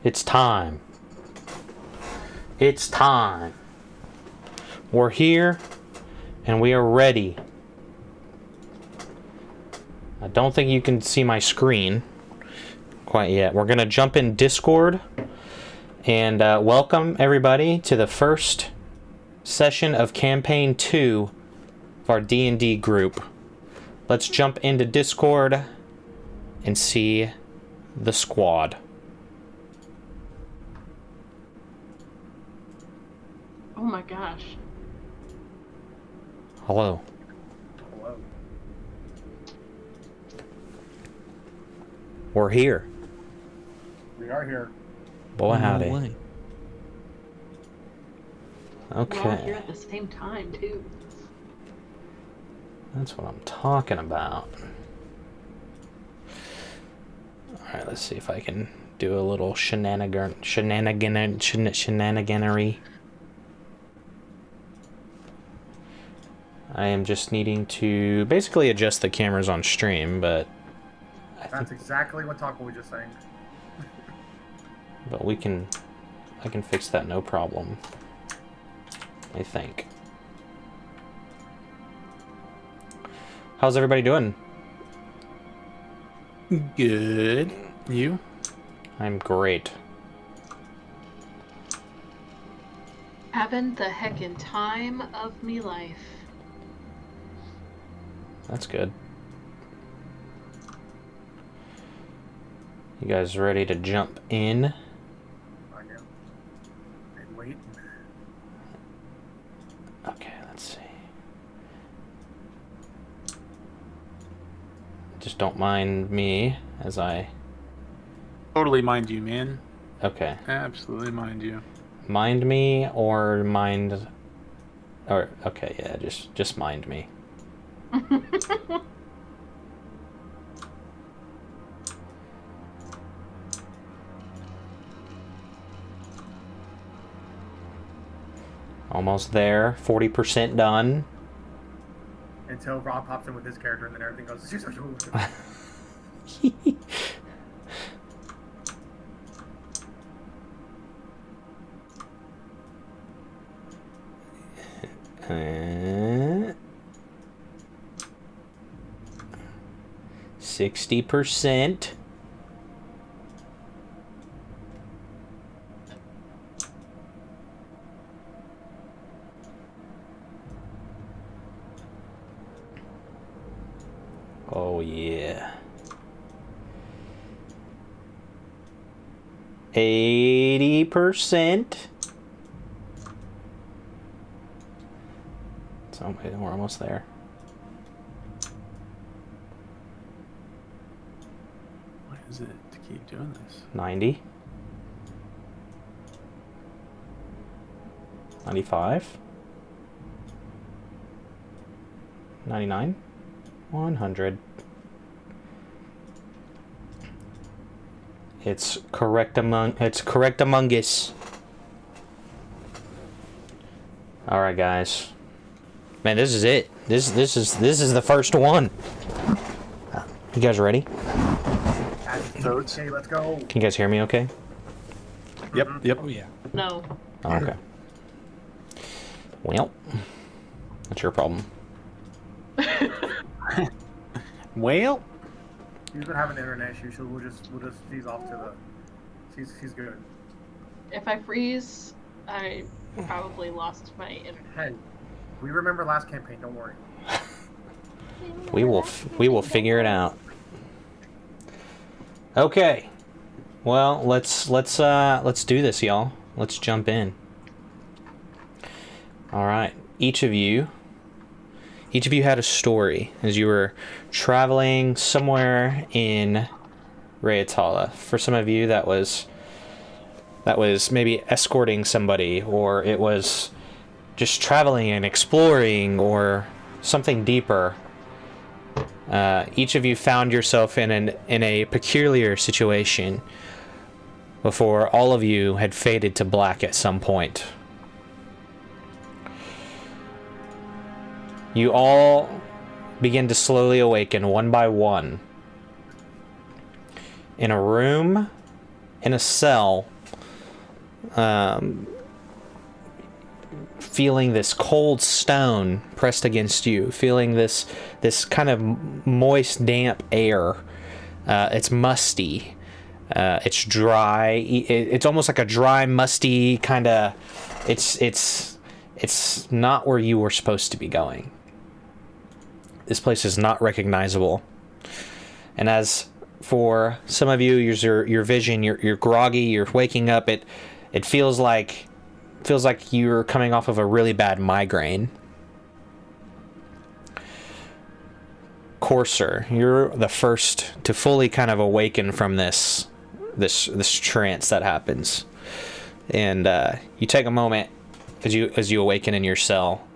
It's time. It's time. We're here, and we are ready. I don't think you can see my screen quite yet. We're going to jump in Discord, and welcome everybody to the first session of Campaign 2 of our D&D group. Let's jump into Discord and see the squad. Oh my gosh. Hello. Hello. We're here. We are here. Boy, howdy. No way. We're all here Okay. at the same time, too. That's what I'm talking about. Alright, let's see if I can do a little shenaniganery. I am just needing to basically adjust the cameras on stream, but That's exactly what Taco was just saying. I can fix that no problem. I think. How's everybody doing? Good. You? I'm great. Having the heckin' time of me life. That's good. You guys ready to jump in? I am. And wait. Okay, let's see. Just don't mind me as I... Totally mind you, man. Okay. Absolutely mind you. Mind me or mind... Or, okay, yeah, just mind me. Almost there. 40% done. Until Rob pops in with his character and then everything goes. Uh, 60%. Oh yeah. 80%. So we're almost there. Why is it to keep doing this? 90. 95. 99. 100. It's correct among us. All right, guys. Man, this is it. This is the first one. You guys ready? Okay, let's go. Can you guys hear me okay? Yep. Oh yeah. No. Oh, okay. Well, that's your problem. Well, He's been having internet issues, so we'll just ease off to the. He's good. If I freeze, I probably lost my internet. Hey, we remember last campaign. Don't worry. We will figure it out. Okay. Well, let's do this, y'all. Let's jump in. All right. Each of you had a story as you were traveling somewhere in Rayatala. For some of you, that was maybe escorting somebody, or it was just traveling and exploring, or something deeper. Each of you found yourself in a peculiar situation before all of you had faded to black at some point. You all begin to slowly awaken one by one in a room in a cell, feeling this cold stone pressed against you, feeling this kind of moist, damp air. It's musty. It's dry. It's almost like a dry, musty kind of. It's not where you were supposed to be going. This place is not recognizable. And as for some of you, your vision, you're groggy. You're waking up. It feels like you're coming off of a really bad migraine. Courser, you're the first to fully kind of awaken from this trance that happens, and you take a moment as you awaken in your cell.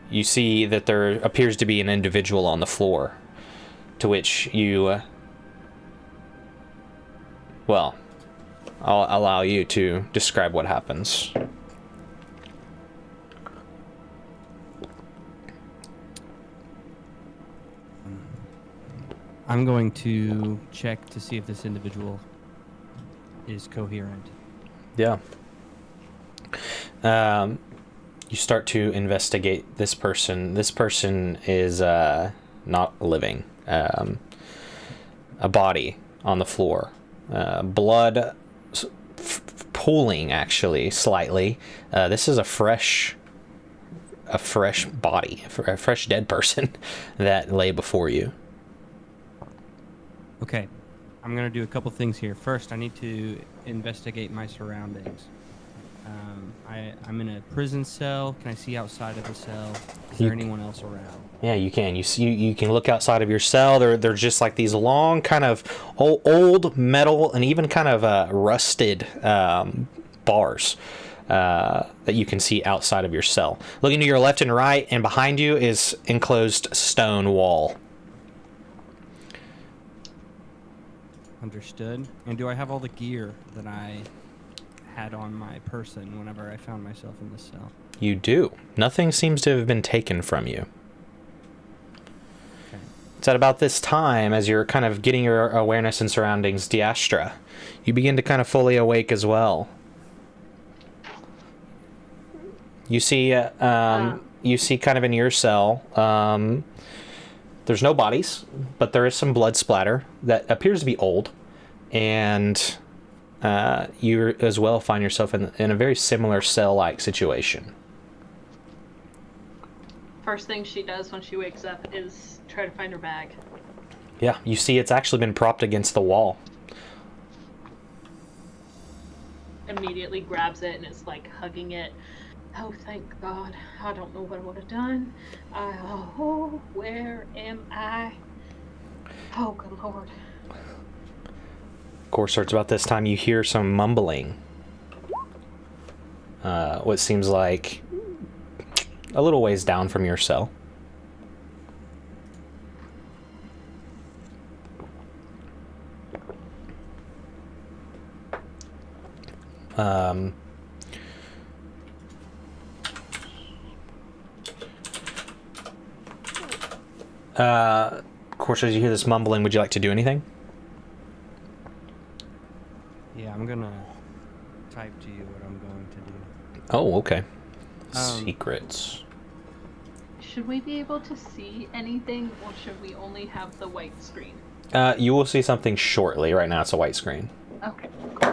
You see that there appears to be an individual on the floor, to which you, well, I'll allow you to describe what happens. I'm going to check to see if this individual is coherent. Yeah. You start to investigate this person. This person is not living. A body on the floor. Blood pooling, actually, slightly. This is a fresh body, a fresh dead person that lay before you. Okay, I'm going to do a couple things here. First, I need to investigate my surroundings. I'm in a prison cell. Can I see outside of the cell? Is there anyone else around? Yeah, you can. You can look outside of your cell. They're just like these long, kind of old metal and even kind of rusted bars that you can see outside of your cell. Looking to your left and right, and behind you is enclosed stone wall. Understood. And do I have all the gear that I had on my person whenever I found myself in this cell? You do. Nothing seems to have been taken from you. Okay. It's at about this time, as you're kind of getting your awareness and surroundings, Diastra, you begin to kind of fully awake as well. You see, kind of in your cell, there's no bodies, but there is some blood splatter that appears to be old, and you as well find yourself in a very similar cell-like situation. First thing she does when she wakes up is try to find her bag. Yeah, you see it's actually been propped against the wall. Immediately grabs it and is like hugging it. Oh, thank God. I don't know what I would have done. Oh, where am I? Oh, good Lord. Of course, it's about this time you hear some mumbling. What seems like a little ways down from your cell. Of course, as you hear this mumbling, would you like to do anything? Yeah, I'm going to type to you what I'm going to do. Oh, okay. Secrets. Should we be able to see anything, or should we only have the white screen? You will see something shortly. Right now, it's a white screen. Okay. Cool.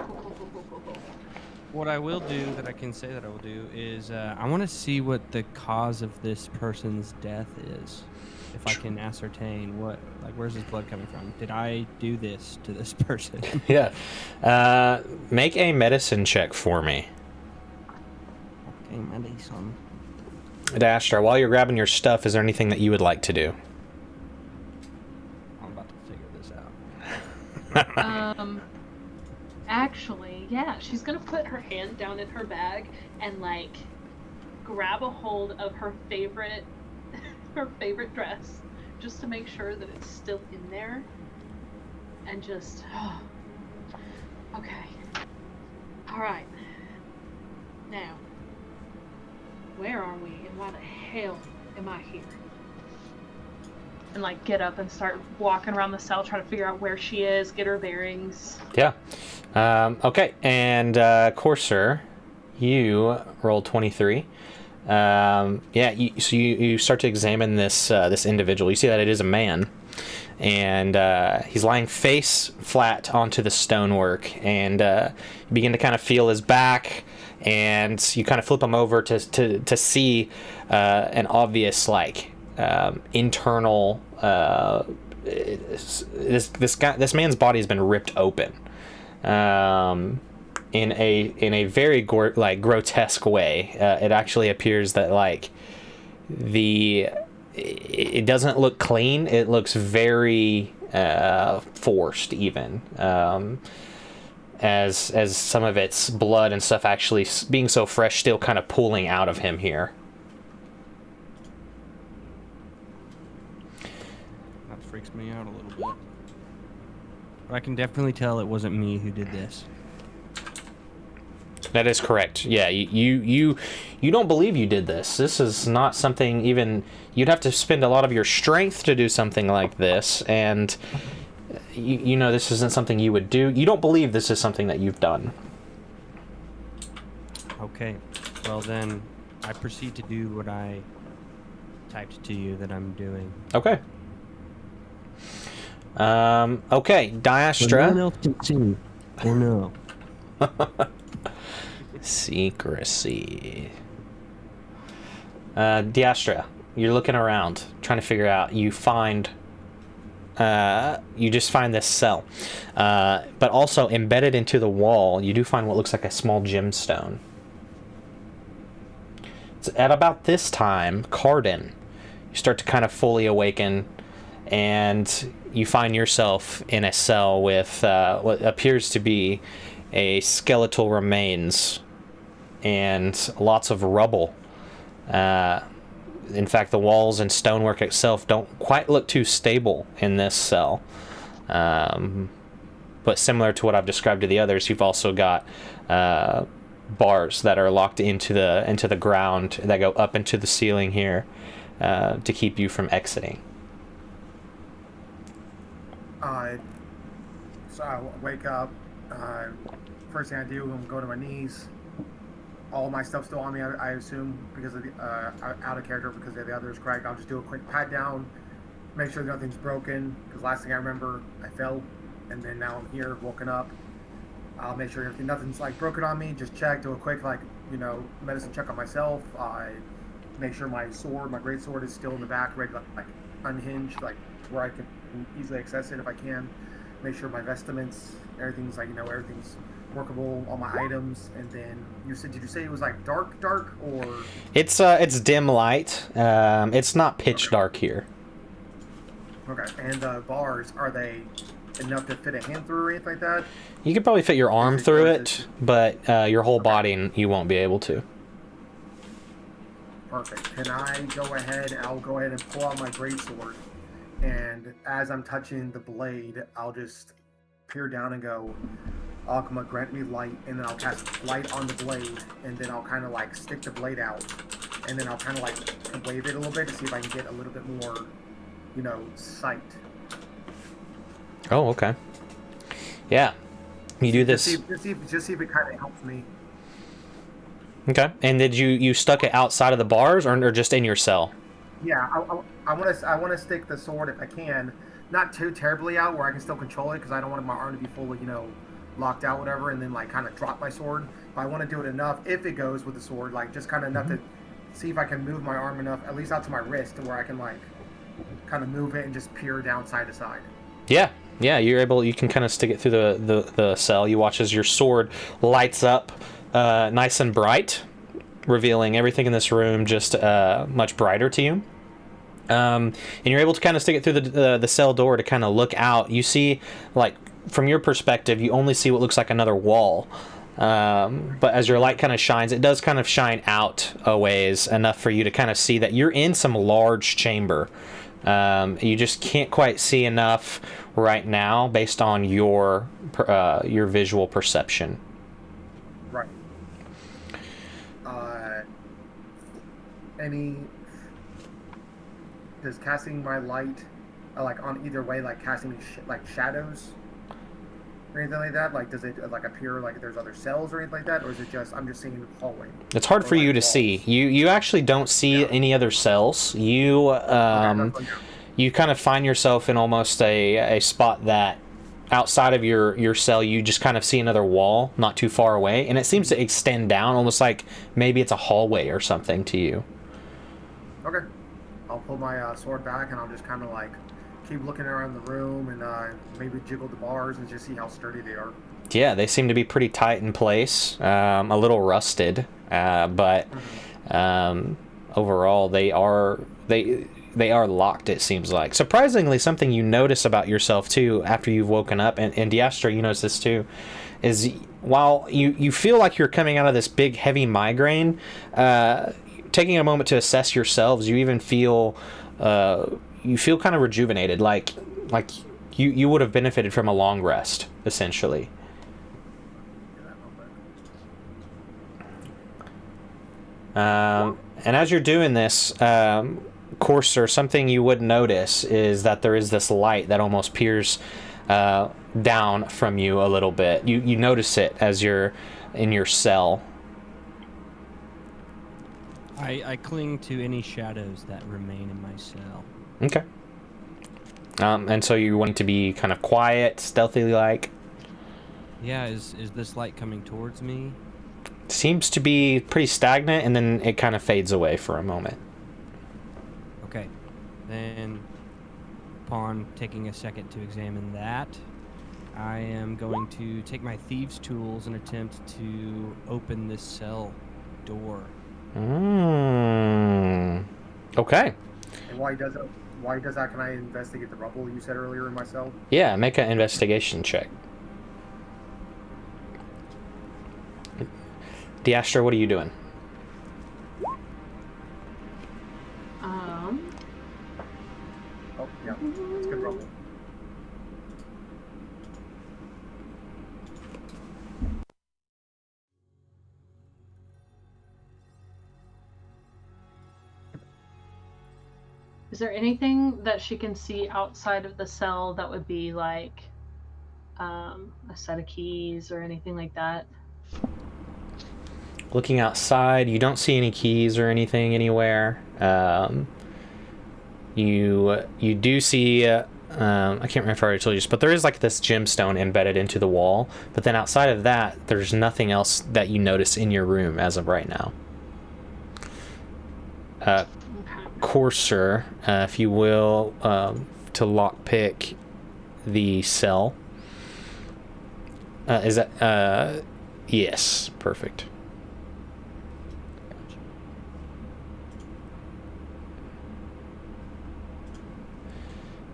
What I will do, that I can say that I will do, is I want to see what the cause of this person's death is. If I can ascertain where's his blood coming from? Did I do this to this person? Yeah. Make a medicine check for me. Okay, medicine. Dasher, while you're grabbing your stuff, is there anything that you would like to do? I'm about to figure this out. Actually, yeah, she's gonna put her hand down in her bag and like grab a hold of her favorite dress, just to make sure that it's still in there, and just okay, all right, now where are we and why the hell am I here? and like get up and start walking around the cell, trying to figure out where she is, get her bearings. Yeah. Okay, and Corsair, you rolled 23. So you start to examine this this individual. You see that it is a man, and he's lying face flat onto the stonework, and you begin to kind of feel his back, and you kind of flip him over to see an obvious internal. This man's body has been ripped open. In a very grotesque way. It actually appears that it doesn't look clean. It looks very forced, even as some of its blood and stuff actually being so fresh, still kind of pooling out of him here. That freaks me out a little bit. But I can definitely tell it wasn't me who did this. That is correct. Yeah, you don't believe you did this. This is not something even you'd have to spend a lot of your strength to do something like this, and you know this isn't something you would do. You don't believe this is something that you've done. Okay, well then, I proceed to do what I typed to you that I'm doing. Okay. Okay, Diastra. No one else can see. Or no. Secrecy. Diastra, you're looking around, trying to figure out. You just find this cell. But also embedded into the wall, you do find what looks like a small gemstone. It's at about this time, Cardin, you start to kind of fully awaken, and you find yourself in a cell with what appears to be a skeletal remains and lots of rubble. In fact, the walls and stonework itself don't quite look too stable in this cell. But similar to what I've described to the others, you've also got bars that are locked into the ground that go up into the ceiling here to keep you from exiting. So I wake up. First thing I do, I'm go to my knees. All my stuff's still on me, I assume, because of the out of character, because the other is cracked. I'll just do a quick pat down, make sure nothing's broken. Because last thing I remember, I fell, and then now I'm here, woken up. I'll make sure nothing's broken on me. Just check, do a quick medicine check on myself. I make sure my sword, my great sword, is still in the back, ready to unhinged, where I can easily access it if I can. Make sure my vestments, everything's everything's workable, all my items. And then did you say it was dark or? It's dim light. It's not pitch dark here. Okay, and the bars, are they enough to fit a hand through or anything like that? You could probably fit your arm through it, but your whole body you won't be able to. Perfect. Can I go ahead? I'll go ahead and pull out my greatsword, and as I'm touching the blade, I'll just peer down and go, Alchema, grant me light, and then I'll cast light on the blade, and then I'll kind of stick the blade out, and then I'll kind of wave it a little bit to see if I can get a little bit more, sight. Oh, okay. Yeah. You do this. Just see if it kind of helps me. Okay. And did you stuck it outside of the bars or just in your cell? Yeah, I want to stick the sword if I can, not too terribly out where I can still control it, because I don't want my arm to be fully, locked out, whatever, and then kind of drop my sword. But I want to do it enough, if it goes with the sword, just kind of enough to see if I can move my arm enough, at least out to my wrist, to where I can kind of move it and just peer down side to side. Yeah, you can kind of stick it through the cell. You watch as your sword lights up nice and bright, revealing everything in this room just much brighter to you. And you're able to kind of stick it through the cell door to kind of look out. You see, from your perspective, you only see what looks like another wall. But as your light kind of shines, it does kind of shine out a ways, enough for you to kind of see that you're in some large chamber. You just can't quite see enough right now based on your visual perception. Right. Does casting my light like on either way, like casting me like shadows or anything like that? Like, does it like appear like there's other cells or anything like that, or is it just I'm just seeing the hallway? It's hard Or, for like, you to walls? see. You actually don't see Yeah. any other cells. You Okay, that's what- you kind of find yourself in almost a spot that outside of your cell you just kind of see another wall not too far away, and it seems to extend down almost like maybe it's a hallway or something to you. Okay. I'll pull my sword back and I'll just kind of like keep looking around the room and maybe jiggle the bars and just see how sturdy they are. Yeah, they seem to be pretty tight in place, a little rusted, but overall they are locked, it seems like. Surprisingly, something you notice about yourself too after you've woken up, and Diastra, you notice this too, is while you feel like you're coming out of this big heavy migraine, taking a moment to assess yourselves, you even feel kind of rejuvenated, like you would have benefited from a long rest, essentially. And as you're doing this, Courser, something you would notice is that there is this light that almost peers down from you a little bit. You notice it as you're in your cell. I cling to any shadows that remain in my cell. Okay. And so you want to be kind of quiet, stealthy like? Yeah, is this light coming towards me? Seems to be pretty stagnant, and then it kind of fades away for a moment. Okay. Then, upon taking a second to examine that, I am going to take my thieves' tools and attempt to open this cell door. Okay. And while he does that, can I investigate the rubble you said earlier in my cell? Yeah, make an investigation check. Diastra, what are you doing? Oh, yeah. It's good rubble. Is there anything that she can see outside of the cell that would be like a set of keys or anything like that? Looking outside, you don't see any keys or anything anywhere. You do see, I can't remember if I already told you this, but there is like this gemstone embedded into the wall. But then outside of that, there's nothing else that you notice in your room as of right now. Okay. Courser, if you will, to lockpick the cell. Is that, yes, perfect.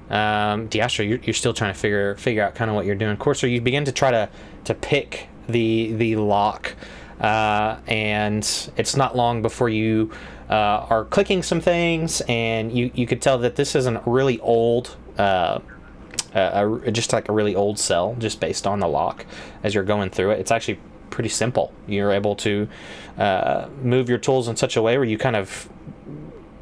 Diastra, you're still trying to figure out kind of what you're doing. Courser, you begin to try to pick the lock, and it's not long before you are clicking some things, and you could tell that this isn't really old, just like a really old cell, just based on the lock. As you're going through it, it's actually pretty simple. You're able to move your tools in such a way where you kind of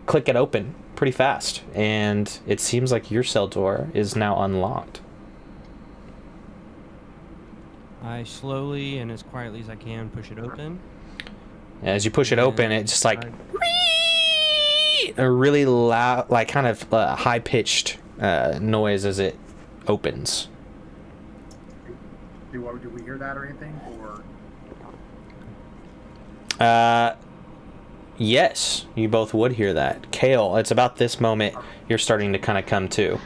click it open pretty fast, and it seems like your cell door is now unlocked. I slowly and as quietly as I can push it open. As you push it open, it's just like a really loud, like kind of high-pitched noise as it opens. Do we hear that or anything? Or Yes, you both would hear that. Kale, it's about this moment you're starting to kind of come to.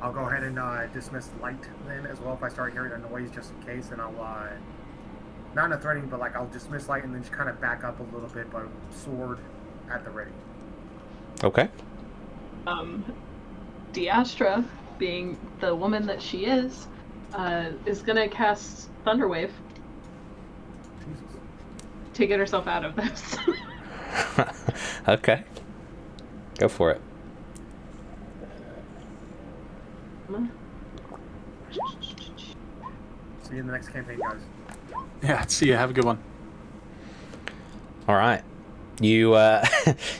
I'll go ahead and dismiss light then as well if I start hearing a noise just in case, and I'll not in a threatening, but like I'll dismiss light and then just kind of back up a little bit, but sword at the ready. Okay. Diastra, being the woman that she is gonna cast Thunderwave Jesus. to get herself out of this. Okay. Go for it. See you in the next campaign, guys. Yeah, see ya. Have a good one. All right. You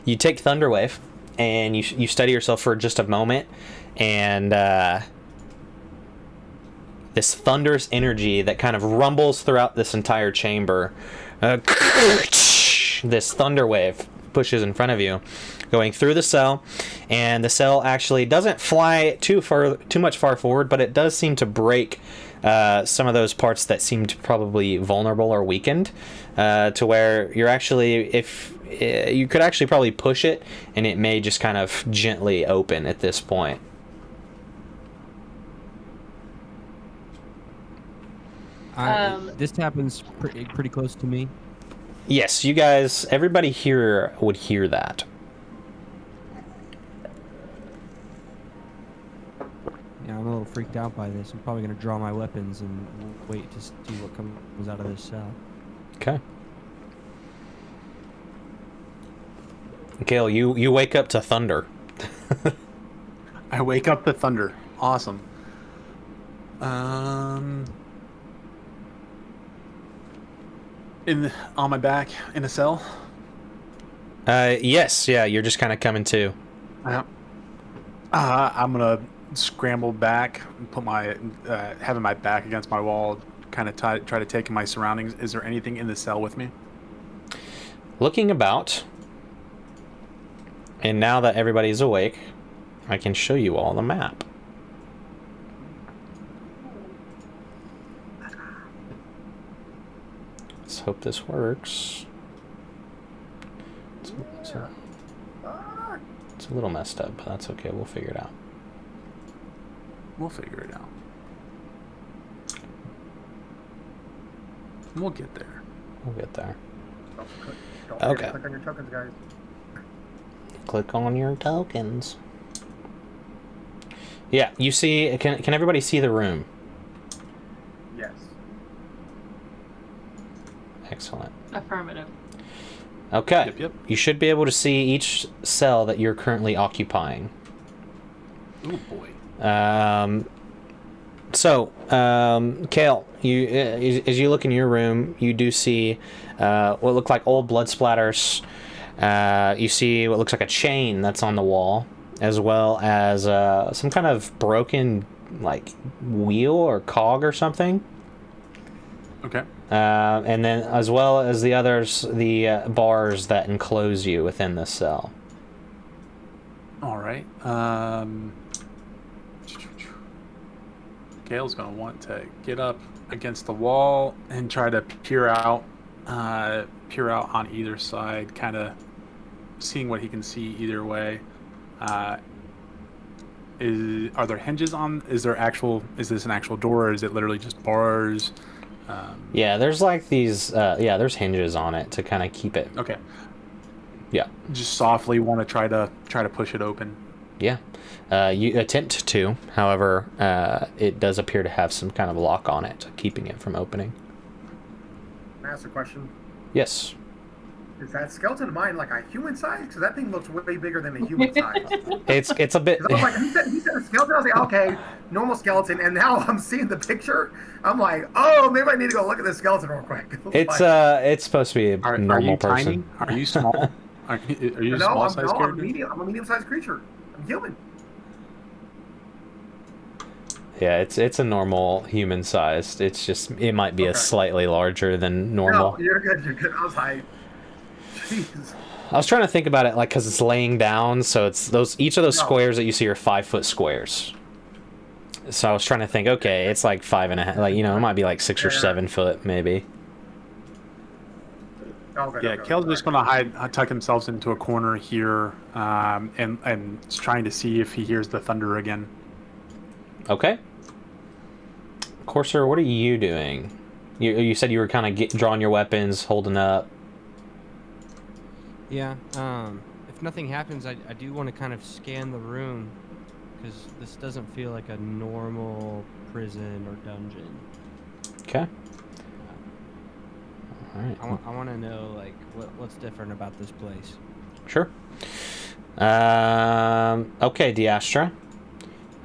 you take Thunderwave, and you steady yourself for just a moment, and this thunderous energy that kind of rumbles throughout this entire chamber. This thunder wave pushes in front of you, going through the cell, and the cell actually doesn't fly too much far forward, but it does seem to break some of those parts that seemed probably vulnerable or weakened, to where you're actually, if you could actually probably push it, and it may just kind of gently open at this point. This happens pretty close to me. Yes, you guys, everybody here would hear that. Yeah, I'm a little freaked out by this. I'm probably going to draw my weapons and wait to see what comes out of this cell. Okay. Gale, you wake up to thunder. I wake up to thunder. Awesome. On my back in a cell. Yes, yeah, you're just kind of coming to. Yeah. I'm gonna scramble back and put my having my back against my wall, kind of try to take in my surroundings. Is there anything in the cell with me? Looking about, and now that everybody's awake, I can show you all the map. Let's hope this works. It's a little messed up, but that's okay. We'll figure it out. We'll figure it out. We'll get there. We'll get there. Don't Okay. forget to click on your tokens, guys. Click on your tokens. Yeah, you see. Can everybody see the room? Yes. Excellent. Affirmative. Okay. Yep. You should be able to see each cell that you're currently occupying. Oh boy. Kale, you as you look in your room, you do see what look like old blood splatters. You see what looks like a chain that's on the wall, as well as some kind of broken like wheel or cog or something. Okay. And then as well as the others, the bars that enclose you within the cell. All right. Gail's gonna want to get up against the wall and try to peer out on either side, kind of seeing what he can see either way. Are there hinges on? Is this an actual door, or is it literally just bars? Yeah, there's like these. There's hinges on it to kind of keep it. Okay. Yeah. Just softly want to try to push it open. Yeah. You attempt to, however, it does appear to have some kind of lock on it, keeping it from opening. Can I ask a question? Yes. Is that skeleton of mine like a human size? Because that thing looks way bigger than a human size. It's a bit. 'Cause I was like, he said a skeleton. I was like, okay, normal skeleton. And now I'm seeing the picture. I'm like, oh, maybe I need to go look at this skeleton real quick. It's supposed to be a Are normal you person. tiny? Are you small? Are you a small size character? I'm a medium-sized creature. I'm human. Yeah, it's a normal human sized. It's just it might be a Okay. slightly larger than normal. No, you're good. You're good. I was like, jeez. I was trying to think about it like because it's laying down, so it's each of those No. squares that you see are 5-foot squares. So I was trying to think, okay, it's like 5.5, like it might be like 6 or Yeah. 7 foot maybe. Okay, Yeah, okay, Kale's okay. just gonna tuck himself into a corner here, and trying to see if he hears the thunder again. Okay. Corsair, what are you doing? You said you were kind of drawing your weapons, holding up. Yeah. If nothing happens, I do want to kind of scan the room, because this doesn't feel like a normal prison or dungeon. Okay. All right. I want to know like what's different about this place. Sure. Okay, Diastra.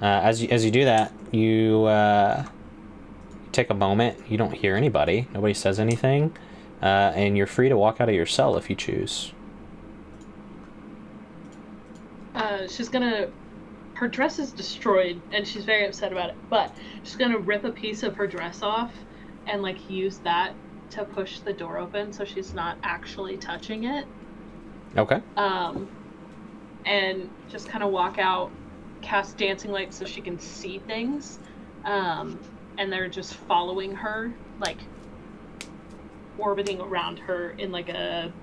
As you do that, you take a moment. You don't hear anybody. Nobody says anything, and you're free to walk out of your cell if you choose. she's gonna. Her dress is destroyed, and she's very upset about it. But she's gonna rip a piece of her dress off, and like use that to push the door open, so she's not actually touching it. Okay. And just kind of walk out, cast dancing lights so she can see things, and they're just following her, like orbiting around her in like a,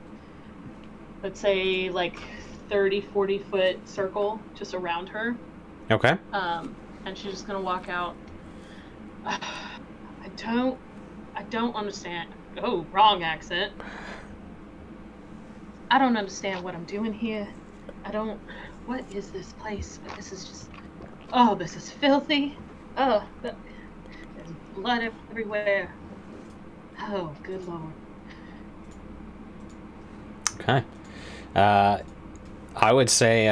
let's say like 30-40 foot circle just around her. Okay. And she's just gonna walk out. I don't understand. Oh, wrong accent. I don't understand what I'm doing here. What is this place? This is just, oh, this is filthy. Oh, there's blood everywhere. Oh, good lord. Okay. I would say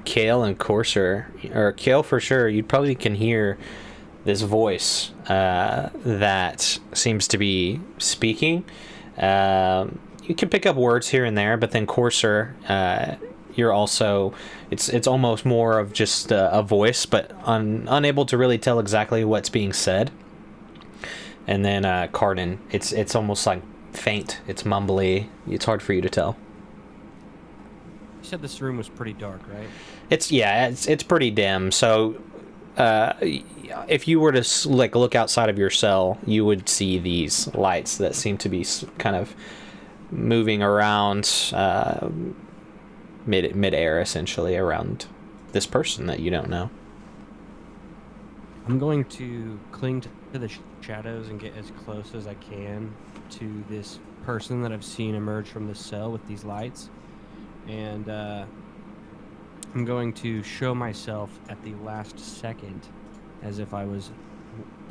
Kale and Courser, or Kale for sure, you probably can hear this voice that seems to be speaking. You can pick up words here and there, but then Courser, you're also, it's almost more of just a voice, but unable to really tell exactly what's being said. And then Cardin, it's almost like faint, it's mumbly, it's hard for you to tell. You said this room was pretty dark, right? It's pretty dim. So if you were to like look outside of your cell, you would see these lights that seem to be kind of moving around mid-air, essentially, around this person that you don't know. I'm going to cling to the shadows and get as close as I can to this person that I've seen emerge from the cell with these lights. And I'm going to show myself at the last second as if I was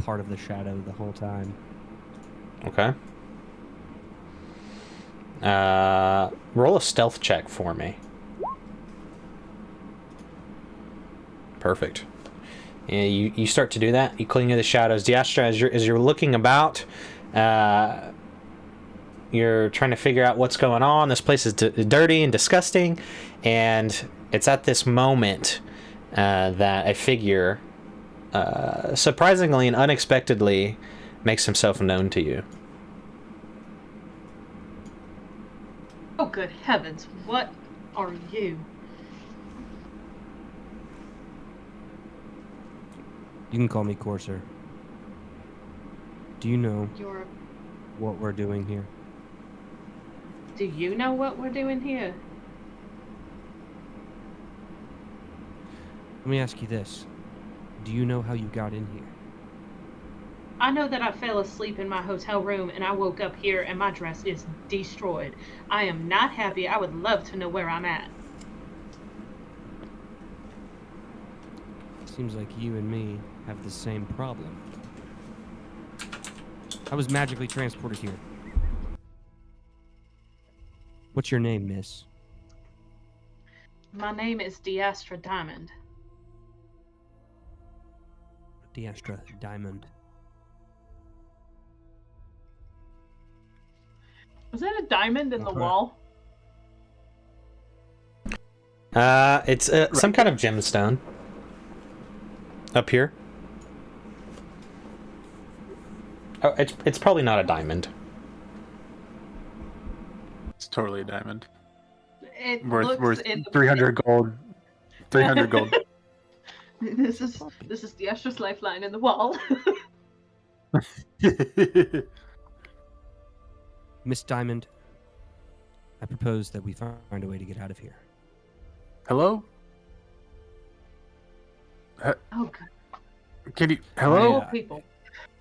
part of the shadow the whole time. Okay. Roll a stealth check for me. Perfect. Yeah, you start to do that. You cling to the shadows. Diastra, as you're looking about, you're trying to figure out what's going on. This place is dirty and disgusting, and it's at this moment that a figure, surprisingly and unexpectedly, makes himself known to you. Oh, good heavens, what are you? You can call me Courser. Do you know You're... what we're doing here? Do you know what we're doing here? Let me ask you this. Do you know how you got in here? I know that I fell asleep in my hotel room and I woke up here and my dress is destroyed. I am not happy. I would love to know where I'm at. Seems like you and me have the same problem. I was magically transported here. What's your name, miss? My name is Diastra Diamond. Diastra Diamond. Was that a diamond in the Okay. wall? It's some kind of gemstone. Up here. Oh, it's probably not a diamond. It's totally a diamond. It Worth looks in the 300 gold. 300 gold. This is Diastra's lifeline in the wall. Miss Diamond, I propose that we find a way to get out of here. Hello? Oh god. Can you? Hello? Yeah. People.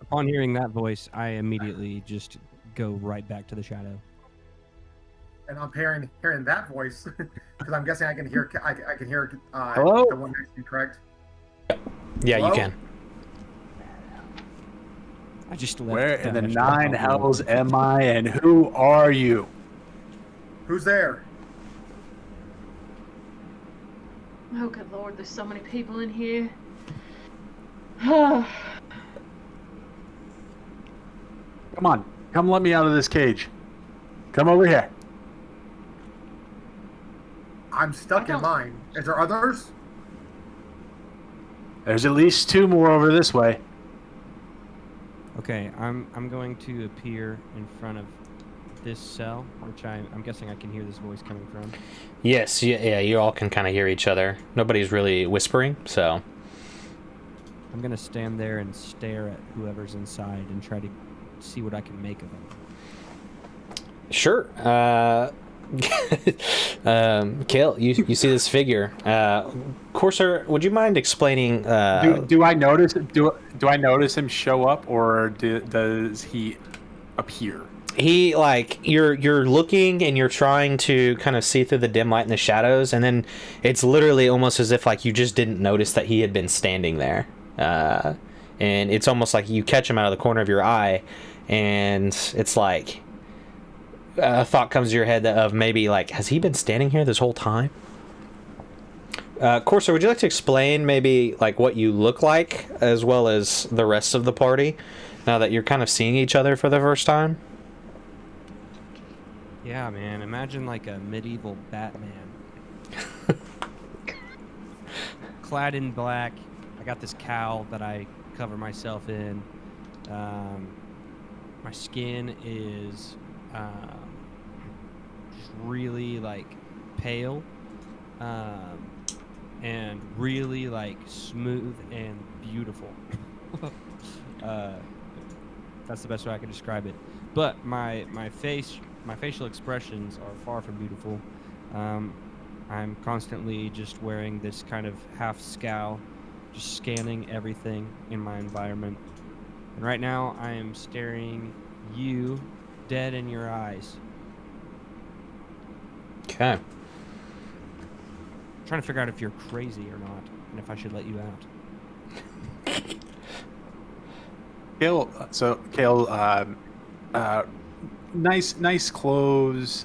Upon hearing that voice, I immediately just go right back to the shadow. And I'm hearing that voice because I'm guessing I can hear Hello? the one next to you, correct? Yeah, Hello? you can. I just left Where in the Diastra nine alone. hells am I, and who are you? Who's there? Oh good lord, there's so many people in here. Come on, come let me out of this cage. Come over here. I'm stuck I in don't- mine. Is there others? There's at least 2 more over this way. Okay, I'm going to appear in front of this cell, which I'm guessing I can hear this voice coming from. Yes, yeah, you all can kind of hear each other. Nobody's really whispering, so I'm gonna stand there and stare at whoever's inside and try to see what I can make of them. sure. Kale, you see this figure. Corsair, would you mind explaining? Do I notice him show up, or does he appear? He like you're looking and you're trying to kind of see through the dim light and the shadows, and then it's literally almost as if like you just didn't notice that he had been standing there, and it's almost like you catch him out of the corner of your eye, and it's like a thought comes to your head of maybe like, has he been standing here this whole time? Corsair, would you like to explain maybe like what you look like as well as the rest of the party now that you're kind of seeing each other for the first time? Yeah, man. Imagine like a medieval Batman. Clad in black. I got this cowl that I cover myself in. My skin is just really like pale, and really like smooth and beautiful. That's the best way I can describe it. But my facial expressions are far from beautiful. I'm constantly just wearing this kind of half scowl, just scanning everything in my environment. And right now I am staring you dead in your eyes, Okay. trying to figure out if you're crazy or not, and if I should let you out. Kale, nice clothes,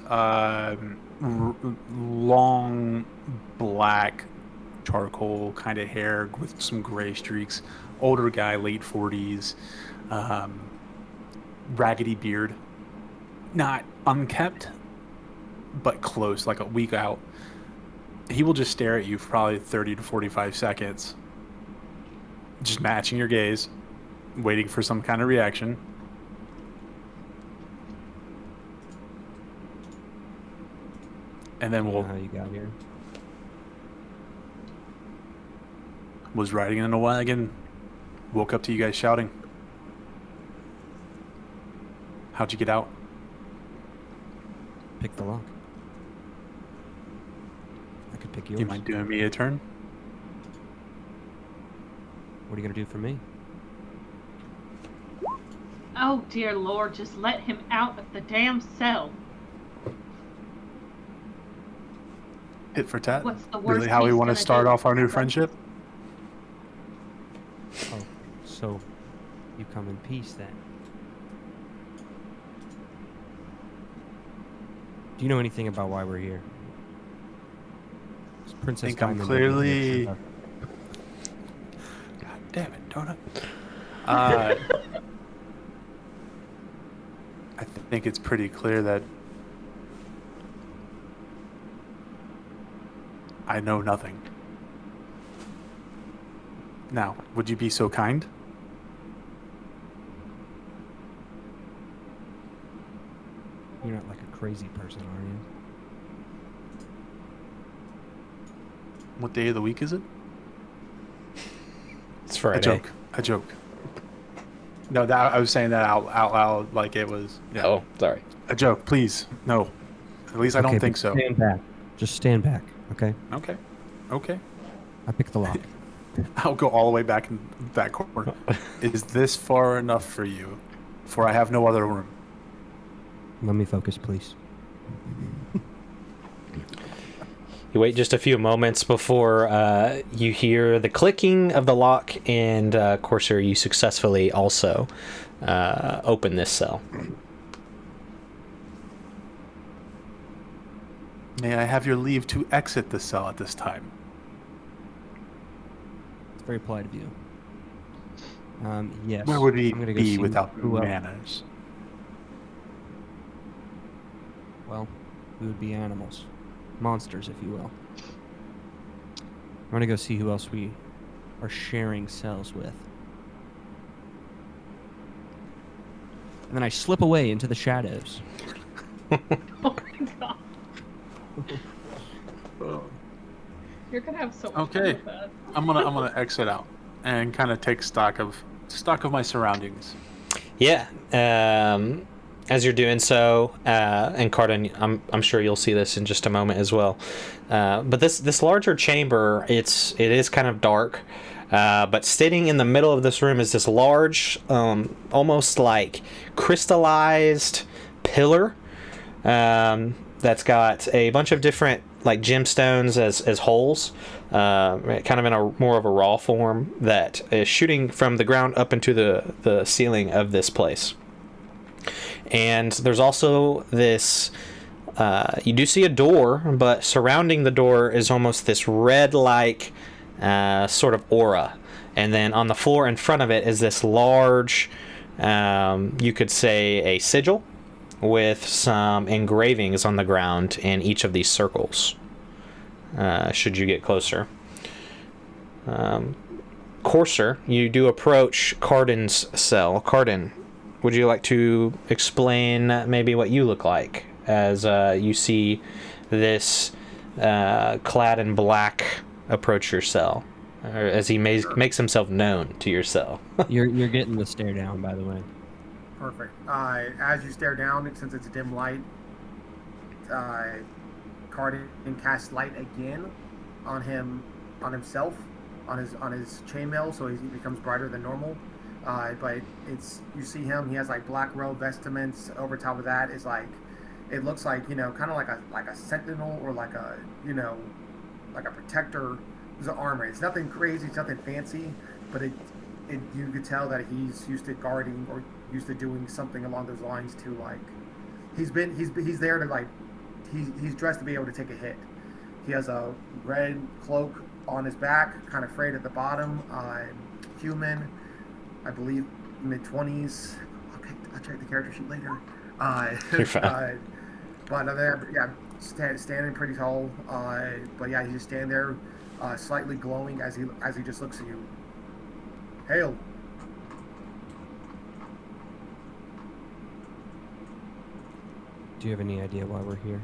long black charcoal kind of hair with some gray streaks. Older guy, late 40s, raggedy beard, not unkept, but close, like a week out. He will just stare at you for probably 30 to 45 seconds, just matching your gaze, waiting for some kind of reaction. And then I don't know how you got here. was riding in a wagon, woke up to you guys shouting. How'd you get out? Pick the lock. I could pick yours. You mind doing me a turn? What are you gonna do for me? Oh dear Lord, just let him out of the damn cell. Hit for tat? What's the worst Really how we he's want to gonna start do? off our new friendship? Oh, so you come in peace then. Do you know anything about why we're here? Is Princess Think I'm Diamond clearly- God Damn it, donut. I think it's pretty clear that I know nothing. Now, would you be so kind? You're not like a crazy person, are you? What day of the week is it? It's A Friday. joke. No, that I was saying that out loud like it was. Yeah. Oh, sorry. A joke, please. No. At least I don't Okay, think but so. Stand back. Just stand back, okay? Okay. I picked the lock. I'll go all the way back in that corner. Is this far enough for you? For I have no other room. Let me focus, please. You wait just a few moments before you hear the clicking of the lock, and Corsair, you successfully also open this cell. May I have your leave to exit the cell at this time? It's very polite of you. Yes. Where would we I'm gonna go be see without who else- manners? Well, we would be animals. monsters, if you will. I'm gonna go see who else we are sharing cells with. And then I slip away into the shadows. Oh my god. You're gonna have so much fun Okay. with that. I'm gonna exit out and kind of take stock of my surroundings. Yeah. As you're doing so, and Cardin, I'm sure you'll see this in just a moment as well. But this larger chamber, it is kind of dark. But sitting in the middle of this room is this large, almost like crystallized pillar that's got a bunch of different like gemstones as holes, kind of in a more of a raw form that is shooting from the ground up into the ceiling of this place. And there's also this, you do see a door, but surrounding the door is almost this red-like sort of aura. And then on the floor in front of it is this large, you could say a sigil with some engravings on the ground in each of these circles, should you get closer. Courser, you do approach Cardin's cell. Cardin, would you like to explain maybe what you look like as you see this clad in black approach your cell, or as he makes himself known to your cell? You're getting the stare down, by the way. Perfect. As you stare down, since it's a dim light, Cardin casts light again on himself, on his chainmail, so he becomes brighter than normal. But you see him. He has like black robe vestments. Over top of that is like, it looks like, kind of like a sentinel, or like a like a protector. There's an armor. It's nothing crazy. It's nothing fancy, but you could tell that he's used to guarding or used to doing something along those lines to like, he's there to like, he's dressed to be able to take a hit. He has a red cloak on his back, kind of frayed at the bottom. Human, I believe mid-20s. Okay, I'll check the character sheet later. You're fine. But standing pretty tall. But yeah, he's just standing there, slightly glowing as he just looks at you. Hail. Do you have any idea why we're here?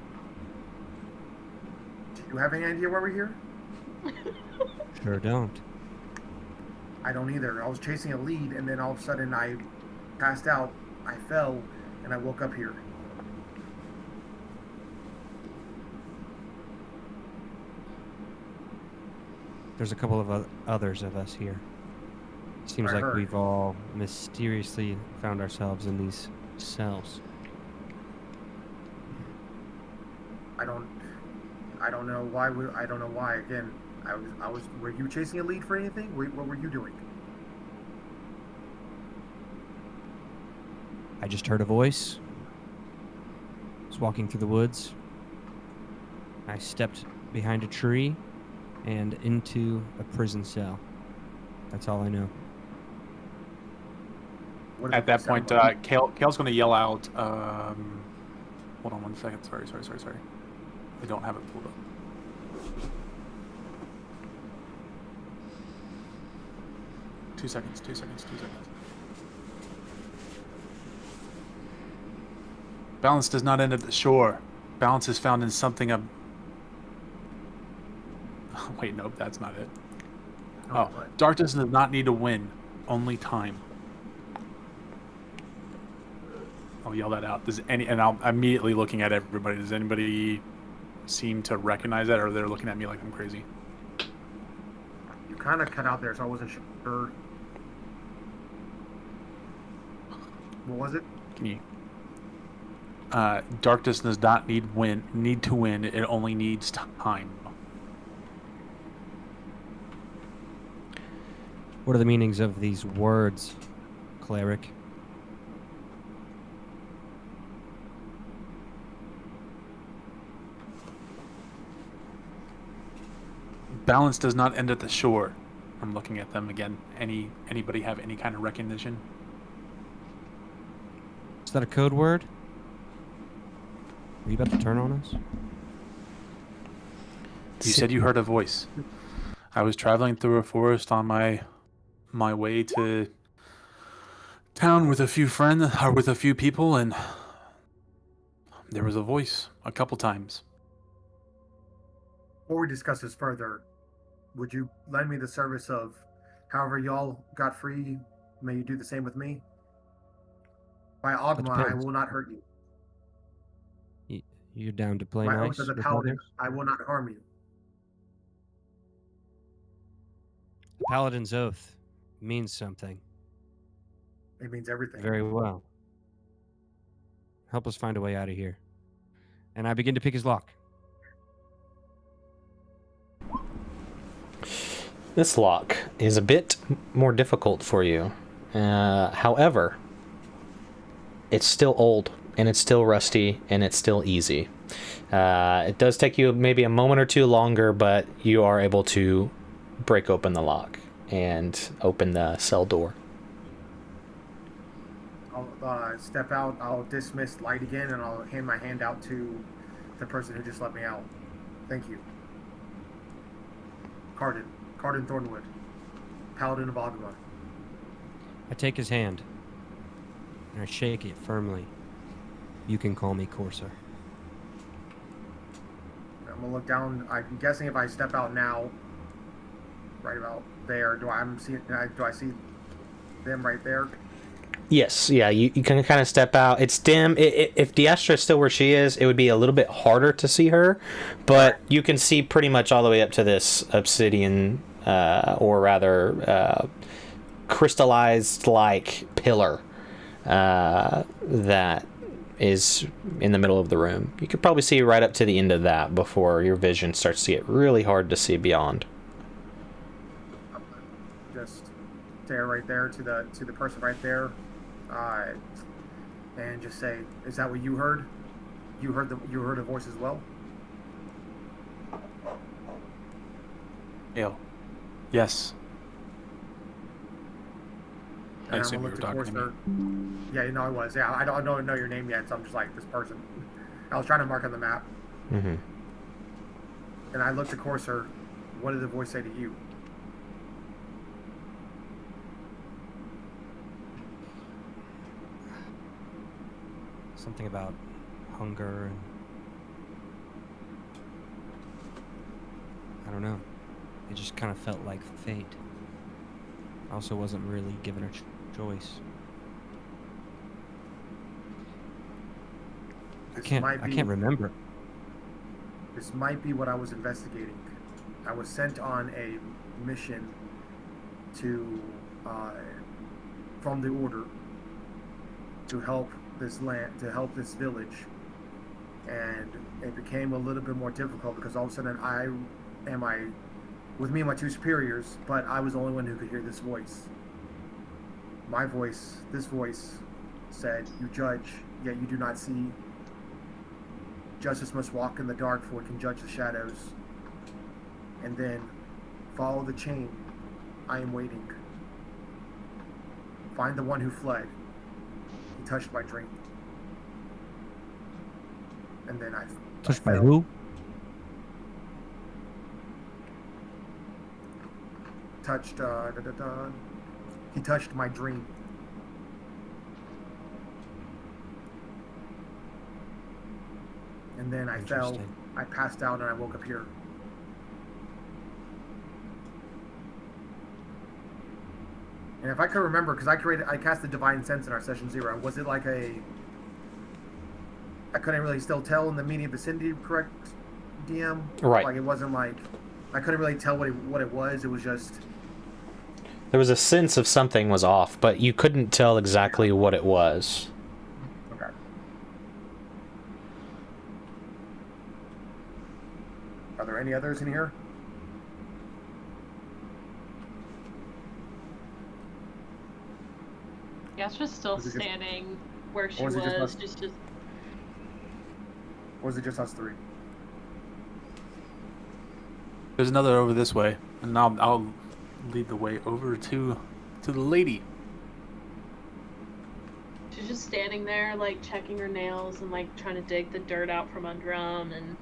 Do you have any idea why we're here? Sure don't. I don't either. I was chasing a lead, and then all of a sudden I passed out, I fell, and I woke up here. There's a couple of others of us here. Seems I like heard. we've all mysteriously found ourselves in these cells. I don't know why. I don't know why. Again, I was. Were you chasing a lead for anything? What were you doing? I just heard a voice. I was walking through the woods. I stepped behind a tree and into a prison cell. That's all I know. What did At it that sound point, like? Kale's going to yell out. Hold on 1 second. Sorry. I don't have it pulled up. Two seconds. Balance does not end at the shore. Balance is found in something of... Wait, nope, that's not it. Oh, what? darkness does not need to win, only time. I'll yell that out. And I'm immediately looking at everybody. Does anybody seem to recognize that, or they're looking at me like I'm crazy? You kind of cut out there, so I wasn't sure. What was it? Can you? Darkness does not need to win. It only needs time. What are the meanings of these words, cleric? Balance does not end at the shore. I'm looking at them again. Anybody have any kind of recognition? Is that a code word? Are you about to turn on us? You said you heard a voice. I was traveling through a forest on my way to town with a few friends, or with a few people, and there was a voice a couple times. Before we discuss this further, would you lend me the service of however y'all got free, may you do the same with me? By Ogma, I depends. will not hurt you. You're down to play My nice oath as a with paladin, others? I will not harm you. The Paladin's oath means something. It means everything. Very well. Help us find a way out of here. And I begin to pick his lock. This lock is a bit more difficult for you. However, it's still old, and it's still rusty, and it's still easy. It does take you maybe a moment or two longer, but you are able to break open the lock and open the cell door. I'll step out, I'll dismiss light again, and I'll hand my hand out to the person who just let me out. Thank you. Cardin Thornwood, Paladin of Ogma. I take his hand and I shake it firmly. You can call me Corsair. I'm gonna look down. I'm guessing if I step out now, right about there, do I see them right there? Yes, yeah, you can kind of step out. It's dim. If Diestra is still where she is, it would be a little bit harder to see her, but you can see pretty much all the way up to this obsidian, or rather, crystallized-like pillar that is in the middle of the room. You could probably see right up to the end of that before your vision starts to get really hard to see beyond. Just stare right there to the person right there, and just say, "Is that what you heard? You heard a voice as well?" Ale. Yes. I And assume I'm you gonna were look to talking to me. Corsair. Yeah, you know I was. Yeah, I don't know your name yet, so I'm just like, this person. I was trying to mark on the map, Mm-hmm. and I looked to Corsair. What did the voice say to you? Something about hunger and I don't know. It just kind of felt like fate. I also wasn't really given a choice. I can't remember. This might be what I was investigating. I was sent on a mission to, from the Order, to help this village, and it became a little bit more difficult because all of a sudden with me and my two superiors, but I was the only one who could hear this voice. This voice said, "You judge, yet you do not see. Justice must walk in the dark, for it can judge the shadows. And then, follow the chain. I am waiting. Find the one who fled. He touched my drink." And then I Touched by fell. who? Touched, he touched my dream. And then I fell, Interesting. I passed out, and I woke up here. And if I could remember, because I cast the Divine Sense in our Session 0, was it like I couldn't really still tell in the immediate vicinity, correct, DM? Right. Like, it wasn't like, I couldn't really tell what it was, it was just... There was a sense of something was off, but you couldn't tell exactly what it was. Okay. Are there any others in here? Yastra's still Was it just- standing where she or was, was it just us? just Or was it just us three? There's another over this way, and I'll lead the way over to the lady. she's just standing there, like checking her nails and like trying to dig the dirt out from under them, and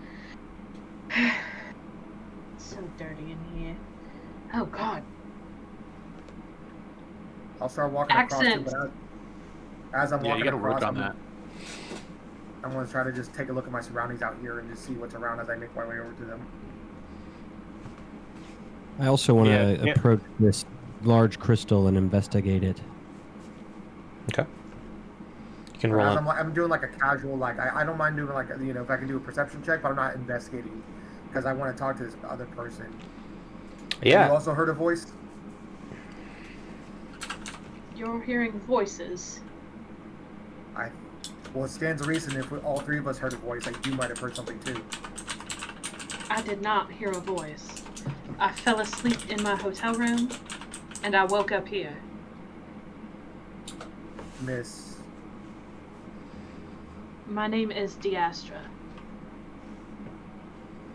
so dirty in here. Oh God. I'll start walking across it, Accent. but as I'm Yeah, walking you gotta across, work on that. I'm going to try to just take a look at my surroundings out here and just see what's around as I make my way over to them. I also want to Yeah. approach this large crystal and investigate it. Okay. You can But roll as it. I'm doing like a casual, like I don't mind doing like, you know, if I can do a perception check, but I'm not investigating because I want to talk to this other person. You Yeah. also heard a voice? You're hearing voices. Well, it stands to reason if all three of us heard a voice, like you might have heard something too. I did not hear a voice. I fell asleep in my hotel room, and I woke up here. Miss. My name is Diastra.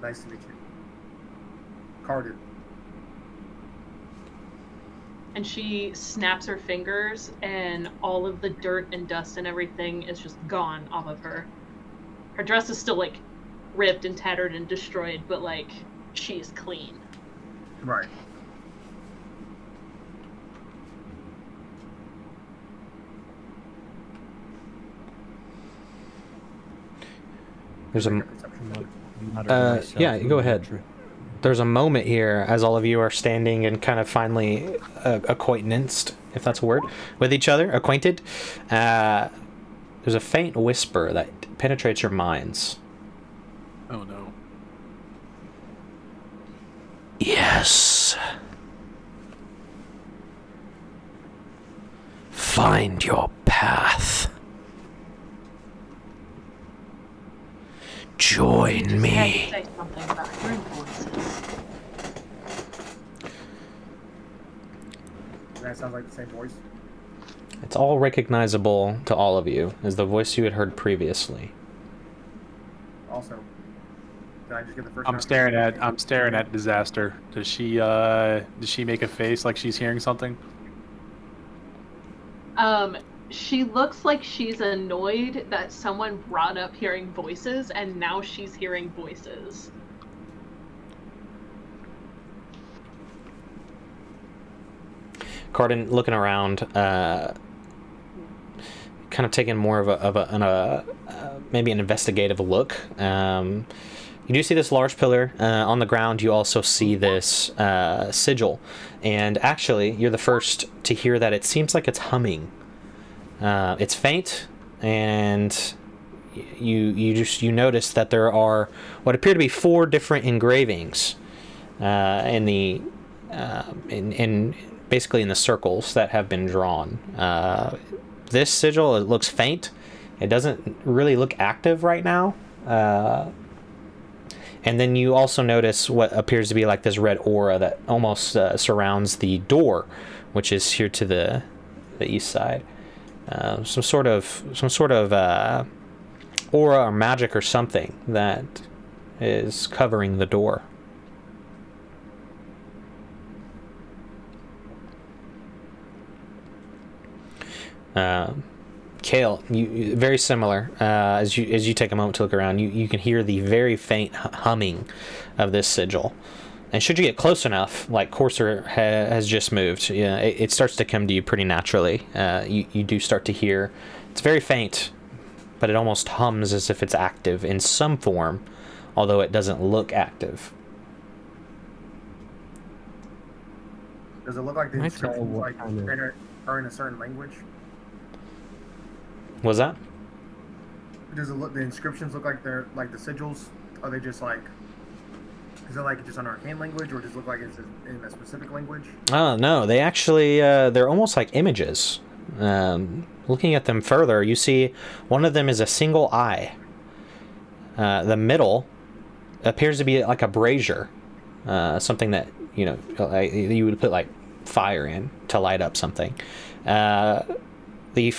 Nice to meet you. Cardin. And she snaps her fingers, and all of the dirt and dust and everything is just gone off of her. Her dress is still, like, ripped and tattered and destroyed, but, like, she's clean. Right. There's a Make a perception check. yeah, go ahead. There's a moment here as all of you are standing and kind of finally acquaintanced, if that's a word, with each other, acquainted. There's a faint whisper that penetrates your minds. Oh no. Yes. Find your path. Join Had to me. say something about hearing voices. That sounds like the same voice. It's all recognizable to all of you as the voice you had heard previously. Also, did I just get the first? I'm staring at Disaster. Does she make a face like she's hearing something? She looks like she's annoyed that someone brought up hearing voices, and now she's hearing voices. Cardin, looking around, kind of taking more of a maybe an investigative look. You do see this large pillar on the ground. You also see this sigil, and actually, you're the first to hear that. It seems like it's humming. It's faint, and you notice that there are what appear to be 4 different engravings in basically in the circles that have been drawn. This sigil, it looks faint. It doesn't really look active right now. And then you also notice what appears to be like this red aura that almost surrounds the door, which is here to the east side. Some sort of aura or magic or something that is covering the door. Kale, you very similar. As you take a moment to look around, you can hear the very faint humming of this sigil. And should you get close enough, like Corsair has just moved, yeah, it starts to come to you pretty naturally. You do start to hear. It's very faint, but it almost hums as if it's active in some form, although it doesn't look active. Does it look like the Can I tell inscriptions what like kind of- are in a certain language? Was that? Does it look? The inscriptions look like they're like the sigils? Are they just like? Is it like just an arcane language, or does it look like it's in a specific language? Oh no, they actually they're almost like images. Looking at them further, you see one of them is a single eye. The middle appears to be like a brazier, something that you would put like fire in to light up something. The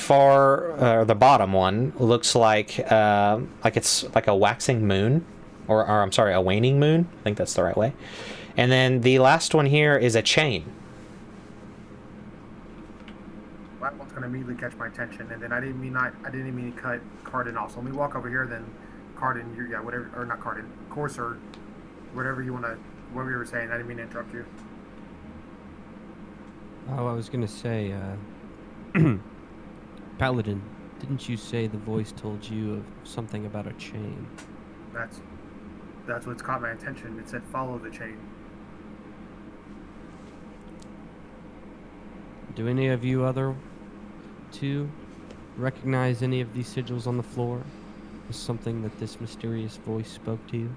the bottom one looks like it's like a waxing moon, or I'm sorry, a waning moon. I think that's the right way. And then the last one here is a chain. That one's gonna immediately catch my attention, and then I didn't mean to cut Cardin off. So let me walk over here. Then Cardin, whatever, or not Cardin, Corsair, whatever you want to what we were saying. I didn't mean to interrupt you. Oh, I was gonna say, Paladin, didn't you say the voice told you of something about a chain? That's what's caught my attention. It said follow the chain. Do any of you other two recognize any of these sigils on the floor as something that this mysterious voice spoke to you?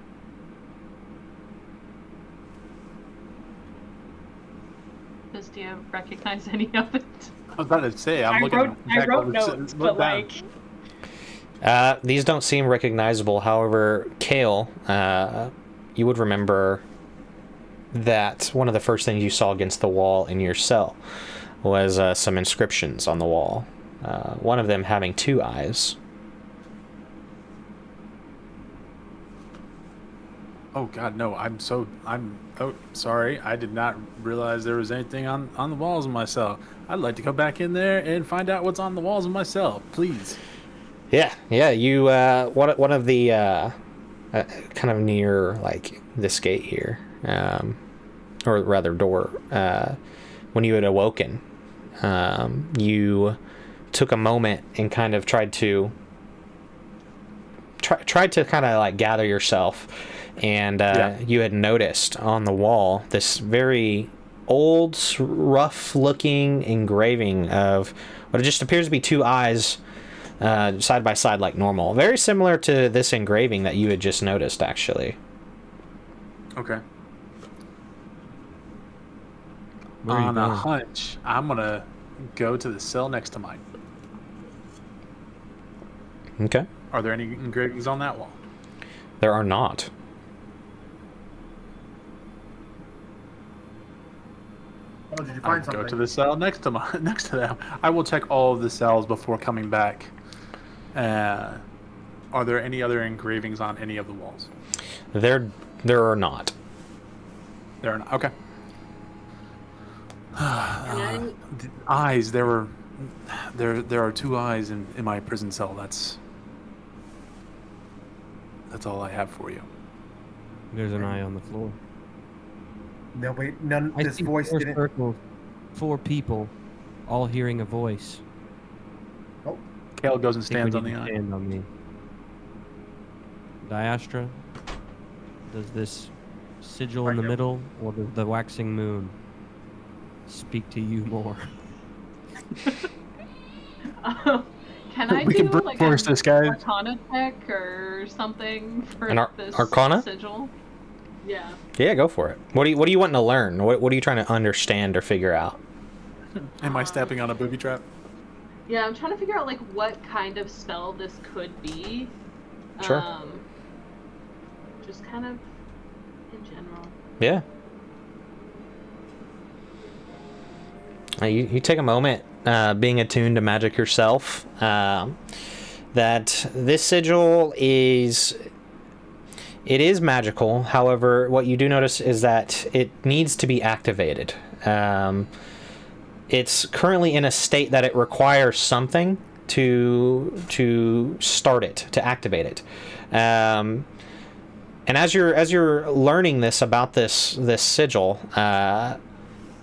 Do you recognize any of it? I was about to say, I'm looking I back wrote over notes, look but down. like, These don't seem recognizable. However, Kale, you would remember that one of the first things you saw against the wall in your cell was some inscriptions on the wall. One of them having 2 eyes. Oh God, no! I'm oh sorry. I did not realize there was anything on the walls of my cell. I'd like to go back in there and find out what's on the walls of my cell, please. Yeah. You one of the kind of near like this gate here, or rather door. When you had awoken, you took a moment and kind of tried to kind of like gather yourself, and you had noticed on the wall this very old, rough-looking engraving of what it just appears to be 2 eyes side by side like normal. Very similar to this engraving that you had just noticed, actually. Okay. Where are you On a going? hunch, I'm gonna go to the cell next to mine. Okay. Are there any engravings on that wall? There are not. Oh, did you I will find something? go to the cell next to next to them. I will check all of the cells before coming back. Are there any other engravings on any of the walls? There are not. There are not. Okay. and The eyes. There are 2 eyes in my prison cell. That's all I have for you. There's an eye on the floor. No, wait, none. I This see voice 4 didn't. circles, 4 people, all hearing a voice. Oh, Kale goes and I think we stands on need the to eye. stand on me. Diastra, does this sigil in the Right here. middle or does the waxing moon speak to you more? can I We do can brute like force an this, guys. Arcana check or something for An this Arcana? sigil? Yeah. Yeah, go for it. What are you wanting to learn? What are you trying to understand or figure out? Am I stepping on a booby trap? Yeah, I'm trying to figure out like what kind of spell this could be. Sure. Just kind of in general. Yeah. You take a moment, being attuned to magic yourself, that this sigil is magical. However, what you do notice is that it needs to be activated. It's currently in a state that it requires something to start it, to activate it. And as you're learning this about this sigil,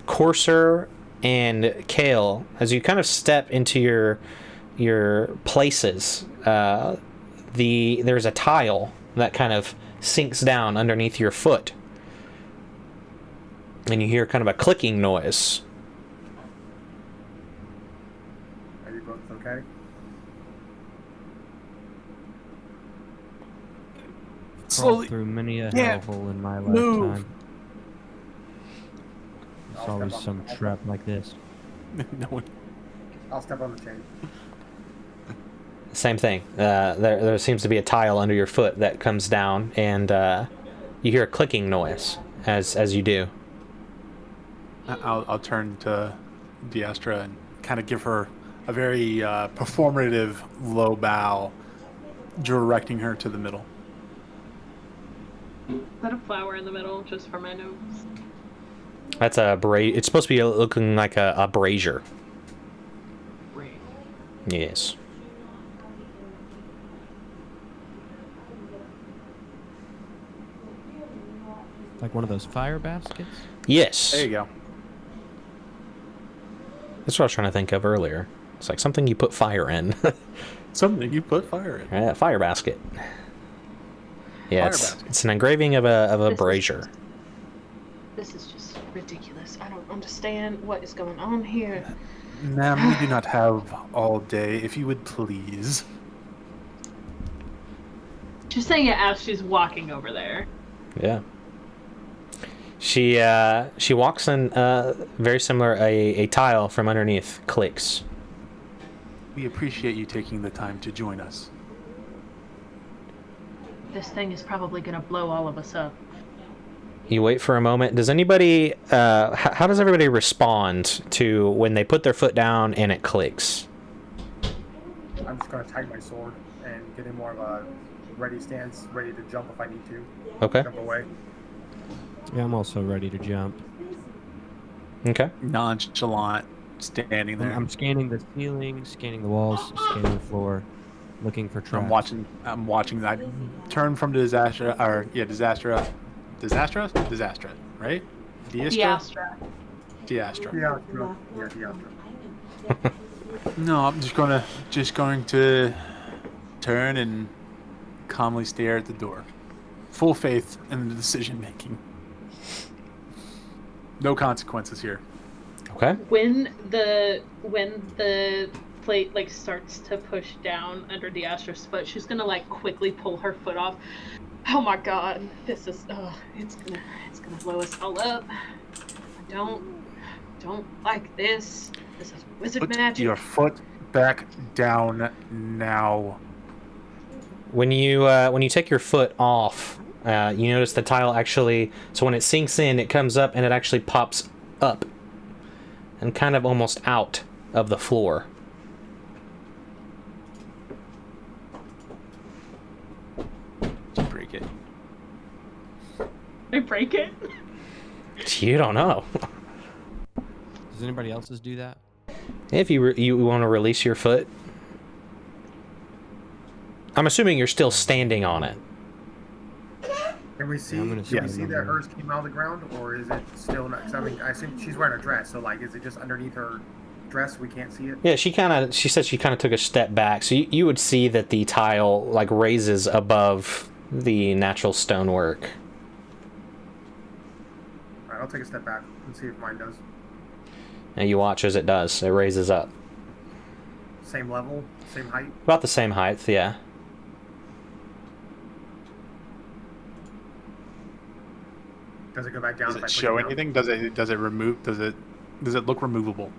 Corsair and Kale, as you kind of step into your places, there's a tile that kind of sinks down underneath your foot, and you hear kind of a clicking noise. are you both okay? Crawled Slowly. through many a Yeah. hellhole in my Move. lifetime. It's I'll always step on- some trap like this. No one. I'll step on the chain. Same thing. There seems to be a tile under your foot that comes down, and you hear a clicking noise as you do. I'll turn to Diastra and kind of give her a very performative low bow, directing her to the middle. Is that a flower in the middle, just for my notes? That's it's supposed to be looking like a brazier. Great. Yes. Like one of those fire baskets? Yes. There you go. That's what I was trying to think of earlier. It's like something you put fire in. Something you put fire in. Yeah, fire basket. Yeah, Fire it's, basket. it's an engraving of a This is brazier. This is just ridiculous. I don't understand what is going on here. Ma'am, we do not have all day. If you would please. She's saying it as she's walking over there. Yeah. She walks in very similar. A tile from underneath clicks. We appreciate you taking the time to join us. This thing is probably gonna blow all of us up. You wait for a moment. Does anybody? How does everybody respond to when they put their foot down and it clicks? I'm just gonna tighten my sword and get in more of a ready stance, ready to jump if I need to. Okay. Jump away. Yeah, I'm also ready to jump. Okay. Nonchalant, standing there. I'm scanning the ceiling, scanning the walls, scanning the floor, looking for traps. I'm watching that. Turn from Disaster, Disaster, right? Diastra. Diastra. Yeah. No, I'm just going to turn and calmly stare at the door. Full faith in the decision making. No consequences here. Okay. When the plate like starts to push down under Diastra's foot, she's gonna like quickly pull her foot off. Oh my god, this is it's gonna blow us all up. I don't like this. This is wizard Put magic. your foot back down now. When you take your foot off, you notice the tile actually. So when it sinks in, it comes up and it actually pops up, and kind of almost out of the floor. Did you break it? I break it. You don't know. Does anybody else's do that? If you want to release your foot, I'm assuming you're still standing on it. Can we see? I'm gonna Can we say see that no. hers came out of the ground, or is it still not? 'Cause I mean, I assume she's wearing a dress, so like, is it just underneath her dress? We can't see it. Yeah, she said she kind of took a step back, so you would see that the tile like raises above the natural stonework. All right, I'll take a step back and see if mine does. And you watch as it does. It raises up. Same level, same height. About the same height, yeah. Does it go back down? Does if I it push show down? anything? Does it remove? Does it look removable?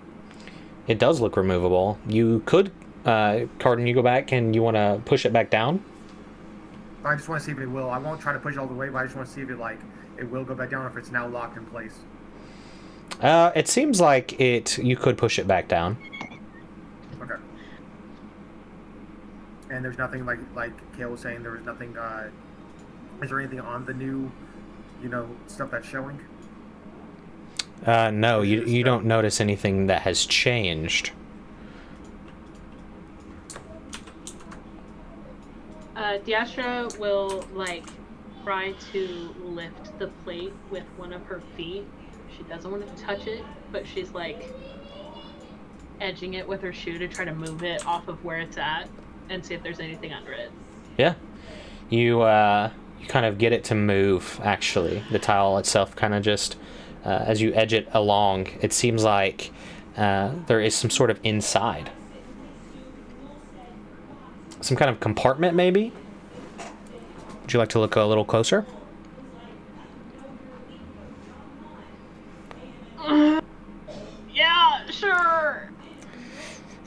It does look removable. You could, Carden, you go back and you want to push it back down? I just want to see if it will. I won't try to push it all the way, but I just want to see if it will go back down, or if it's now locked in place. It seems like you could push it back down. Okay. And there's nothing like Kale was saying. There was nothing. Is there anything on the new, stuff that's showing? No, you don't notice anything that has changed. Diastra will try to lift the plate with one of her feet. She doesn't want to touch it, but she's edging it with her shoe to try to move it off of where it's at and see if there's anything under it. Yeah. You kind of get it to move, actually. The tile itself kind of just, as you edge it along, it seems like there is some sort of inside. Some kind of compartment, maybe? Would you like to look a little closer? Yeah, sure.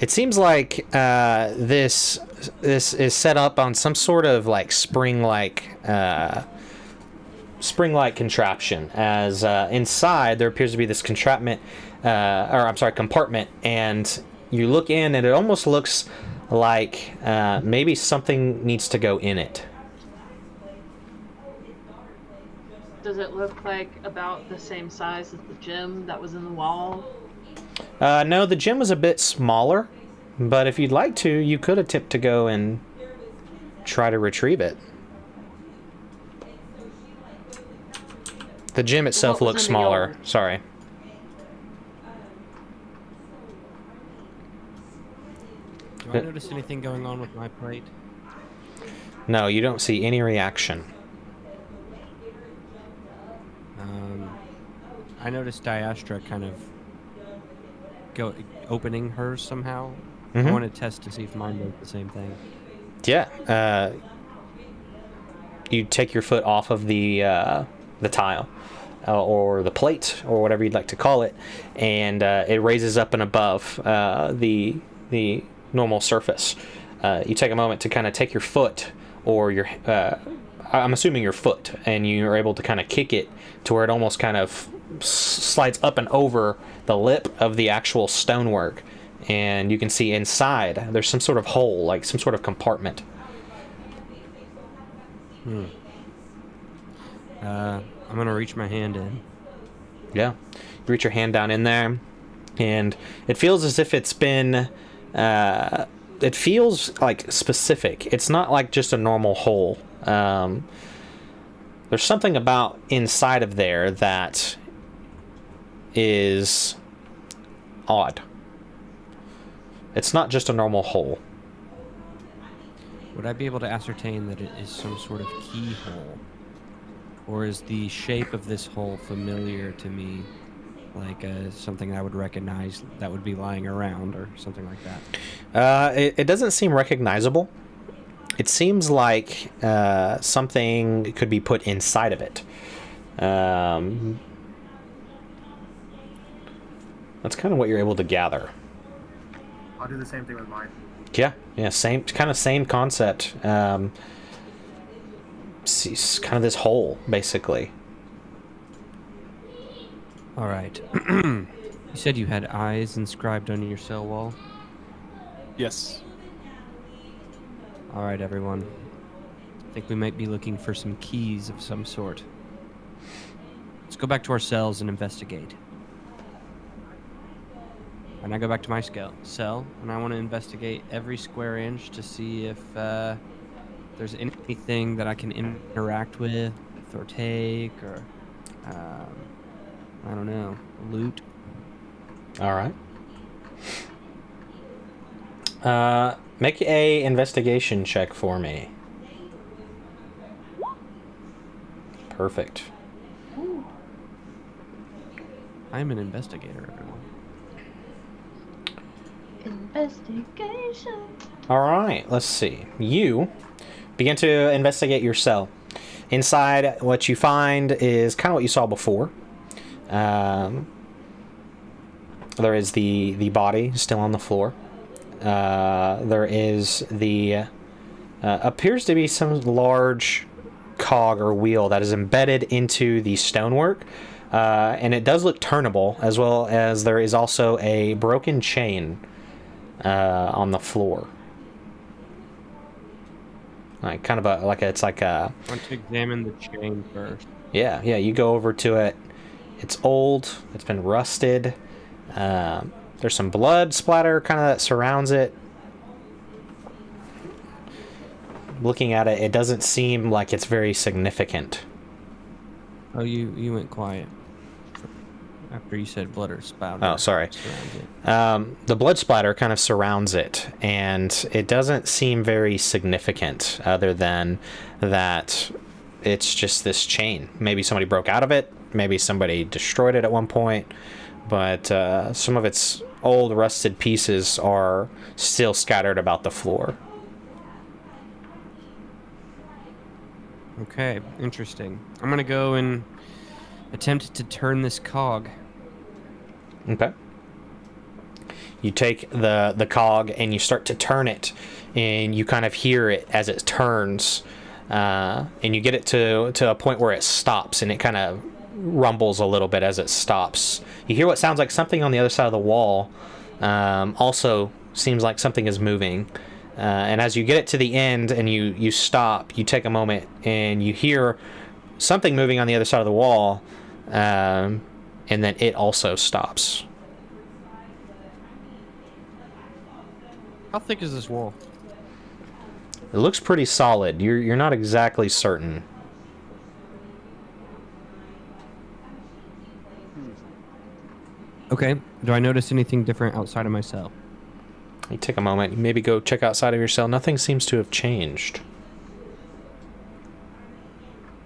It seems like this is set up on some sort of spring-like contraption. As inside there appears to be this compartment, and you look in, and it almost looks like maybe something needs to go in it. Does it look like about the same size as the gem that was in the wall? No, the gem was a bit smaller, but if you'd like to, you could attempt to go and try to retrieve it. The gym itself What was looks in the smaller. yard? Sorry. Do I notice anything going on with my plate? No, you don't see any reaction. I noticed Diastra kind of opening hers somehow. Mhm. I want to test to see if mine does the same thing. Yeah. You take your foot off of the tile or the plate or whatever you'd like to call it, and it raises up and above the normal surface. You take a moment to kind of take your foot or your I'm assuming your foot, and you're able to kind of kick it to where it almost kind of slides up and over the lip of the actual stonework, and you can see inside there's some sort of hole, like some sort of compartment. I'm gonna reach my hand in. Yeah, you reach your hand down in there, and it feels as if it's been it feels like specific. It's not like just a normal hole. There's something about inside of there that is odd. It's not just a normal hole. Would I be able to ascertain that it is some sort of keyhole? Or is the shape of this hole familiar to me, like something I would recognize that would be lying around or something like that? It doesn't seem recognizable. It seems like something could be put inside of it. That's kind of what you're able to gather. I'll do the same thing with mine. Yeah, same concept. It's kind of this hole, basically. All right. You said you had eyes inscribed on your cell wall? Yes. All right, everyone. I think we might be looking for some keys of some sort. Let's go back to our cells and investigate. And I go back to my cell, and I want to investigate every square inch to see if there's anything that I can interact with or take, or I don't know, loot. All right. Make a investigation check for me. Perfect. I'm an investigator, everyone. Investigation. All right, let's see. You begin to investigate your cell. Inside, what you find is kind of what you saw before. There is the body still on the floor. There is the appears to be some large cog or wheel that is embedded into the stonework, and it does look turnable, as well as there is also a broken chain on the floor. Like kind of it's like a. I want to examine the chain first. Yeah. You go over to it. It's old. It's been rusted. There's some blood splatter kind of that surrounds it. Looking at it, it doesn't seem like it's very significant. Oh, you went quiet after you said blood or spout. Oh, sorry. The blood splatter kind of surrounds it, and it doesn't seem very significant, other than that it's just this chain. Maybe somebody broke out of it. Maybe somebody destroyed it at one point. But some of its old rusted pieces are still scattered about the floor. Okay, interesting. I'm gonna go and attempt to turn this cog. Okay. You take the cog and you start to turn it, and you kind of hear it as it turns, and you get it to a point where it stops, and it kind of rumbles a little bit as it stops. You hear what sounds like something on the other side of the wall. Also seems like something is moving. And as you get it to the end and you stop, you take a moment and you hear something moving on the other side of the wall, and then it also stops. How thick is this wall? It looks pretty solid. You're not exactly certain. Okay. Do I notice anything different outside of my cell? You take a moment, you maybe go check outside of your cell. Nothing seems to have changed.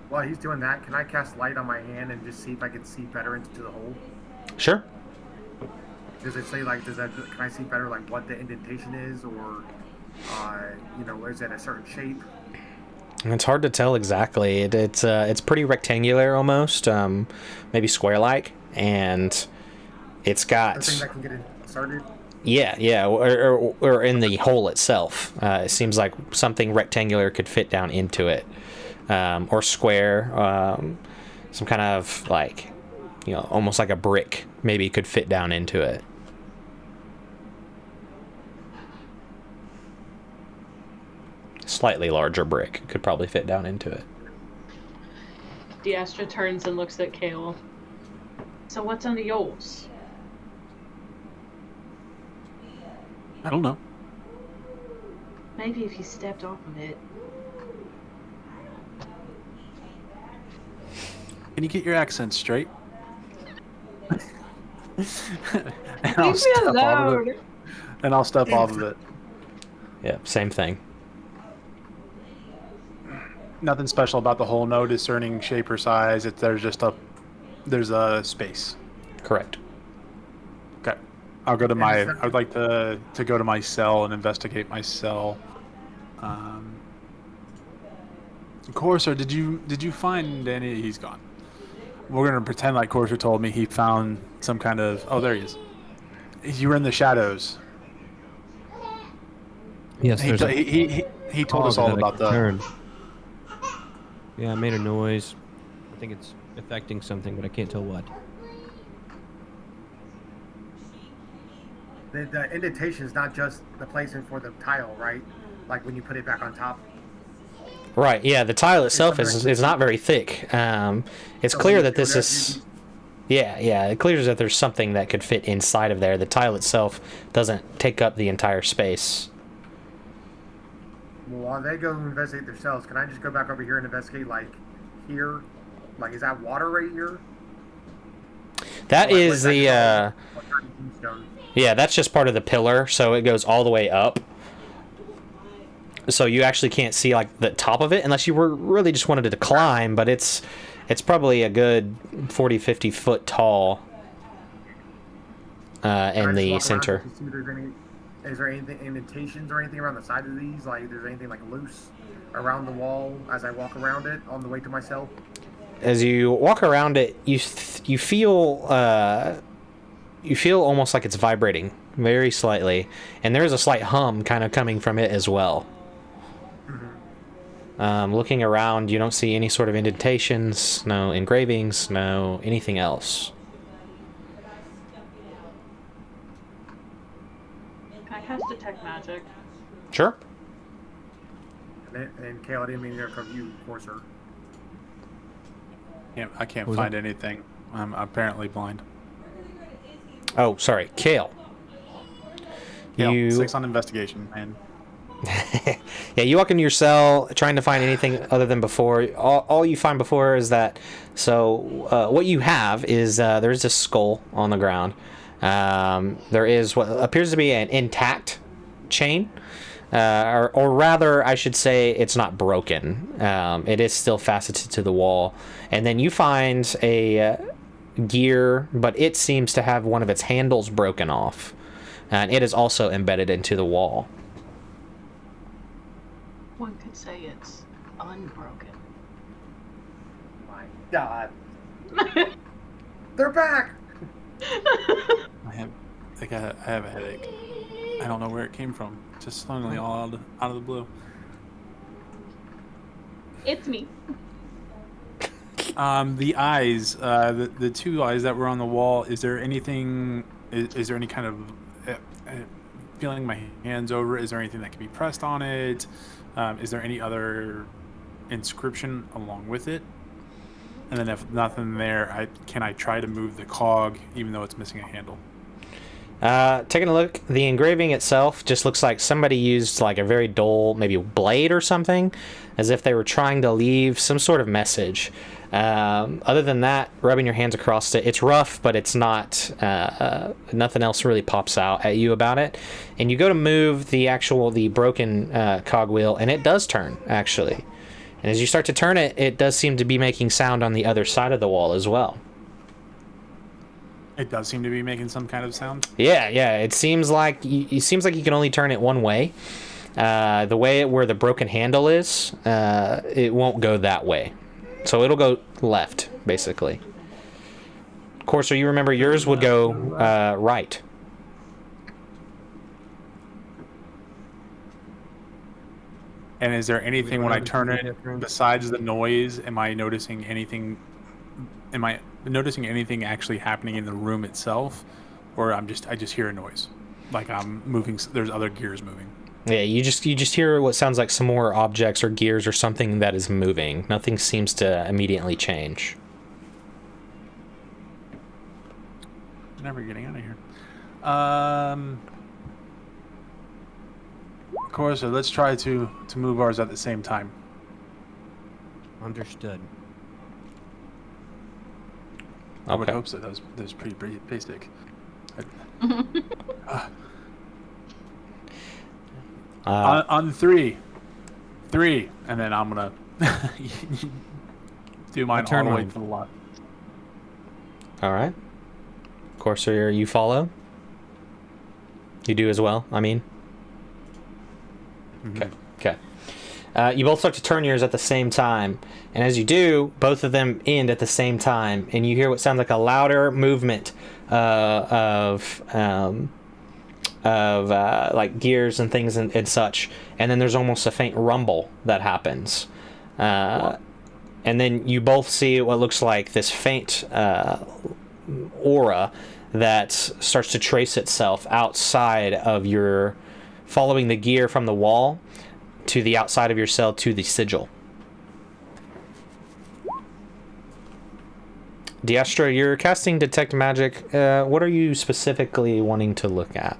While he's doing that, can I cast light on my hand and just see if I can see better into the hole? Sure. Does it say like, can I see better like what the indentation is, or is it a certain shape? It's hard to tell exactly. It's pretty rectangular almost, maybe square-like, and it's got. The thing that can get inserted. Yeah, or in the hole itself. It seems like something rectangular could fit down into it, or square, some kind of like, almost like a brick maybe could fit down into it. Slightly larger brick could probably fit down into it. D'Astra turns and looks at Kale. So what's under yours? I don't know. Maybe if you stepped off of it. Can you get your accent straight? And Leave me alone. And I'll step off of it. Yeah, same thing. Nothing special about the hole. No discerning shape or size. There's a space. Correct. Okay. I'll go to my. I'd like to go to my cell and investigate my cell. Corsair, did you find any? He's gone. We're gonna pretend like Corsair told me he found some kind of. Oh, there he is. You were in the shadows. Yes, He told us all about the. Turn. Yeah, I made a noise. I think it's affecting something, but I can't tell what. The indentation is not just the placement for the tile, right? Like when you put it back on top. Right. Yeah. The tile itself is not very thick. It's clear that this is. Yeah. It clears that there's something that could fit inside of there. The tile itself doesn't take up the entire space. Well, while they go investigate themselves, can I just go back over here and investigate, like, here? Like, is that water right here? That is the. Tombstone? Yeah, that's just part of the pillar, so it goes all the way up. So you actually can't see like the top of it unless you were really just wanted to climb, but it's probably a good 40-50 foot tall in the center. Is there anything indentations or anything around the side of these? Like, there's anything like loose around the wall as I walk around it on the way to my cell? As you walk around it, you feel almost like it's vibrating very slightly, and there's a slight hum kind of coming from it as well. Looking around, you don't see any sort of indentations, no engravings, no anything else. Can I cast Detect Magic? Sure. And Kale, I didn't mean to interrupt you, Corsair. I can't find anything. I'm apparently blind. Oh, sorry, Kale. You 6 on investigation, man. Yeah, you walk into your cell trying to find anything other than before. All you find before is that. So what you have is there's a skull on the ground. There is what appears to be an intact chain, or rather, I should say, it's not broken. It is still faceted to the wall. And then you find a gear, but it seems to have one of its handles broken off, and it is also embedded into the wall. One could say it's unbroken. My God. They're back! I have a headache. I don't know where it came from. Just suddenly all out of the blue. It's me. The eyes, the 2 eyes that were on the wall. Is there anything? Is there any kind of feeling my hands over? Is there anything that can be pressed on it? Is there any other inscription along with it? And then if nothing there, can I try to move the cog even though it's missing a handle? Taking a look, the engraving itself just looks like somebody used like a very dull, maybe blade or something, as if they were trying to leave some sort of message. Other than that, rubbing your hands across it, it's rough, but it's not, nothing else really pops out at you about it. And you go to move the broken cogwheel, and it does turn, actually. And as you start to turn it, it does seem to be making sound on the other side of the wall as well. It does seem to be making some kind of sound. Yeah. It seems like you can only turn it one way. The way where the broken handle is, it won't go that way. So it'll go left, basically. Of course, so you remember yours would go right. And is there anything when I turn anything it different? besides the noise? Am I noticing anything? Am I noticing anything actually happening in the room itself, or I just hear a noise, like I'm moving? There's other gears moving. Yeah, you just hear what sounds like some more objects or gears or something that is moving. Nothing seems to immediately change. Never getting out of here. Of course, so let's try to move ours at the same time. Understood. I would Okay. hope so. That was pretty basic. On three, and then I'm gonna do mine turn all the way one. to the left. All right. Corsair, you follow? You do as well, I mean? Okay. You both start to turn yours at the same time, and as you do, both of them end at the same time, and you hear what sounds like a louder movement of like gears and things and such, and then there's almost a faint rumble that happens, and then you both see what looks like this faint aura that starts to trace itself outside of your, following the gear from the wall to the outside of your cell to the sigil. Diastra, you're casting Detect Magic. What are you specifically wanting to look at?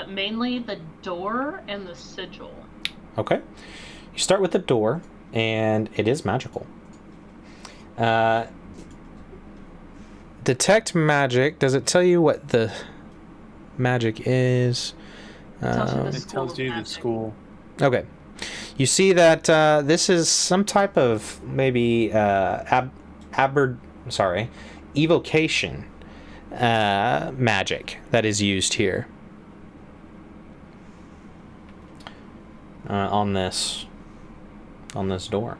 Mainly the door and the sigil. Okay. You start with the door, and it is magical. Detect Magic, does it tell you what the magic is? Tells you the It School tells of you the Magic. school. Okay. You see that this is some type of maybe evocation magic that is used here on this door.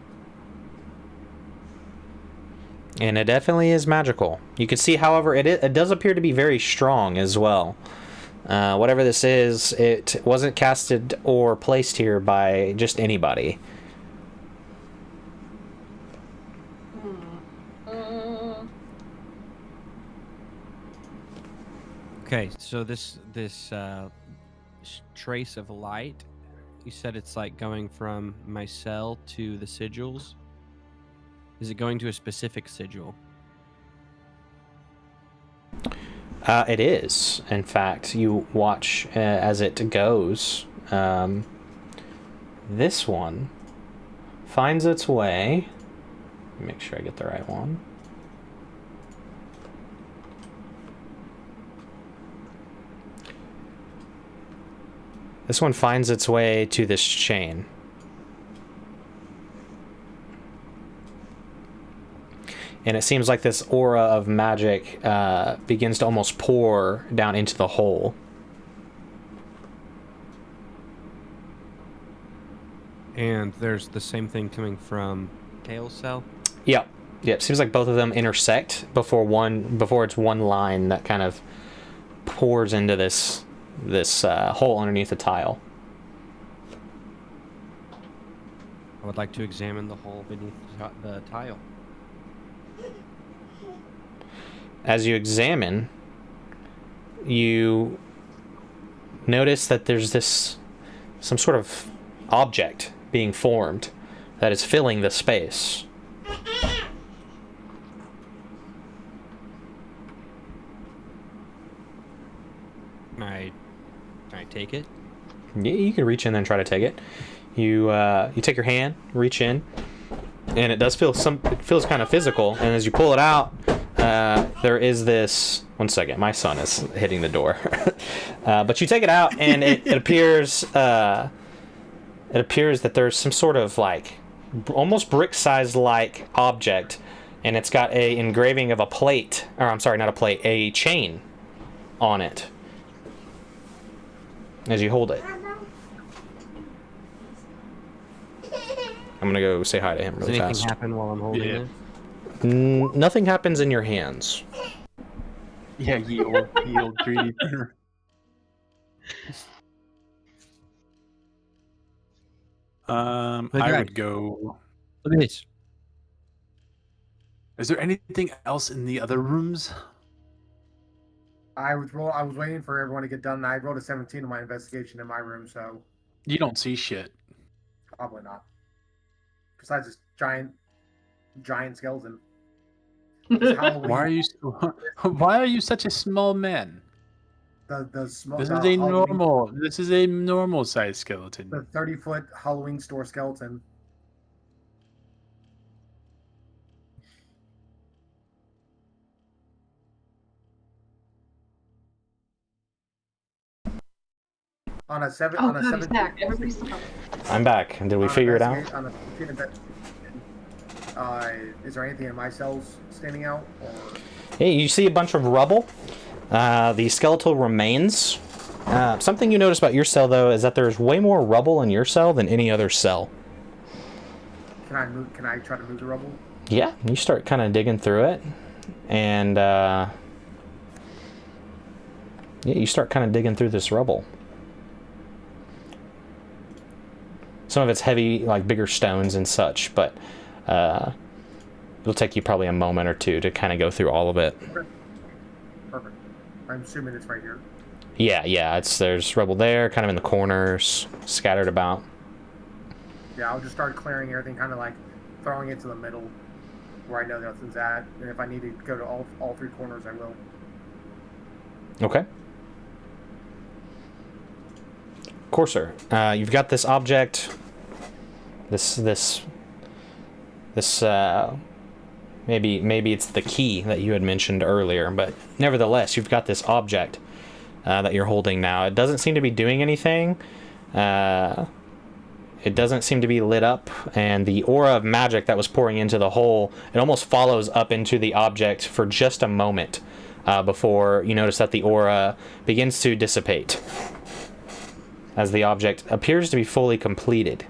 And it definitely is magical. You can see, however, it does appear to be very strong as well. Whatever this is, it wasn't casted or placed here by just anybody. Okay, so this trace of light, you said it's like going from my cell to the sigils. Is it going to a specific sigil? It is. In fact, you watch as it goes. This one finds its way. Make sure I get the right one. This one finds its way to this chain. And it seems like this aura of magic begins to almost pour down into the hole. And there's the same thing coming from Kale's cell? Yep. Seems like both of them intersect before it's one line that kind of pours into this hole underneath the tile. I would like to examine the hole beneath the tile. As you examine, you notice that there's some sort of object being formed that is filling the space. Can I take it? Yeah, you can reach in there and try to take it. You take your hand, reach in, and it does feel it feels kind of physical. And as you pull it out, there is this. One second, my son is hitting the door. But you take it out, and it appears. It appears that there's some sort of like almost brick-sized like object, and it's got a engraving of a plate, or I'm sorry, not a plate, a chain on it. As you hold it. I'm gonna go say hi to him Does really anything fast. happen while I'm holding Yeah. it? Nothing happens in your hands. Yeah, ye old 3D printer. Look I at would go. Look at this. Is there anything else in the other rooms? I was waiting for everyone to get done. I rolled a 17 in my investigation in my room, so You don't see shit. probably not. Besides this giant skeleton. Halloween, Why are you such a small man? the small This the is a Halloween- This is a normal size skeleton. the 30-foot Halloween store skeleton. On a seven. Oh, on a God, he's 17 back. Everybody's still coming. I'm back. Did we on figure it out? investigate- On a 15 investigation, is there anything in my cells standing out? Or Hey, you see a bunch of rubble. The skeletal remains. Something you notice about your cell, though, is that there's way more rubble in your cell than any other cell. can I move? Can I try to move the rubble? Yeah, you start kind of digging through it, and yeah, you start kind of digging through this rubble. Some of it's heavy, like bigger stones and such, but it'll take you probably a moment or two to kind of go through all of it. Perfect. I'm assuming it's right here. Yeah, there's rubble there, kind of in the corners, scattered about. Yeah, I'll just start clearing everything, kind of like throwing it to the middle where I know nothing's at. And if I need to go to all three corners, I will. Okay. Courser, you've got this object. This maybe it's the key that you had mentioned earlier, but nevertheless, you've got this object that you're holding now. It doesn't seem to be doing anything. It doesn't seem to be lit up, and the aura of magic that was pouring into the hole, it almost follows up into the object for just a moment before you notice that the aura begins to dissipate as the object appears to be fully completed.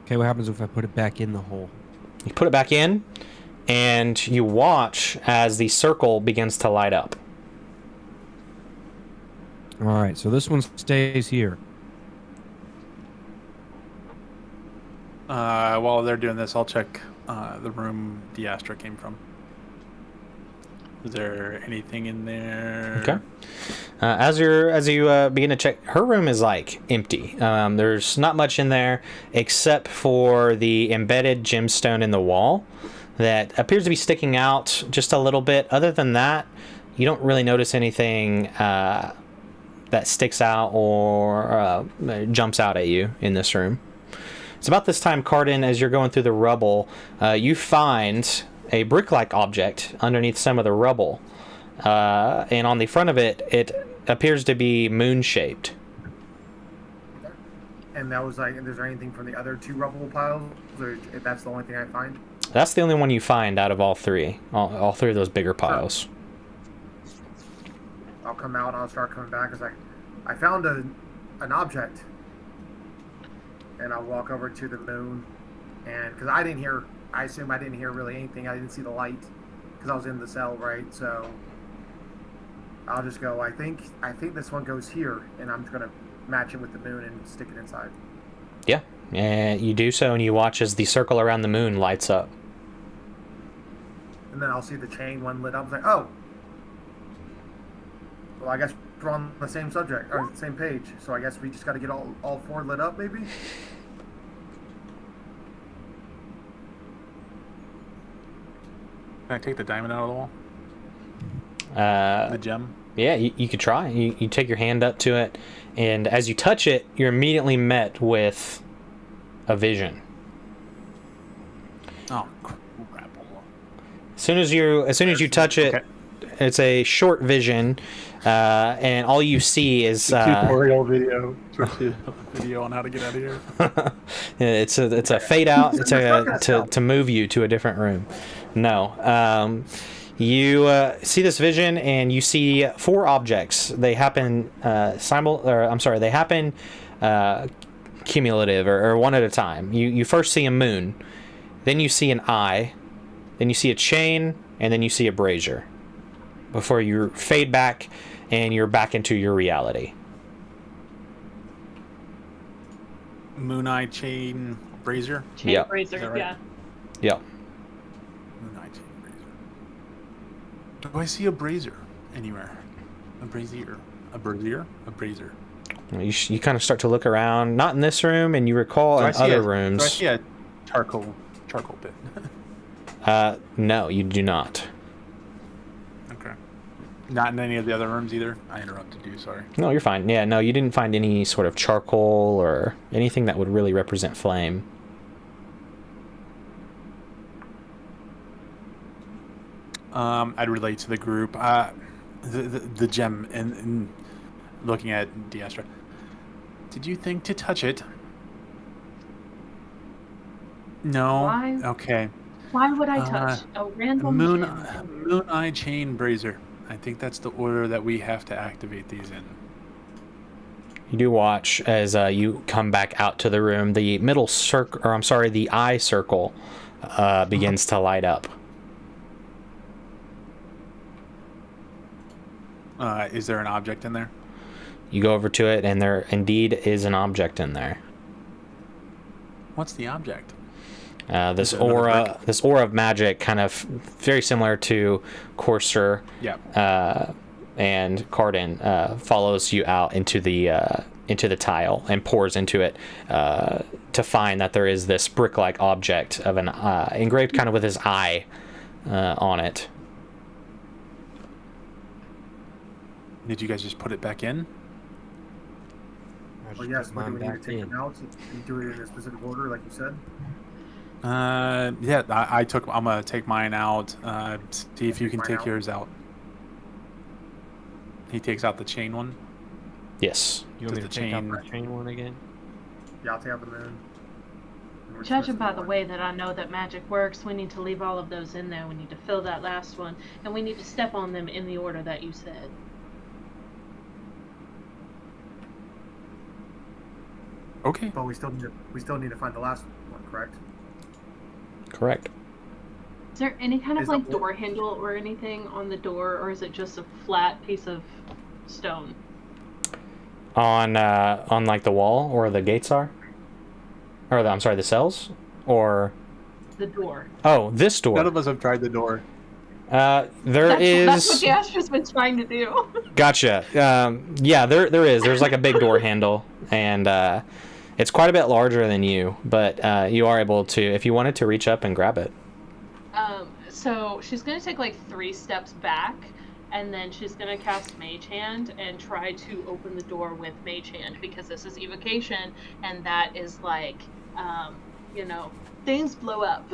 Okay, what happens if I put it back in the hole? You put it back in, and you watch as the circle begins to light up. All right, so this one stays here. While they're doing this, I'll check the room the Astra came from. Is there anything in there? Okay. As you begin to check, her room is like empty. There's not much in there except for the embedded gemstone in the wall that appears to be sticking out just a little bit. Other than that, you don't really notice anything that sticks out or jumps out at you in this room. It's about this time, Cardin, as you're going through the rubble, you find a brick-like object underneath some of the rubble. And on the front of it, it appears to be moon-shaped. And that was like, is there anything from the other two rubble piles? Or if that's the only thing I find? That's the only one you find out of all three. All three of those bigger piles. I'll come out and I'll start coming back. It's like, I found an object. And I'll walk over to the moon. And because I assume I didn't hear really anything. I didn't see the light because I was in the cell, right? So I'll just go, I think this one goes here. And I'm just going to match it with the moon and stick it inside. Yeah. And you do so, and you watch as the circle around the moon lights up. And then I'll see the chain one lit up. It's like, oh. Well, I guess we're on the same subject, or the same page. So I guess we just got to get all four lit up, maybe? Can I take the diamond out of the wall? The gem. Yeah, you could try. You take your hand up to it, and as you touch it, you're immediately met with a vision. Oh, crap. As soon as you touch it, Okay. it's a short vision, and all you see is Tutorial video on how to get out of here. it's a fade out. It's to move you to a different room. No, you see this vision, and you see 4 objects. They happen they happen cumulative or one at a time. You first see a moon, then you see an eye, then you see a chain, and then you see a brazier. Before you fade back, and you're back into your reality. Moon Eye, chain, brazier. Chain Yep. razor, Is that right? yeah. Yep. Moon Eye, chain, brazier. Do I see a brazier anywhere? A brazier. A brazier? A brazier. You kind of start to look around, not in this room, and you recall Do I in see other Do I rooms. see a charcoal pit? No, you do not. Okay. Not in any of the other rooms either? I interrupted you, sorry. No, you're fine. Yeah, no, you didn't find any sort of charcoal or anything that would really represent flame. I'd relate to the group. The gem and looking at Diestra. Did you think to touch it? No. Why? Okay. Why would I touch a random Moon gem? Eye Chain Brazier. I think that's the order that we have to activate these in. You do watch as you come back out to the room. The middle circle, or I'm sorry, the eye circle begins to light up. Is there an object in there? You go over to it, and there indeed is an object in there. What's the object? This Is it another aura, this aura of magic, kind of very similar to Courser Yeah. and Cardin, follows you out into the tile and pours into it to find that there is this brick-like object of an engraved kind of with his eye on it. Did you guys just put it back in? I Well, just yes, put but do mine we need back to take in. them out and do it in a specific order, like you said? Yeah, I'm gonna take mine out. See if you can Mine take out? yours out. He takes out the chain one. Yes. You want me to Does the take out chain- the chain one again? Yeah, I'll take out the moon. And we're Judging supposed by to the go way that I know that magic works, we need to leave all of those in there. We need to fill that last one, and we need to step on them in the order that you said. Okay. But we still need to find the last one, correct? Correct. Is there any kind of Is like the- door handle or anything on the door, or is it just a flat piece of stone? On like the wall or the gates are, or I'm sorry, the cells, or The door. this door. None of us have tried the door. There That's is. what Jastra's been trying to do. Gotcha. Yeah, there is. There's like a big door handle, and it's quite a bit larger than you, but you are able to, if you wanted to, reach up and grab it. So she's gonna take like 3 steps back, and then she's gonna cast Mage Hand and try to open the door with Mage Hand, because this is evocation, and that is like, things blow up.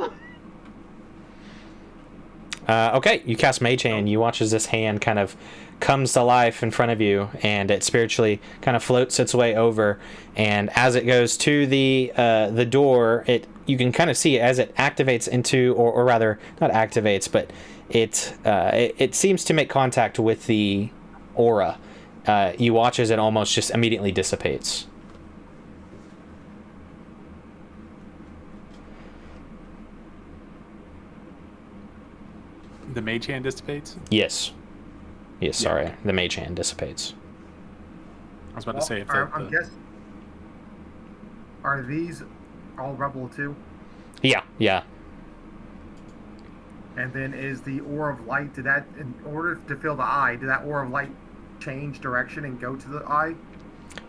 Okay, you cast Mage Hand. You watch as this hand kind of comes to life in front of you, and it spiritually kind of floats its way over. And as it goes to the door, you can kind of see it as it activates into, or rather, not activates, but it seems to make contact with the aura. You watch as it almost just immediately dissipates. The mage hand dissipates. Yes. Yes, Yeah. sorry. The Mage Hand dissipates. I was about to say if I'm guessing. Are these all rebel too? Yeah, yeah. And then is the aura of light, did that, in order to fill the eye, did that aura of light change direction and go to the eye?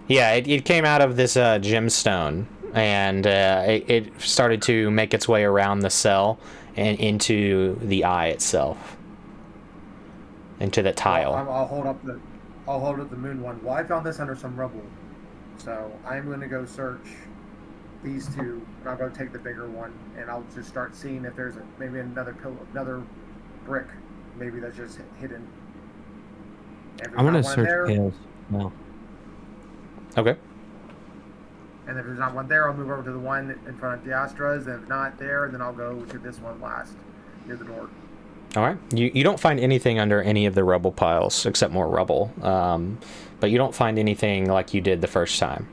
Yeah, it came out of this gemstone, and it started to make its way around the cell and into the eye itself. into the tile. Well, I'll hold up the moon one. Well, I found this under some rubble, so I'm going to go search these two, and I'll go take the bigger one, and I'll just start seeing if there's maybe another brick, maybe that's just hidden. I'm gonna search Kale's. No. Okay. And if there's not one there, I'll move over to the one in front of the Astras. And if not there, then I'll go to this one last, near the door. All right. You don't find anything under any of the rubble piles except more rubble. But you don't find anything like you did the first time.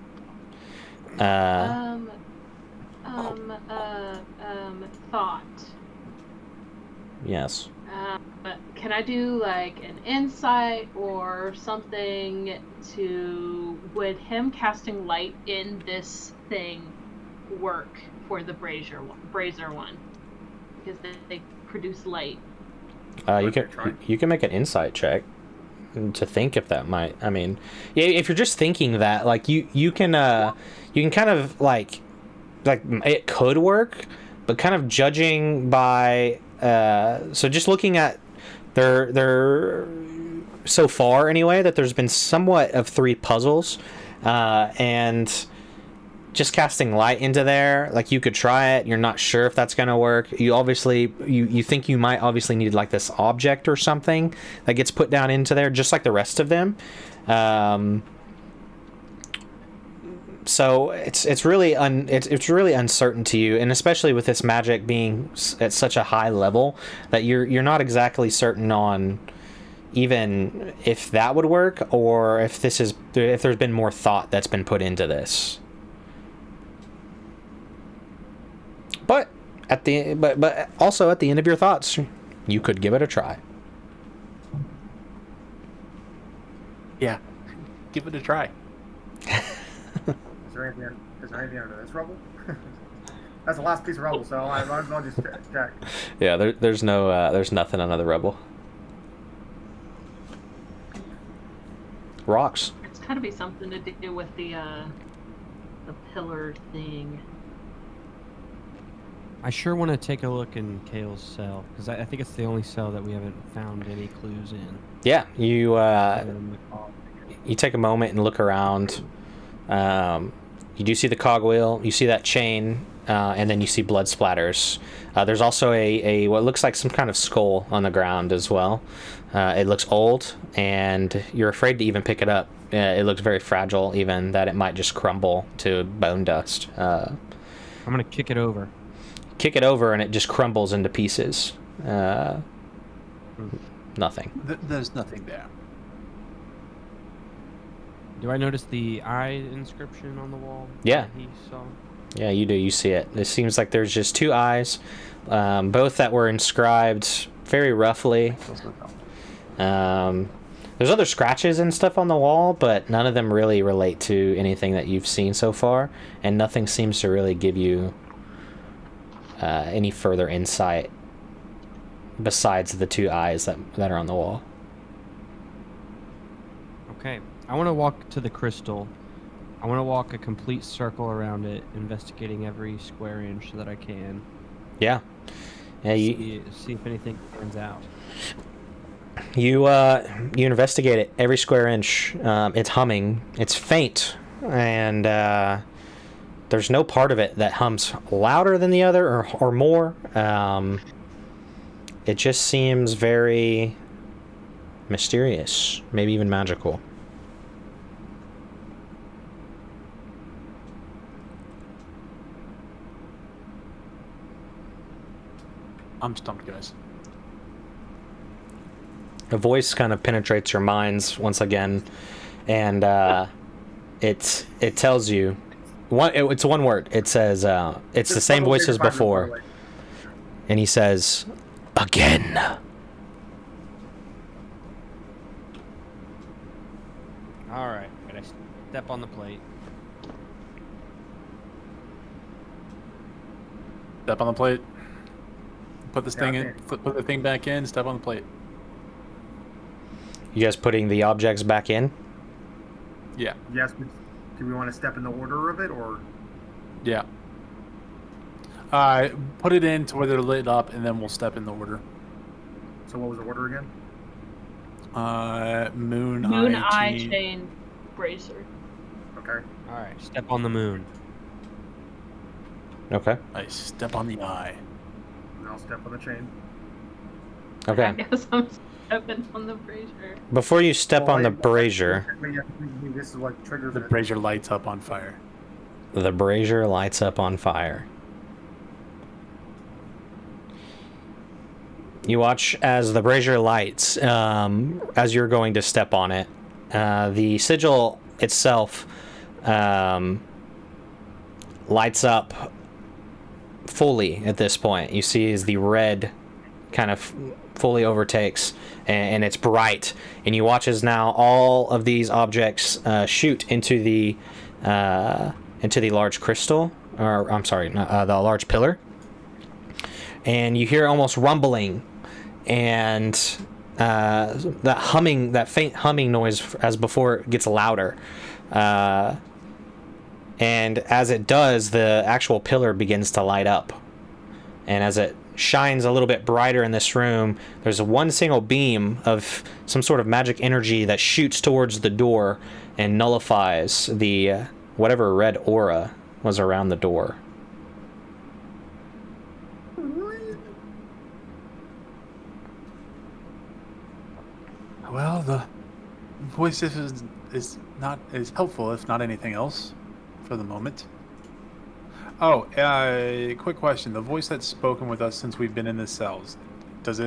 Thought. Yes. Can I do like an insight or something would him casting light in this thing work for the brazier one? Because they produce light. You can make an insight check to think if that might. I mean, yeah, if you're just thinking that, like you can kind of like it could work, but kind of judging by so just looking at their so far anyway, that there's been somewhat of 3 puzzles, and just casting light into there, like you could try it. You're not sure if that's gonna work. You obviously you think you might obviously need like this object or something that gets put down into there, just like the rest of them. So it's really uncertain to you, and especially with this magic being at such a high level that you're not exactly certain on even if that would work, or if there's been more thought that's been put into this. But also at the end of your thoughts, you could give it a try. Yeah, give it a try. Is there anything under this rubble? That's the last piece of rubble, so I might as well just check. Yeah, there's nothing under the rubble. Rocks. It's gotta be something to do with the pillar thing. I sure want to take a look in Kale's cell, because I think it's the only cell that we haven't found any clues in. Yeah, you take a moment and look around. You do see the cogwheel, you see that chain, and then you see blood splatters. There's also a what looks like some kind of skull on the ground as well. It looks old, and you're afraid to even pick it up. It looks very fragile, even that it might just crumble to bone dust. I'm gonna kick it over. Kick it over, and it just crumbles into pieces. Nothing. There's nothing there. Do I notice the eye inscription on the wall? Yeah. That he saw? Yeah, you do. You see it. It seems like there's just 2 eyes, both that were inscribed very roughly. There's other scratches and stuff on the wall, but none of them really relate to anything that you've seen so far, and nothing seems to really give you any further insight besides the 2 eyes that are on the wall. Okay. I want to walk to the crystal. I want to walk a complete circle around it, investigating every square inch that I can. Yeah. Yeah. See if anything turns out. You investigate it every square inch. It's humming. It's faint, and there's no part of it that hums louder than the other or more. It just seems very mysterious, maybe even magical. I'm stumped, guys. A voice kind of penetrates your minds once again, and it tells you it's one word. It says it's the same voice as before, and he says, "Again." All right. I step on the plate. Step on the plate. Put this thing in. Put the thing back in. Step on the plate. You guys putting the objects back in? Yeah. Yes. Do we want to step in the order of it, or? Yeah. Put it in to where they're lit up, and then we'll step in the order. So what was the order again? Moon Eye chain. chain bracer. Okay. All right, step on the moon. Okay. I step on the eye. And I'll step on the chain. I Okay. guess I'm stepping on the brazier. Before you step Well, on the wait, brazier, This is what triggers The it. brazier lights up on fire. the brazier lights up on fire. You watch as the brazier lights, as you're going to step on it. The sigil itself lights up fully at this point. You see as the red kind of fully overtakes, and it's bright. And you watch as now all of these objects shoot into the large crystal, or I'm sorry, the large pillar. And you hear almost rumbling, and that faint humming noise as before it gets louder. And as it does, the actual pillar begins to light up. And as it shines a little bit brighter in this room, there's one single beam of some sort of magic energy that shoots towards the door and nullifies the whatever red aura was around the door. Well, the voice is not is helpful, if not anything else, for the moment. Oh, quick question: the voice that's spoken with us since we've been in the cells, does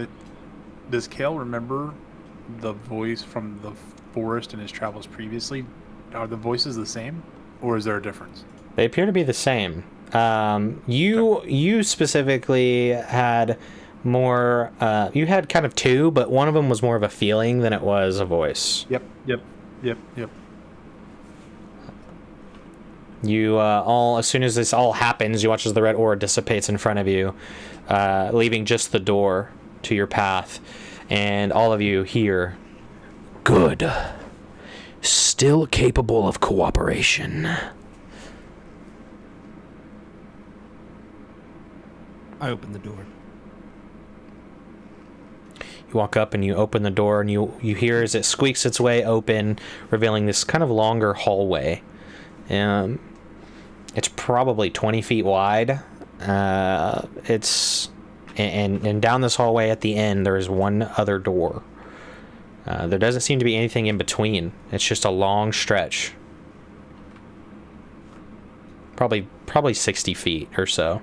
Kale remember the voice from the forest in his travels previously? Are the voices the same, or is there a difference? They appear to be the same. You specifically had more. You had kind of two, but one of them was more of a feeling than it was a voice. Yep. You all, as soon as this all happens, you watch as the red aura dissipates in front of you, leaving just the door to your path, and all of you hear, "Good. Still capable of cooperation." I open the door. You walk up and you open the door, and you hear as it squeaks its way open, revealing this kind of longer hallway. It's probably 20 feet wide. It's and down this hallway at the end, there is one other door. There doesn't seem to be anything in between. It's just a long stretch. Probably 60 feet or so.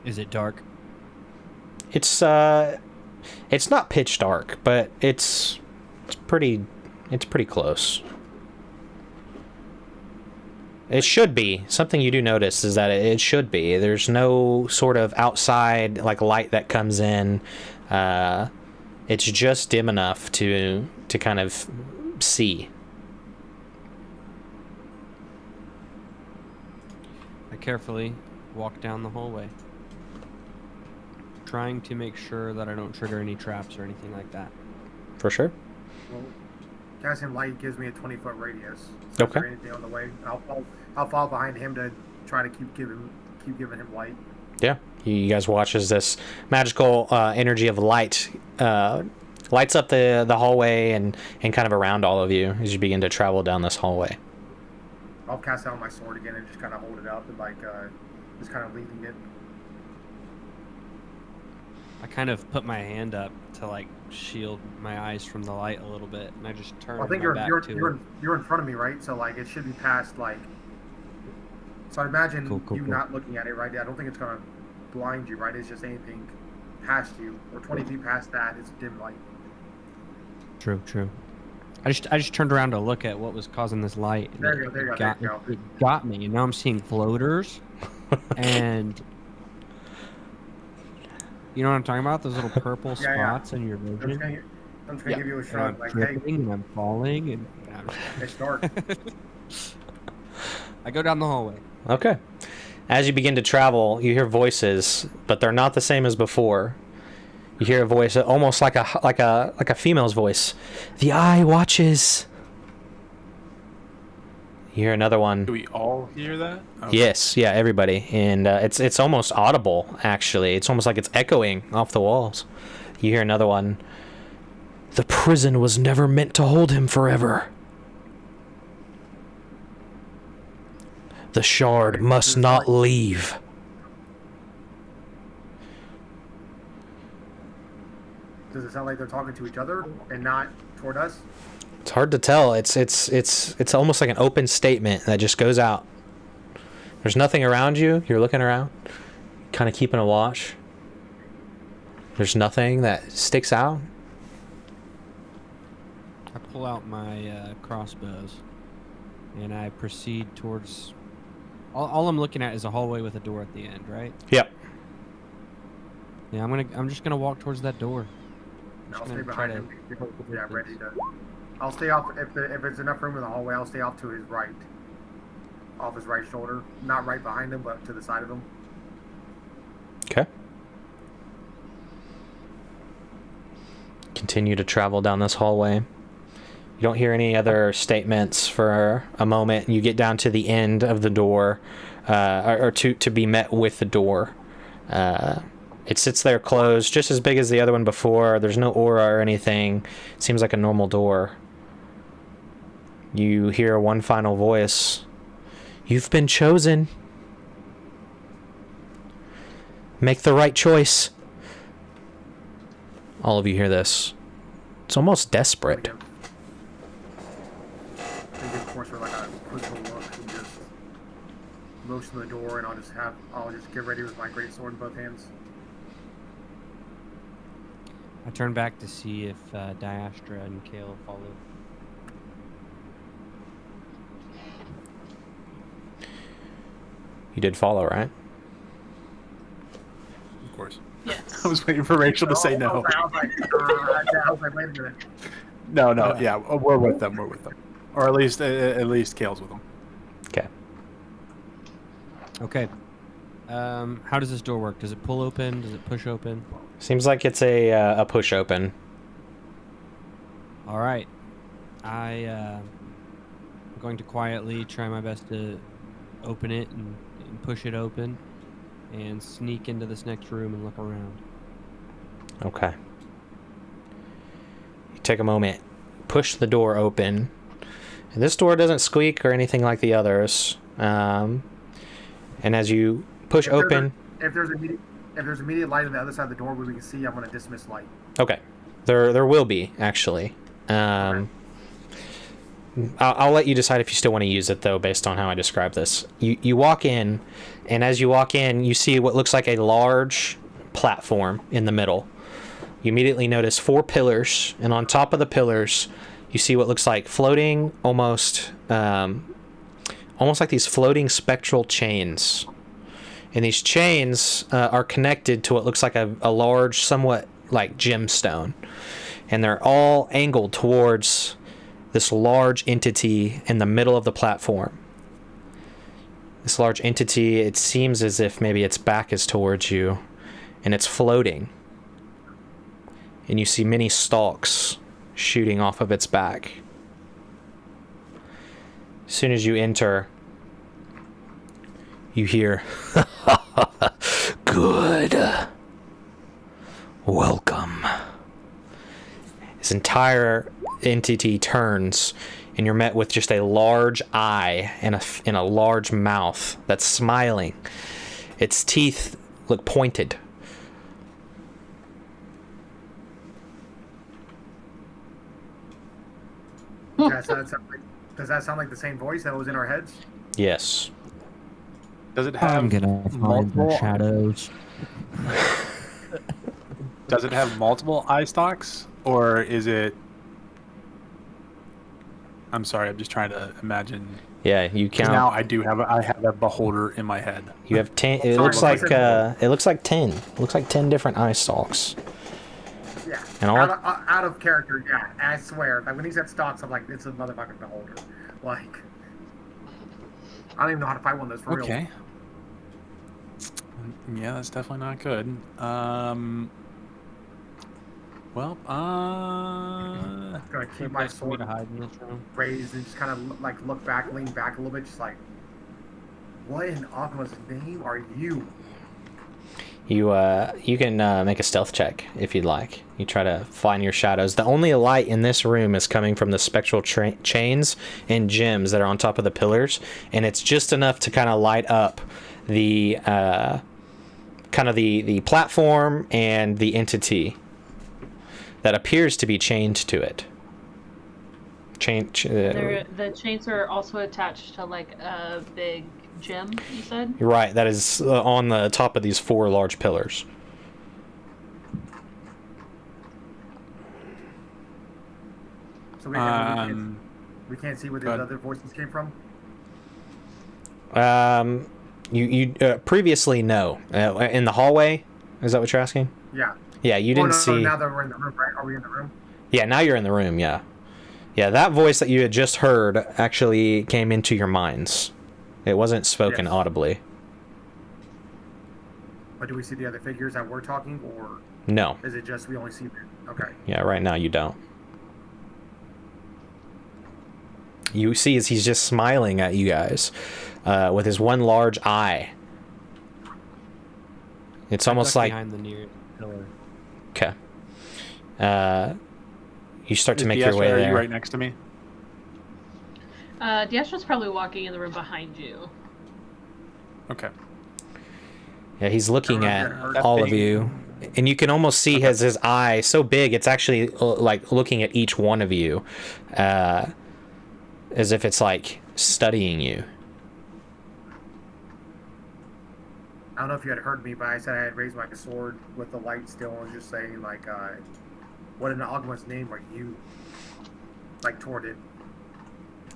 Is it dark? It's not pitch dark, but it's pretty close. It should be. Something you do notice is that it should be. There's no sort of outside like light that comes in. It's just dim enough to kind of see. I carefully walk down the hallway, trying to make sure that I don't trigger any traps or anything like that. For sure. Well, casting light gives me a 20-foot radius. So Okay. Is there anything on the way? I'll fall behind him to try to keep giving him light. Yeah. You guys watch as this magical energy of light lights up the hallway and kind of around all of you as you begin to travel down this hallway. I'll cast out my sword again and just kind of hold it up and just kind of leading it. I kind of put my hand up to like shield my eyes from the light a little bit, and I just turn I think my back to it. you're in front of me, right? So like it should be past like. So I imagine Cool. not looking at it, right? I don't think it's gonna blind you, right? It's just anything past you or 20 feet past that. It's dim light. True. I just turned around to look at what was causing this light. And There you go. It got me. And now I'm seeing floaters, and you know what I'm talking about? Those little purple Yeah. spots in your vision. I'm just gonna give you a And shot. I'm Like, hey, tripping and I'm falling, and it's dark. I go down the hallway. Okay. As you begin to travel, you hear voices, but they're not the same as before. You hear a voice almost like a female's voice. The eye watches. You hear another one. Do we all hear that? Okay. Yes, yeah, everybody, and it's almost audible. Actually, it's almost like it's echoing off the walls. You hear another one. The prison was never meant to hold him forever. The shard must not leave. Does it sound like they're talking to each other and not toward us? It's hard to tell. It's almost like an open statement that just goes out. There's nothing around you. You're looking around, kind of keeping a watch. There's nothing that sticks out. I pull out my crossbows, and I proceed towards. All I'm looking at is a hallway with a door at the end, right? Yep. Yeah, I'm just gonna walk towards that door. No, I'll Just stay gonna try behind to- him. Yeah, ready to. I'll stay off if there's enough room in the hallway. I'll stay off to his right, off his right shoulder, not right behind him, but to the side of him. Okay. Continue to travel down this hallway. You don't hear any other statements for a moment. You get down to the end of the door, or to be met with the door. It sits there closed, just as big as the other one before. There's no aura or anything. Seems like a normal door. You hear one final voice. You've been chosen. Make the right choice. All of you hear this. It's almost desperate. I give Corsair like a quick little look and just motion the door, and I'll just get ready with my great sword in both hands. I turn back to see if Diastra and Kale follow. You did follow, right? Of course. Yes. I was waiting for Rachel to say I no. was like, wait a minute. No, yeah, we're with them. We're with them, or at least Kale's with them. Okay. Okay. How does this door work? Does it pull open? Does it push open? Seems like it's a push open. All right. I'm going to quietly try my best to open it and push it open and sneak into this next room and look around. Okay. You take a moment, push the door open. And this door doesn't squeak or anything like the others. And as you push open... If there's immediate light on the other side of the door where we can see, I'm going to dismiss light. Okay. There will be, actually. I'll let you decide if you still want to use it, though, based on how I describe this. You walk in, and as you walk in, you see what looks like a large platform in the middle. You immediately notice 4 pillars, and on top of the pillars, you see what looks like floating, almost like these floating spectral chains. And these chains are connected to what looks like a large, somewhat like gemstone. And they're all angled towards this large entity in the middle of the platform. This large entity, it seems as if maybe its back is towards you, and it's floating. And you see many stalks shooting off of its back. As soon as you enter, you hear, "Good. Welcome." This entire entity turns, and you're met with just a large eye and a large mouth that's smiling. Its teeth look pointed. Does that sound like the same voice that was in our heads? Yes. Does it have I'm gonna find the multiple? shadows. Does it have multiple eye stalks, or is it? I'm sorry, I'm just trying to imagine. Yeah, you 'Cause count. now I have a beholder in my head. You have 10. It Sorry, looks what like was it? it looks like 10. It looks like 10 different eye stalks. Yeah. And all- out of character, yeah. I swear. Like when he said stocks, I'm like, it's a motherfucking beholder. Like, I don't even know how to fight one of those for real. Okay. Yeah, that's definitely not good. Well, I'm gonna Is there keep a my place for me sword to hide in this room? raised and just kind of like look back, lean back a little bit, just like, what in Agma's name are you? You can make a stealth check if you'd like. You try to find your shadows. The only light in this room is coming from the spectral chains and gems that are on top of the pillars, and it's just enough to kind of light up the kind of the platform and the entity that appears to be chained to it. The chains are also attached to like a big gem, you said? Right, that is on the top of these 4 large pillars. So we can't see where the other voices came from. You previously no. In the hallway, is that what you're asking? Yeah. Yeah, you didn't see. Now that we're in the room, right? Are we in the room? Yeah, now you're in the room. Yeah, yeah. That voice that you had just heard actually came into your minds. It wasn't spoken audibly. But do we see the other figures that we're talking, or No. is it just we only see them? Okay. Yeah, right now you don't. You see as he's just smiling at you guys with his one large eye. It's almost like behind the nearest pillar. okay. You start to make Diastra, your way are there. you right next to me? Diastra's probably walking in the room behind you. Okay. Yeah, he's looking at That all of big. you, and you can almost see his eye so big it's actually like looking at each one of you, as if it's like studying you. I don't know if you had heard me, but I said I had raised my sword with the light still and was just saying like, what in Agma's name are you? Like toward it.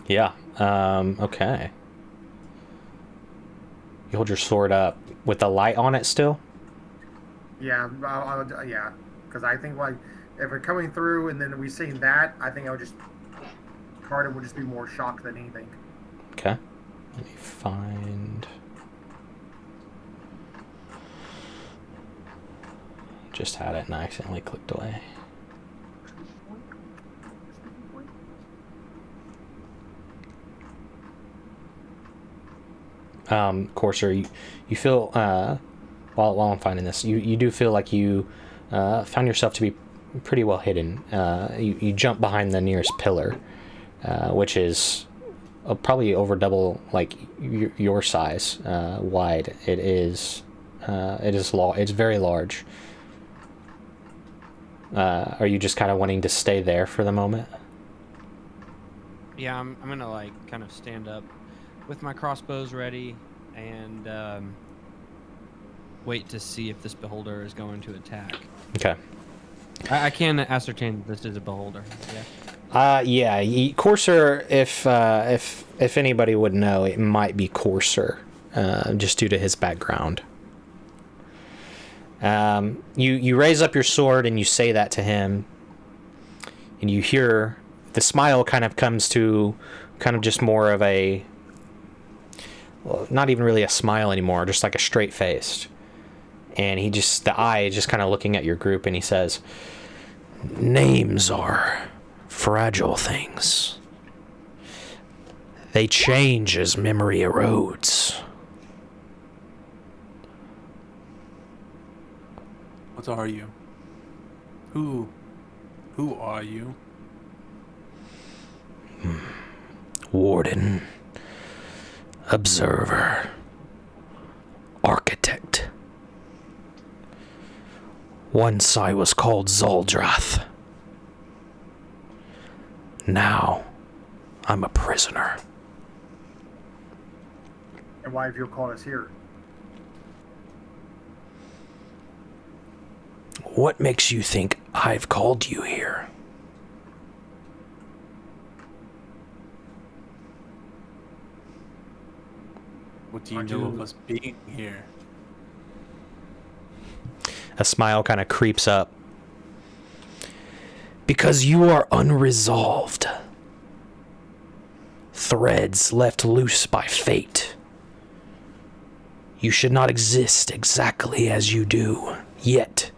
Yeah. Okay. You hold your sword up with the light on it still? Yeah, yeah. Because I think like if we're coming through and then we seen that, I think I would just Carter would just be more shocked than anything. Okay. Let me find. Just had it and I accidentally clicked away. Courser, you feel while I'm finding this, you do feel like you found yourself to be pretty well hidden. You jump behind the nearest pillar, which is probably over double like your size wide. It's very large. Are you just kind of wanting to stay there for the moment? Yeah, I'm gonna like kind of stand up with my crossbows ready and wait to see if this beholder is going to attack. Okay. I can ascertain that this is a beholder. Yeah. Yeah. Courser, if anybody would know, it might be Courser, just due to his background. You raise up your sword and you say that to him, and you hear the smile kind of comes to kind of just more of a, well, not even really a smile anymore, just like a straight face. And the eye is just kind of looking at your group, and he says, "Names are fragile things. They change as memory erodes. What are you? Who are you? Warden, observer, architect. Once I was called Zoldrath. Now, I'm a prisoner." And why have you called us here? What makes you think I've called you here? What do you know of us being here? A smile kind of creeps up. Because you are unresolved. Threads left loose by fate. You should not exist exactly as you do, yet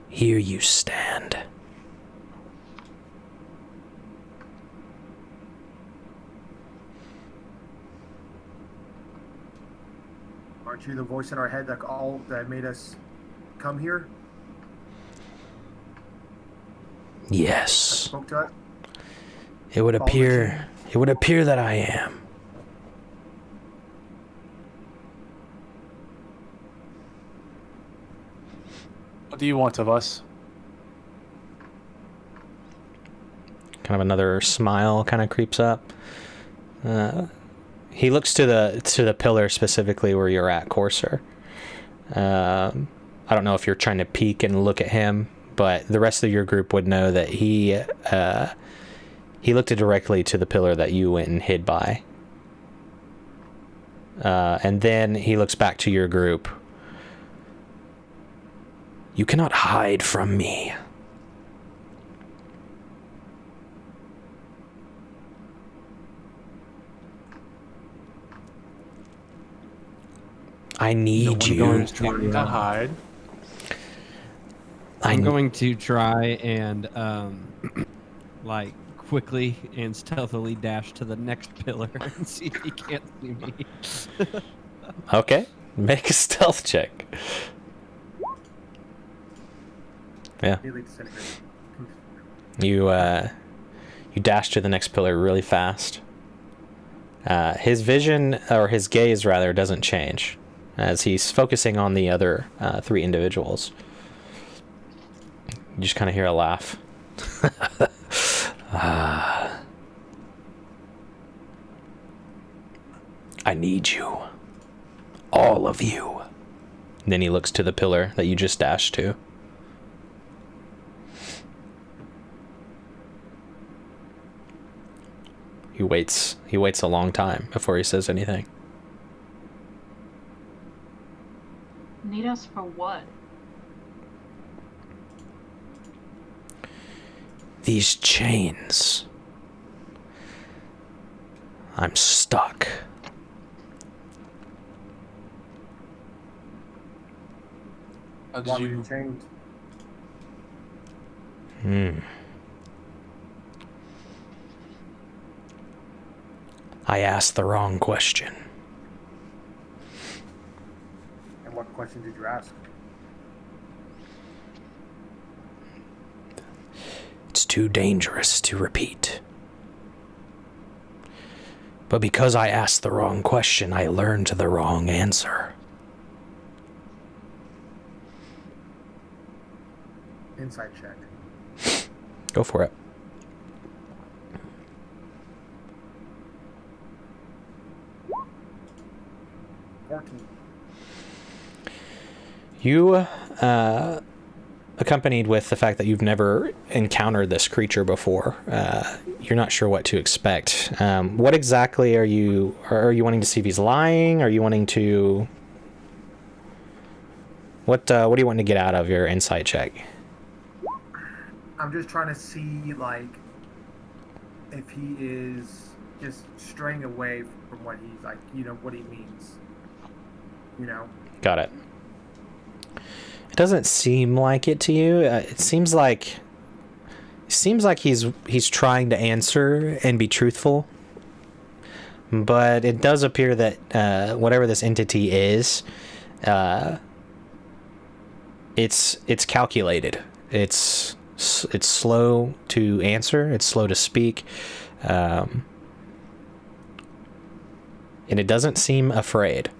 here you stand. Aren't you the voice in our head that made us come here? That Yes. spoke to us? It would Follow the appear. It would appear that I am. What do you want of us? Kind of another smile kind of creeps up. He looks to the pillar specifically where you're at, Corsair. I don't know if you're trying to peek and look at him, but the rest of your group would know that he looked directly to the pillar that you went and hid by. And then he looks back to your group. You cannot hide from me. I need you. going Trying to hide. I'm going to try and like quickly and stealthily dash to the next pillar and see if he can't see me. Okay, make a stealth check. Yeah, Immediately disintegrate. you dash to the next pillar really fast. His vision, or his gaze rather, doesn't change as he's focusing on the other 3 individuals. You just kind of hear a laugh. I need you. All of you. Then he looks to the pillar that you just dashed to. He waits a long time before he says anything. Need us for what? These chains. I'm stuck. How Why did were you you? chained? I asked the wrong question. And what question did you ask? It's too dangerous to repeat. But because I asked the wrong question, I learned the wrong answer. Insight check. Go for it. You, accompanied with the fact that you've never encountered this creature before, you're not sure what to expect. What exactly are you wanting to see if he's lying? Are you wanting to... What are you wanting to get out of your insight check? I'm just trying to see, like, if he is just straying away from what he's, like, you know, what he means. You know? Got it. It doesn't seem like it to you. It seems like he's trying to answer and be truthful, but it does appear that whatever this entity is, it's calculated. It's slow to answer. It's slow to speak, and it doesn't seem afraid.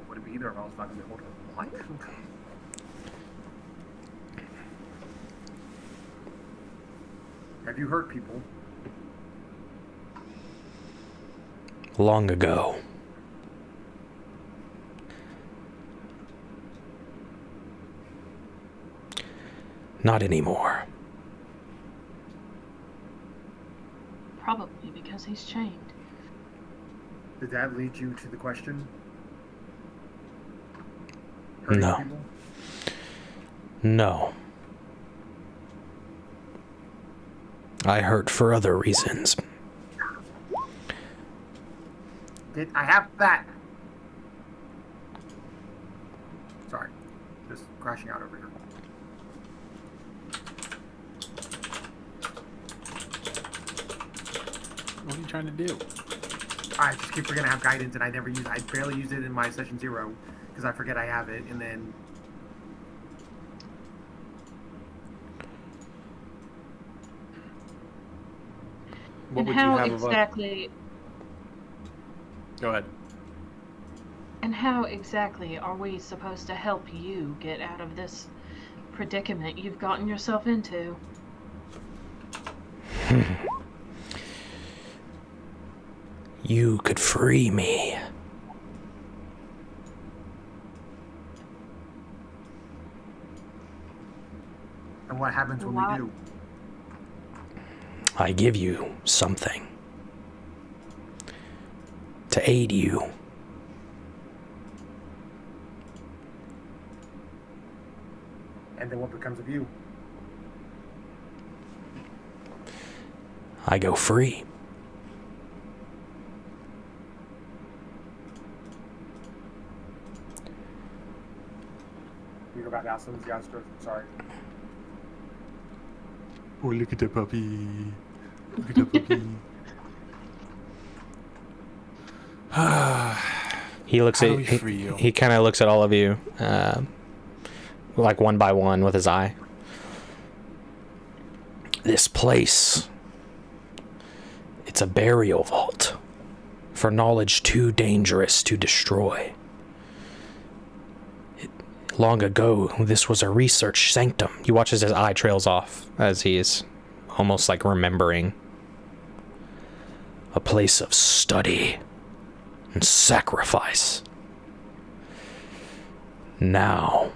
Would it be either of us not gonna be able to what? Have you hurt people? Long ago. Not anymore. Probably because he's chained. Did that lead you to the question? Hurting No. people? No. I hurt for other reasons. Did I have that? Sorry. Just crashing out over here. What are you trying to do? I just keep forgetting I have guidance, and I never use. I barely use it in my session 0 because I forget I have it, and then. What And would you how have exactly? Go ahead. And how exactly are we supposed to help you get out of this predicament you've gotten yourself into? You could free me. And what happens when we What? do? I give you something to aid you. And then what becomes of you? I go free. You go back to Allison's Yastra. Sorry. Oh, look at the puppy. Look at the puppy. He looks How at do we free you? he kind of looks at all of you, like one by one with his eye. This place, it's a burial vault for knowledge too dangerous to destroy. Long ago, this was a research sanctum. You watch as his eye trails off as he is almost like remembering. A place of study and sacrifice. Now,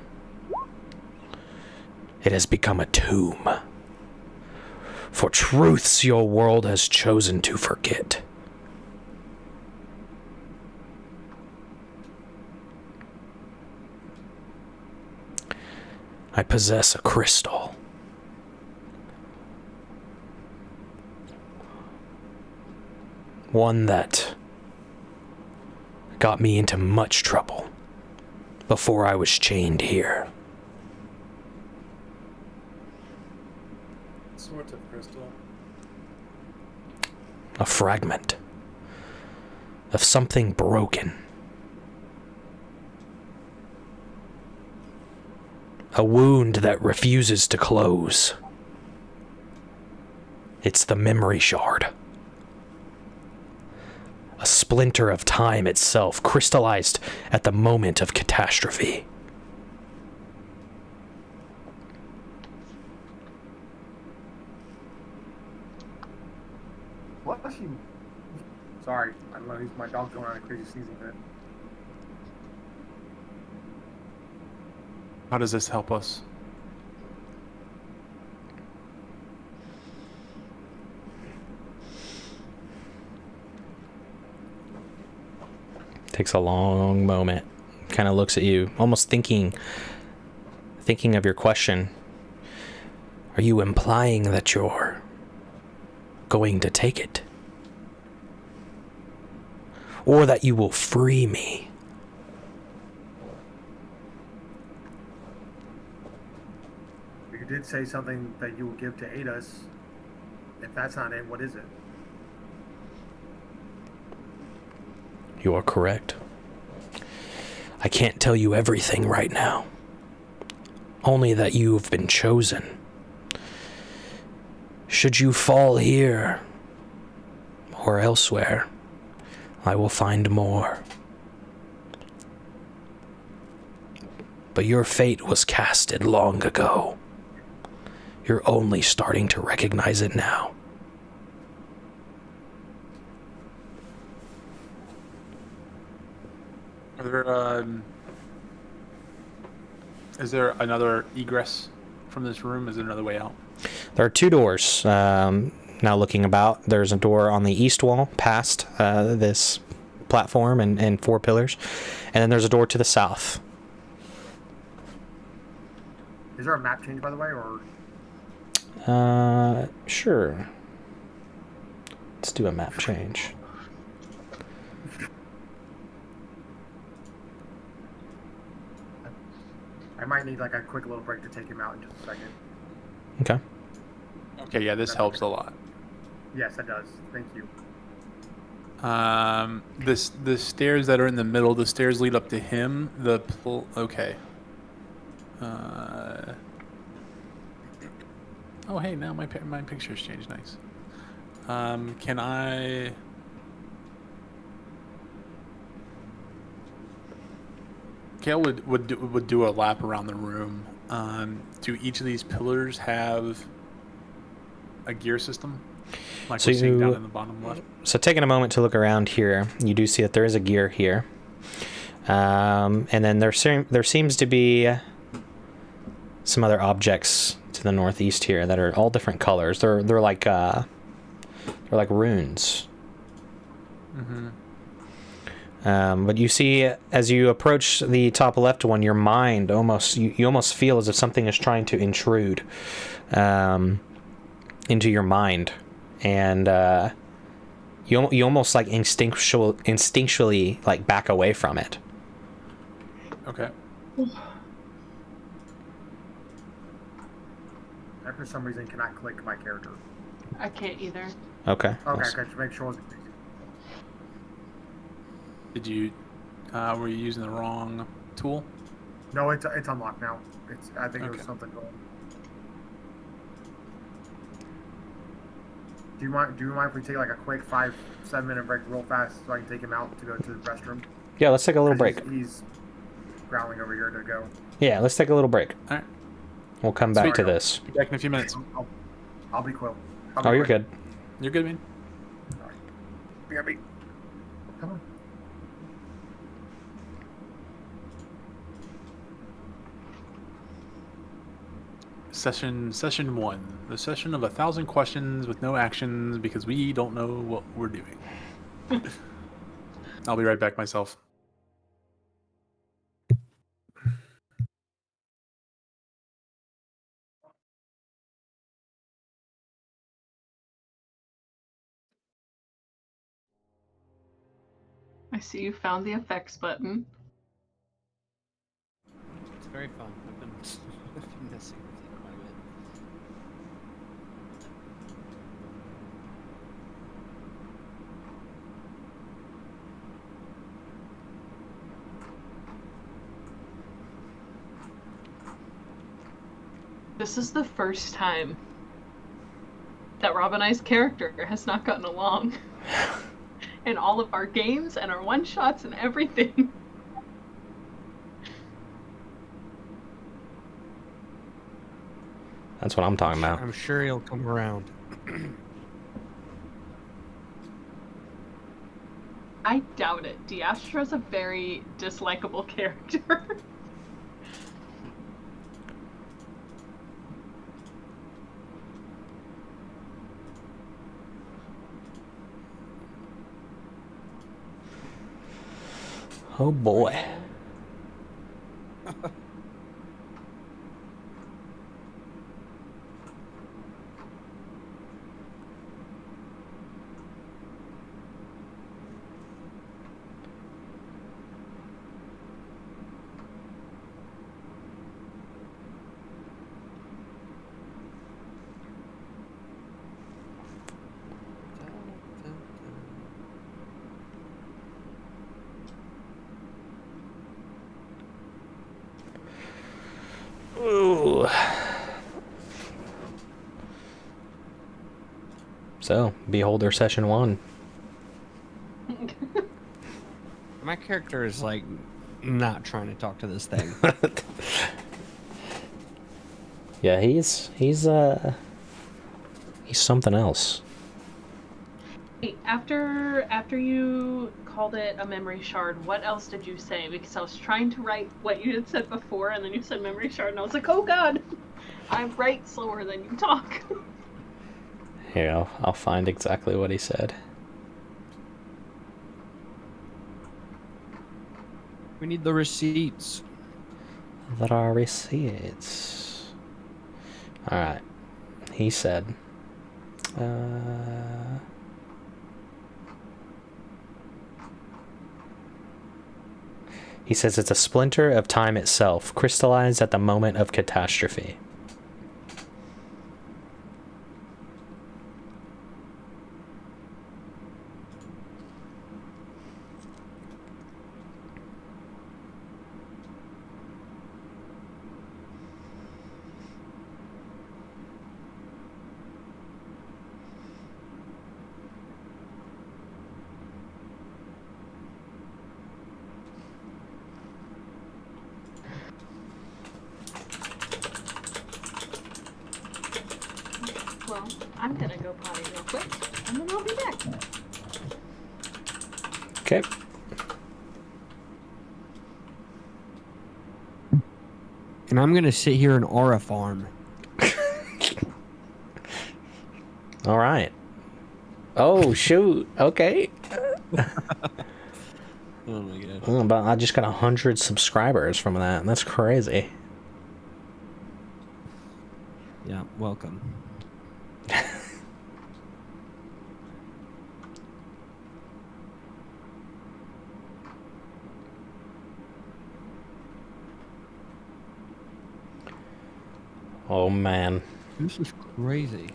it has become a tomb for truths your world has chosen to forget. I possess a crystal. One that got me into much trouble before I was chained here. Sort of crystal. A fragment of something broken. A wound that refuses to close. It's the memory shard. A splinter of time itself, crystallized at the moment of catastrophe. What was she? Sorry, I don't know. My dog's going on a crazy sneezing fit. How does this help us? Takes a long moment. Kind of looks at you, almost thinking of your question. Are you implying that you're going to take it? Or that you will free me? You did say something that you will give to aid us. If that's not it, what is it? You are correct. I can't tell you everything right now. Only that you have been chosen. Should you fall here or elsewhere, I will find more. But your fate was casted long ago. You're only starting to recognize it now. Are there, is there another egress from this room? Is there another way out? There are two doors. Now looking about, there's a door on the east wall past this platform and four pillars. And then there's a door to the south. Is there a map change, by the way, or? Sure. Let's do a map change. I might need like a quick little break to take him out in just a second. Okay. Okay, yeah, this helps a lot. Yes, it does. Thank you. The stairs that are in the middle, the stairs lead up to him. Okay. Oh, hey, now my picture's changed. Nice. Can I? Kale would do a lap around the room. Do each of these pillars have a gear system? Like So we're seeing down you- in the bottom left. So taking a moment to look around here, you do see that there is a gear here. And then there seems to be some other objects to the northeast here that are all different colors. They're like runes. Mm-hmm. But you see, as you approach the top left one, your mind you almost feel as if something is trying to intrude into your mind, and you almost like instinctually like back away from it. Okay. I, for some reason, cannot click my character. I can't either. Okay. Okay, I got to make sure. Did you? Were you using the wrong tool? No, it's unlocked now. I think there was Okay. something going. Do you mind if we take like a quick 5-7 minute break real fast so I can take him out to go to the restroom? Yeah, let's take a little 'Cause break. He's growling over here to go. Yeah, let's take a little break. All right. We'll come back Sweet. to this. Be back in a few minutes. I'll be quick. Oh, you're good. You're good, man. BRB. Come on. Session 1. The session of 1,000 questions with no actions because we don't know what we're doing. I'll be right back myself. I see you found the effects button. It's very fun. I've been messing with it quite a bit. This is the first time that Rob and I's character has not gotten along in all of our games and our one-shots and everything. That's what I'm talking about. I'm sure he'll come around. I doubt it. Diastra's a very dislikable character. Oh boy. Ooh. So, Beholder Session 1. My character is like not trying to talk to this thing. Yeah, he's something else. Wait, after you called it a memory shard, what else did you say? Because I was trying to write what you had said before, and then you said memory shard, and I was like, oh god, I write slower than you talk. Here, I'll find exactly what he said. We need the receipts. There are receipts. Alright. He said, he says it's a splinter of time itself, crystallized at the moment of catastrophe. I'm gonna go potty real quick, and then I'll be back. Okay. And I'm gonna sit here and aura farm. All right. Oh shoot. Okay. Oh my god. Oh, but I just got 100 subscribers from that. That's crazy. Yeah, welcome. Oh man. This is crazy.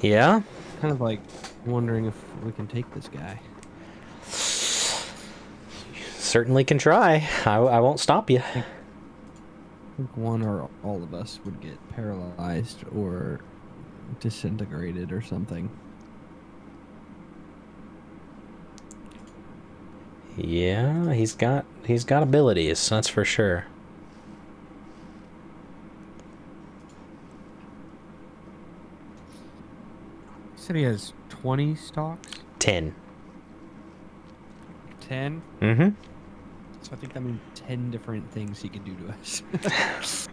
Yeah. Kind of like wondering if we can take this guy. Certainly can try. I won't stop you. I think one or all of us would get paralyzed or disintegrated or something. Yeah, he's got abilities, that's for sure. You said he has 20 stocks? 10. 10? Mm-hmm. So I think that means 10 different things he can do to us.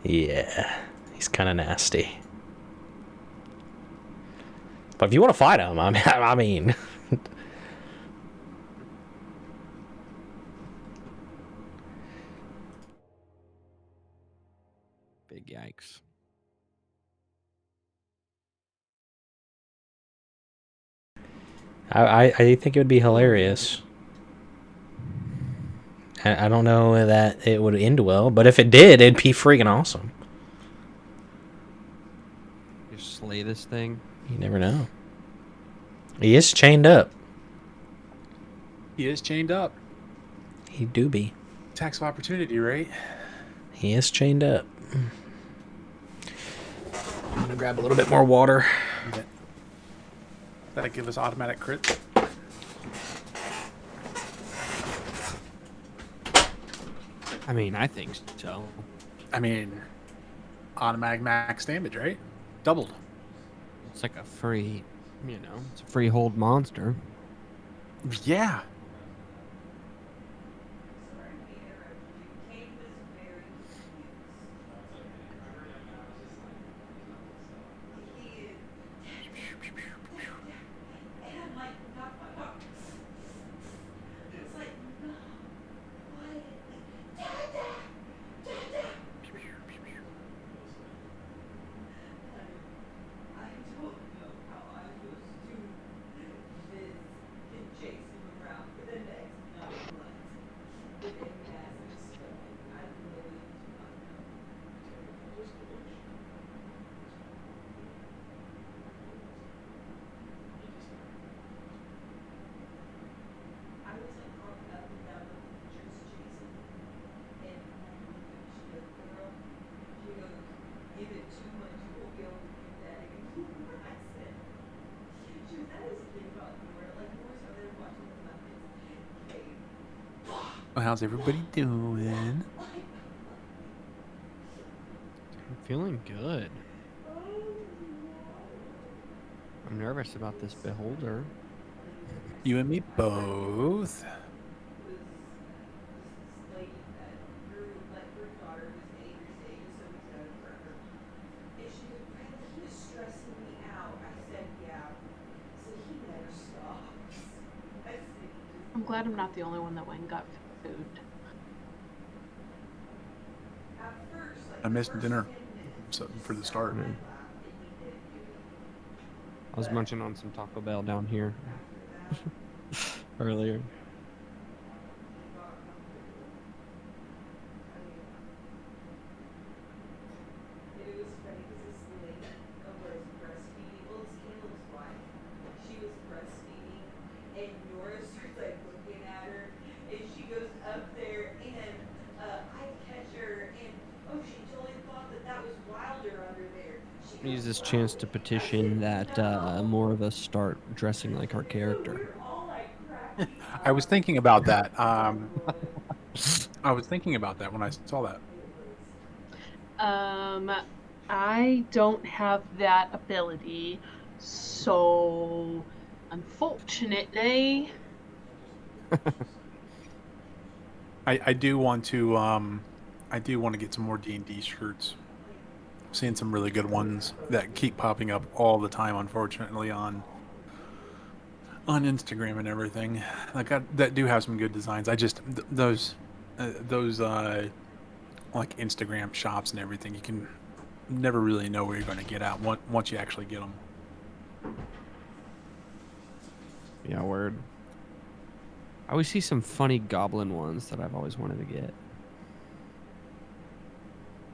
Yeah, he's kind of nasty. But if you want to fight him, I mean, Big yikes. I think it would be hilarious. I don't know that it would end well, but if it did, it'd be freaking awesome. Just slay this thing. You never know. He is chained up. He is chained up. He do be. Tax of opportunity, right? He is chained up. I'm gonna grab a little bit more water. That'll give us automatic crit. I mean, I think so. I mean, automatic max damage, right? Doubled. It's like a free, it's a free hold monster. Yeah. Well, how's everybody doing? I'm feeling good. I'm nervous about this beholder. You and me both. I'm glad I'm not the only one that went and got food. I missed dinner for the start. I was munching on some Taco Bell down here earlier. Use this chance to petition that more of us start dressing like our character. I was thinking about that. I was thinking about that when I saw that. I don't have that ability, so unfortunately, I do want to get some more D&D shirts. I'm seeing some really good ones that keep popping up all the time, unfortunately, on Instagram and everything. Like that do have some good designs. I just those like Instagram shops and everything, you can never really know where you're going to get at once you actually get them. Yeah, word. I always see some funny goblin ones that I've always wanted to get.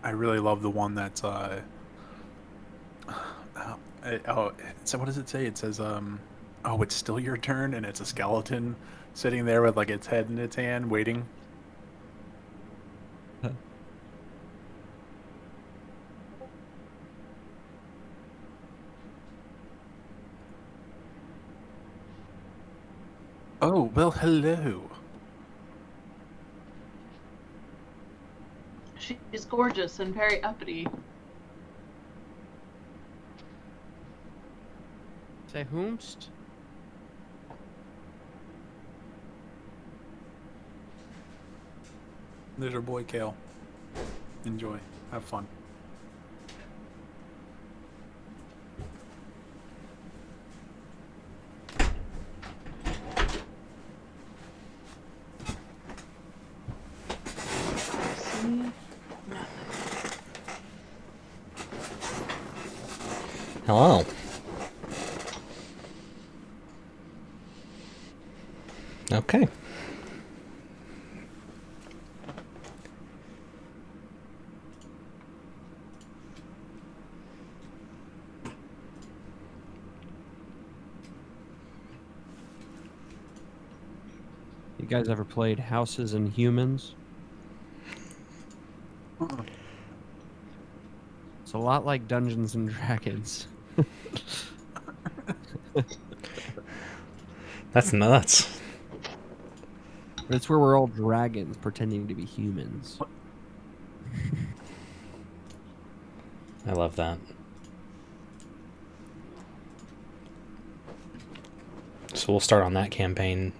I really love the one that's so what does it say? It says oh, it's still your turn, and it's a skeleton sitting there with like its head in its hand waiting. Oh, well, hello. she's gorgeous and very uppity. Say whomst? There's our boy Kale. Enjoy. Have fun. See? Nothing. Hello. Okay. You guys ever played Houses and Humans? It's a lot like Dungeons and Dragons. That's nuts. But it's where we're all dragons pretending to be humans. I love that. So we'll start on that campaign,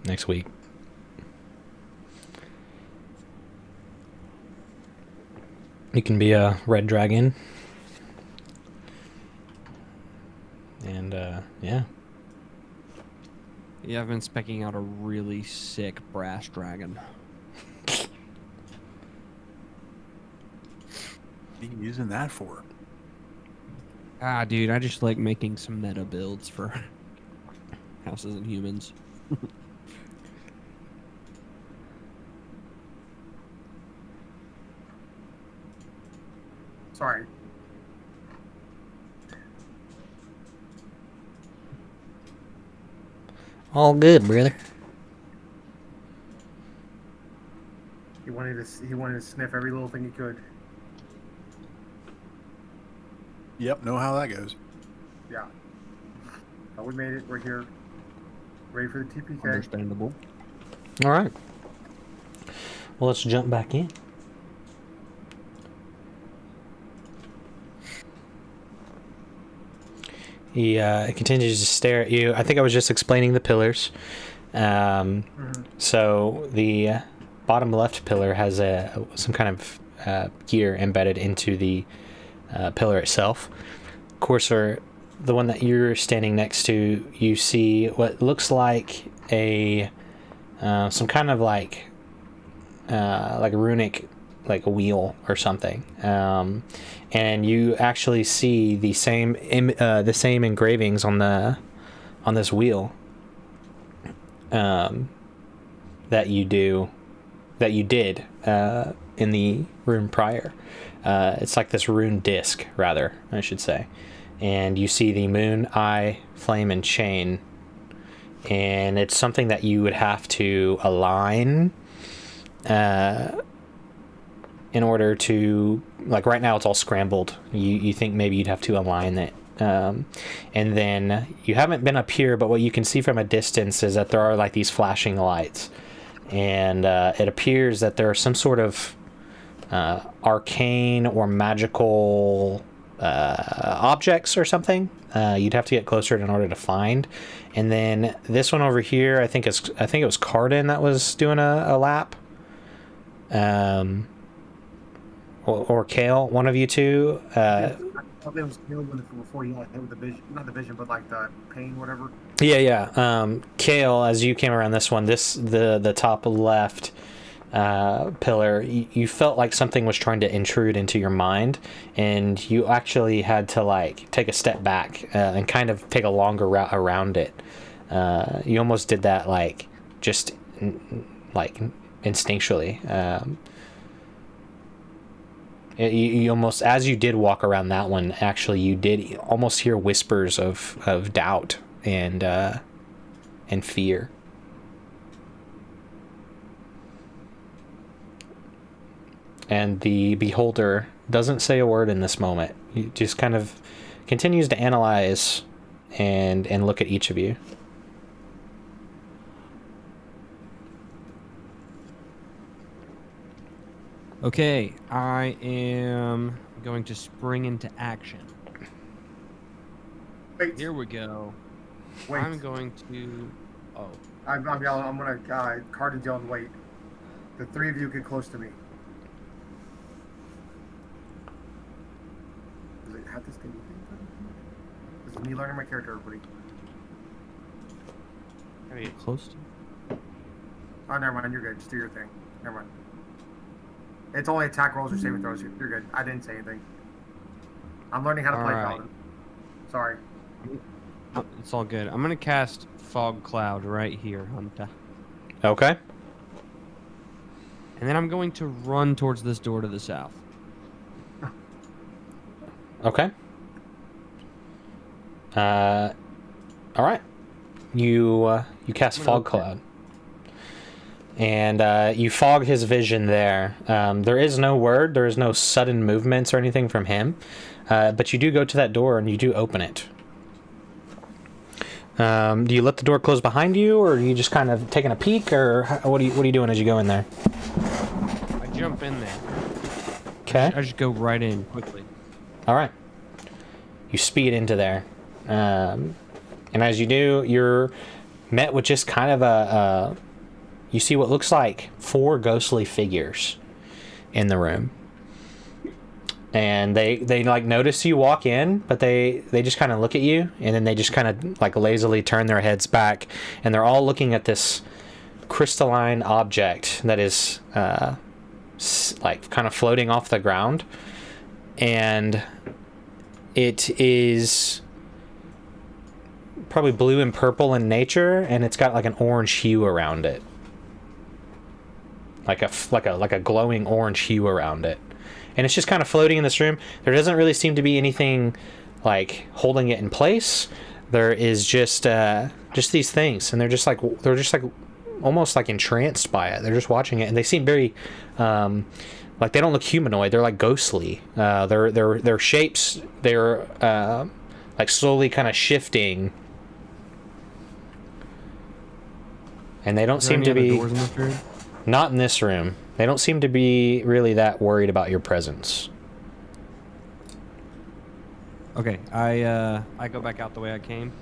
next week. You can be a red dragon. And, yeah. Yeah, I've been specking out a really sick brass dragon. What are you using that for? Ah, dude, I just like making some meta builds for Houses and Humans. Sorry. All good, brother. He wanted to sniff every little thing he could. Yep, know how that goes. Yeah. But we made it. We're here. Ready for the TPK. Understandable. All right. Well, let's jump back in. He continues to stare at you. I think I was just explaining the pillars. So the bottom left pillar has some kind of gear embedded into the pillar itself. Cursor, the one that you're standing next to, you see what looks like some kind of like a runic, like a wheel or something, and you actually see the same engravings on this wheel that you did in the room prior. It's like this rune disc, rather, I should say. And you see the moon, eye, flame, and chain. And it's something that you would have to align in order to, like right now it's all scrambled. You think maybe you'd have to align it. And then you haven't been up here, but what you can see from a distance is that there are like these flashing lights. And it appears that there are some sort of arcane or magical objects or something. You'd have to get closer in order to find. And then this one over here, I think it was Cardin that was doing a lap. Or Kale, one of you two. I thought it was killed before he got hit with the vision, not the vision, but like the pain, whatever. Yeah. Kale, as you came around this one, the top left pillar, you felt like something was trying to intrude into your mind, and you actually had to like take a step back and kind of take a longer route around it. You almost did that like just like instinctually. You almost, as you did walk around that one, actually you did almost hear whispers of doubt and fear. And the beholder doesn't say a word in this moment. He just kind of continues to analyze and look at each of you. Okay, I am going to spring into action. Wait, Here we go. wait. I'm going to. Oh, I'm yelling. I'm gonna. Cardin's yelling. Wait. The three of you get close to me. Does it have this thing? This is me learning my character, everybody. can I get close to? Oh, never mind. You're good. Just do your thing. Never mind. It's only attack rolls or saving throws. You're good. I didn't say anything. I'm learning how to play Alright. Paladin. Sorry. Oh, it's all good. I'm gonna cast Fog Cloud right here, Hunter. Okay. And then I'm going to run towards this door to the south. Okay. All right. You cast Fog Cloud, and you fog his vision there. There is no word. There is no sudden movements or anything from him, but you do go to that door and you do open it. Do you let the door close behind you, or are you just kind of taking a peek, or what are you doing as you go in there? I jump in there. Okay. I just go right in quickly. All right. You speed into there. And as you do, you're met with just kind of you see what looks like 4 ghostly figures in the room. And they like notice you walk in, but they just kind of look at you, and then they just kind of like lazily turn their heads back, and they're all looking at this crystalline object that is like kind of floating off the ground. And it is probably blue and purple in nature, and it's got like an orange hue around it, like a glowing orange hue around it, and it's just kind of floating in this room. There doesn't really seem to be anything like holding it in place. There is just these things, and they're just like almost like entranced by it. They're just watching it, and they seem very like they don't look humanoid. They're like ghostly. Their shapes, they're like slowly kind of shifting, and they don't Is there seem any to other be doors in this room? not in this room. They don't seem to be really that worried about your presence. Okay, I go back out the way I came,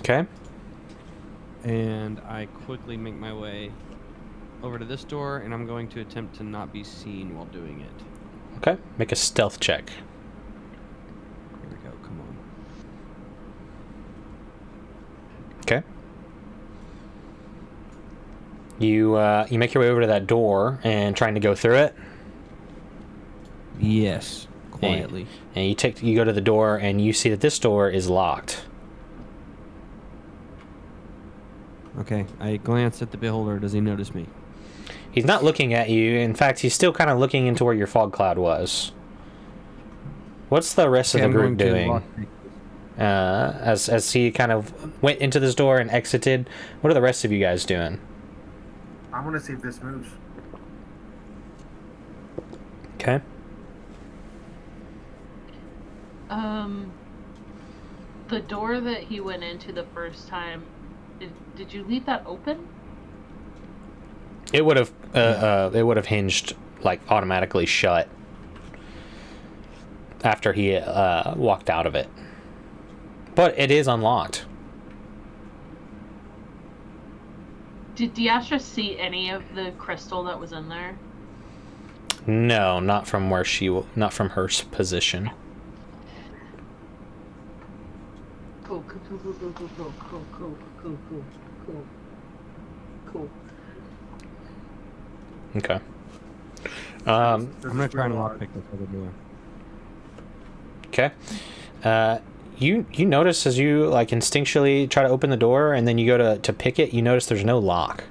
Okay. and I quickly make my way over to this door, and I'm going to attempt to not be seen while doing it. Okay. Make a stealth check. Here we go. Come on. Okay. You make your way over to that door and trying to go through it. Yes, quietly. And you go to the door and you see that this door is locked. Okay, I glance at the beholder. Does he notice me? He's not looking at you. In fact, he's still kind of looking into where your fog cloud was. What's the rest of the I'm group going to doing? lock- As he kind of went into this door and exited, what are the rest of you guys doing? I'm gonna see if this moves. Okay. The door that he went into the first time, did you leave that open? It would have hinged like automatically shut after he walked out of it. But it is unlocked. Did Diastra see any of the crystal that was in there? No, not from where not from her position. Cool, cool, cool, cool, cool, cool, cool, cool, cool, cool, cool, cool, cool. Okay. I'm gonna try and lockpick this other door. Okay. You notice as you like instinctually try to open the door, and then you go to pick it, you notice there's no lock.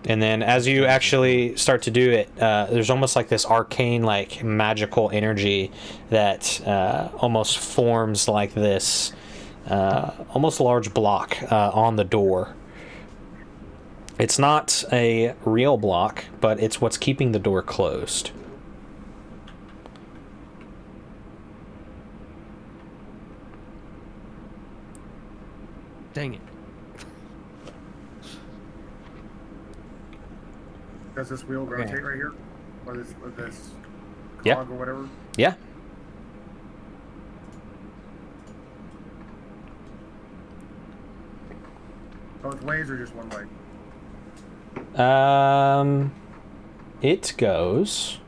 And then as you actually start to do it, there's almost like this arcane, like magical energy that almost forms like this almost large block on the door. It's not a real block, but it's what's keeping the door closed. Dang it. Does this wheel rotate Okay. right here? Or this Yeah. cog or whatever? Yeah. Both ways or just one way? It goes.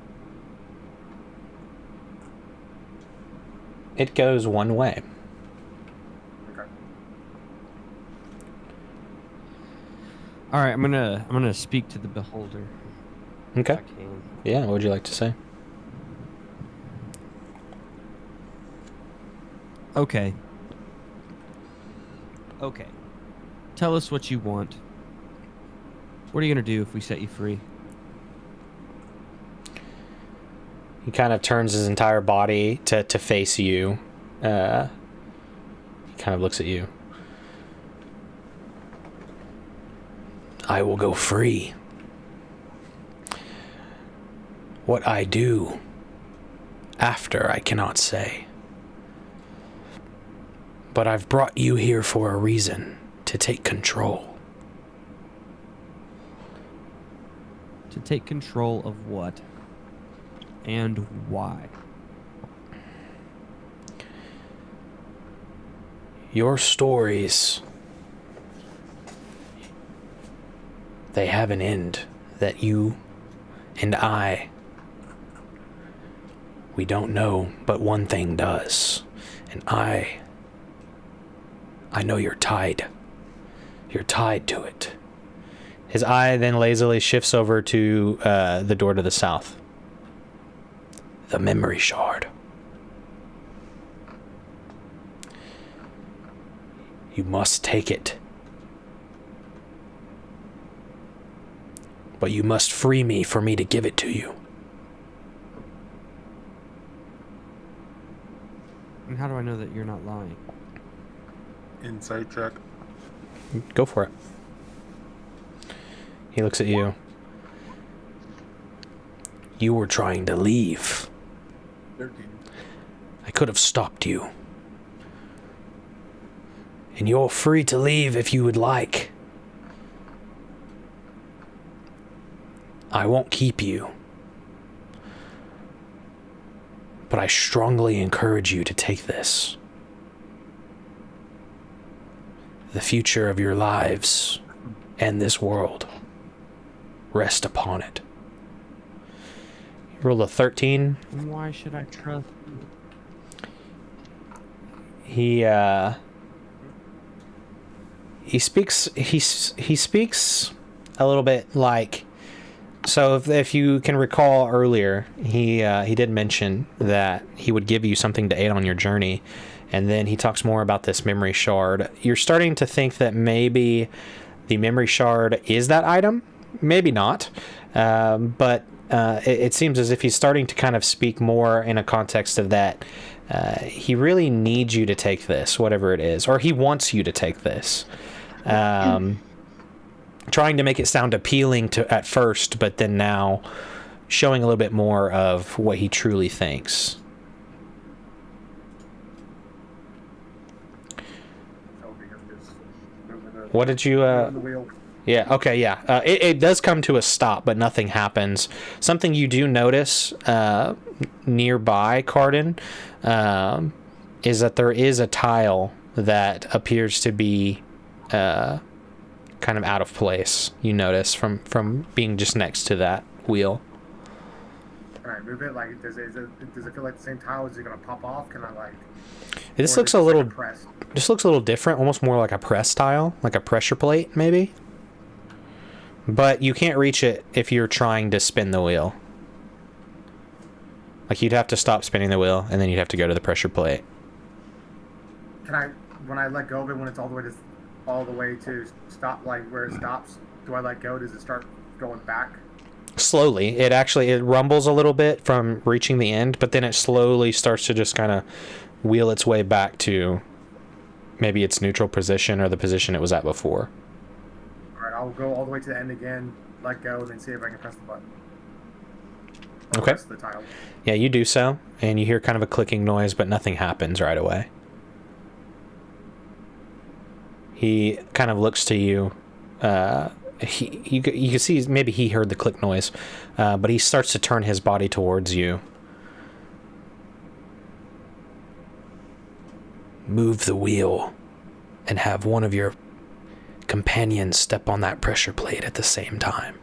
It goes one way. Okay. All right, I'm gonna speak to the beholder. If Okay. I can. Yeah, what would you like to say? Okay. Okay. Tell us what you want. What are you gonna do if we set you free? He kind of turns his entire body to face you. He kind of looks at you. I will go free. What I do after I cannot say. But I've brought you here for a reason, to take control. To take control of what? And why? Your stories, they have an end that you and we don't know, but one thing does. And I know you're tied. You're tied to it. His eye then lazily shifts over to the door to the south. The memory shard. You must take it. But you must free me for me to give it to you. And how do I know that you're not lying? Insight check. Go for it. He looks at you. You were trying to leave. 13. I could have stopped you. And you're free to leave if you would like. I won't keep you. But I strongly encourage you to take this. The future of your lives and this world rest upon it. You rolled a 13. And why should I trust you? He speaks a little bit like, so if you can recall earlier, he did mention that he would give you something to aid on your journey, and then he talks more about this memory shard. You're starting to think that maybe the memory shard is that item, maybe not, but it seems as if he's starting to kind of speak more in a context of that. He really needs you to take this, whatever it is, or he wants you to take this. Trying to make it sound appealing at first, but then now showing a little bit more of what he truly thinks. Over here, just moving the- What did you moving the wheel. Yeah, okay, yeah. It does come to a stop, but nothing happens. Something you do notice nearby, Cardin, is that there is a tile that appears to be kind of out of place. You notice from being just next to that wheel. Can I move it? Like, does it feel like the same tile? Is it gonna pop off? Can I like? This or looks is it a just little. like press? This looks a little different, almost more like a press tile, like a pressure plate, maybe. But you can't reach it if you're trying to spin the wheel. Like, you'd have to stop spinning the wheel, and then you'd have to go to the pressure plate. Can I, when I let go of it, when it's all the way to stop, like where it stops, do I let go? Does it start going back? Slowly. It rumbles a little bit from reaching the end, but then it slowly starts to just kind of wheel its way back to maybe its neutral position or the position it was at before. All right, I'll go all the way to the end again, let go, and then see if I can press the button. Or Okay. press the tile. Yeah, you do so, and you hear kind of a clicking noise, but nothing happens right away. He kind of looks to you. You can see maybe he heard the click noise, but he starts to turn his body towards you. Move the wheel and have one of your companions step on that pressure plate at the same time.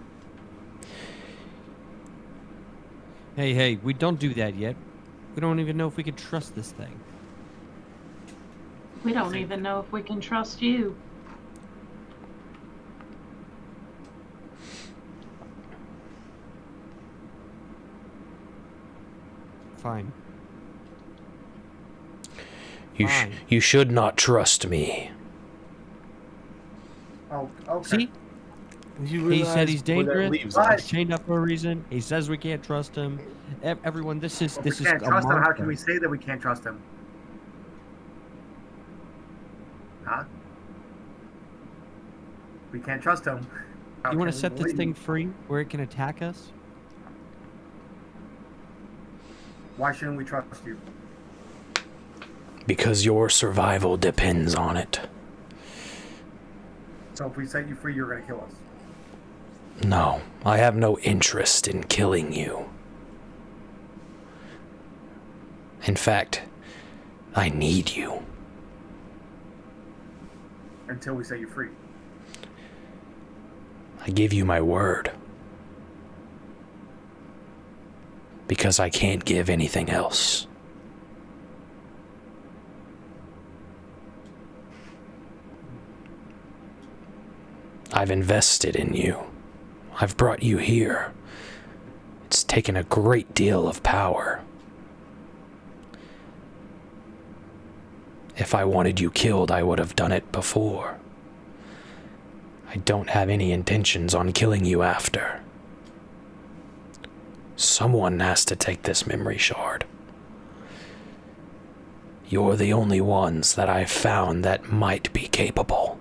Hey, we don't do that yet. We don't even know if we can trust this thing. We don't even know if we can trust you. Fine. You should not trust me. Oh, okay. See? He said he's dangerous. are. He's chained up for a reason. He says we can't trust him. Everyone, this is If this we is can't a trust him, how monster. can we say that we can't trust him? Huh? We can't trust him. How You want to can set we this believe? thing free where it can attack us? Why shouldn't we trust you? Because your survival depends on it. So if we set you free, you're gonna kill us. No, I have no interest in killing you. In fact, I need you. Until we set you free. I give you my word. Because I can't give anything else. I've invested in you. I've brought you here. It's taken a great deal of power. If I wanted you killed, I would have done it before. I don't have any intentions on killing you after. Someone has to take this memory shard. You're the only ones that I've found that might be capable.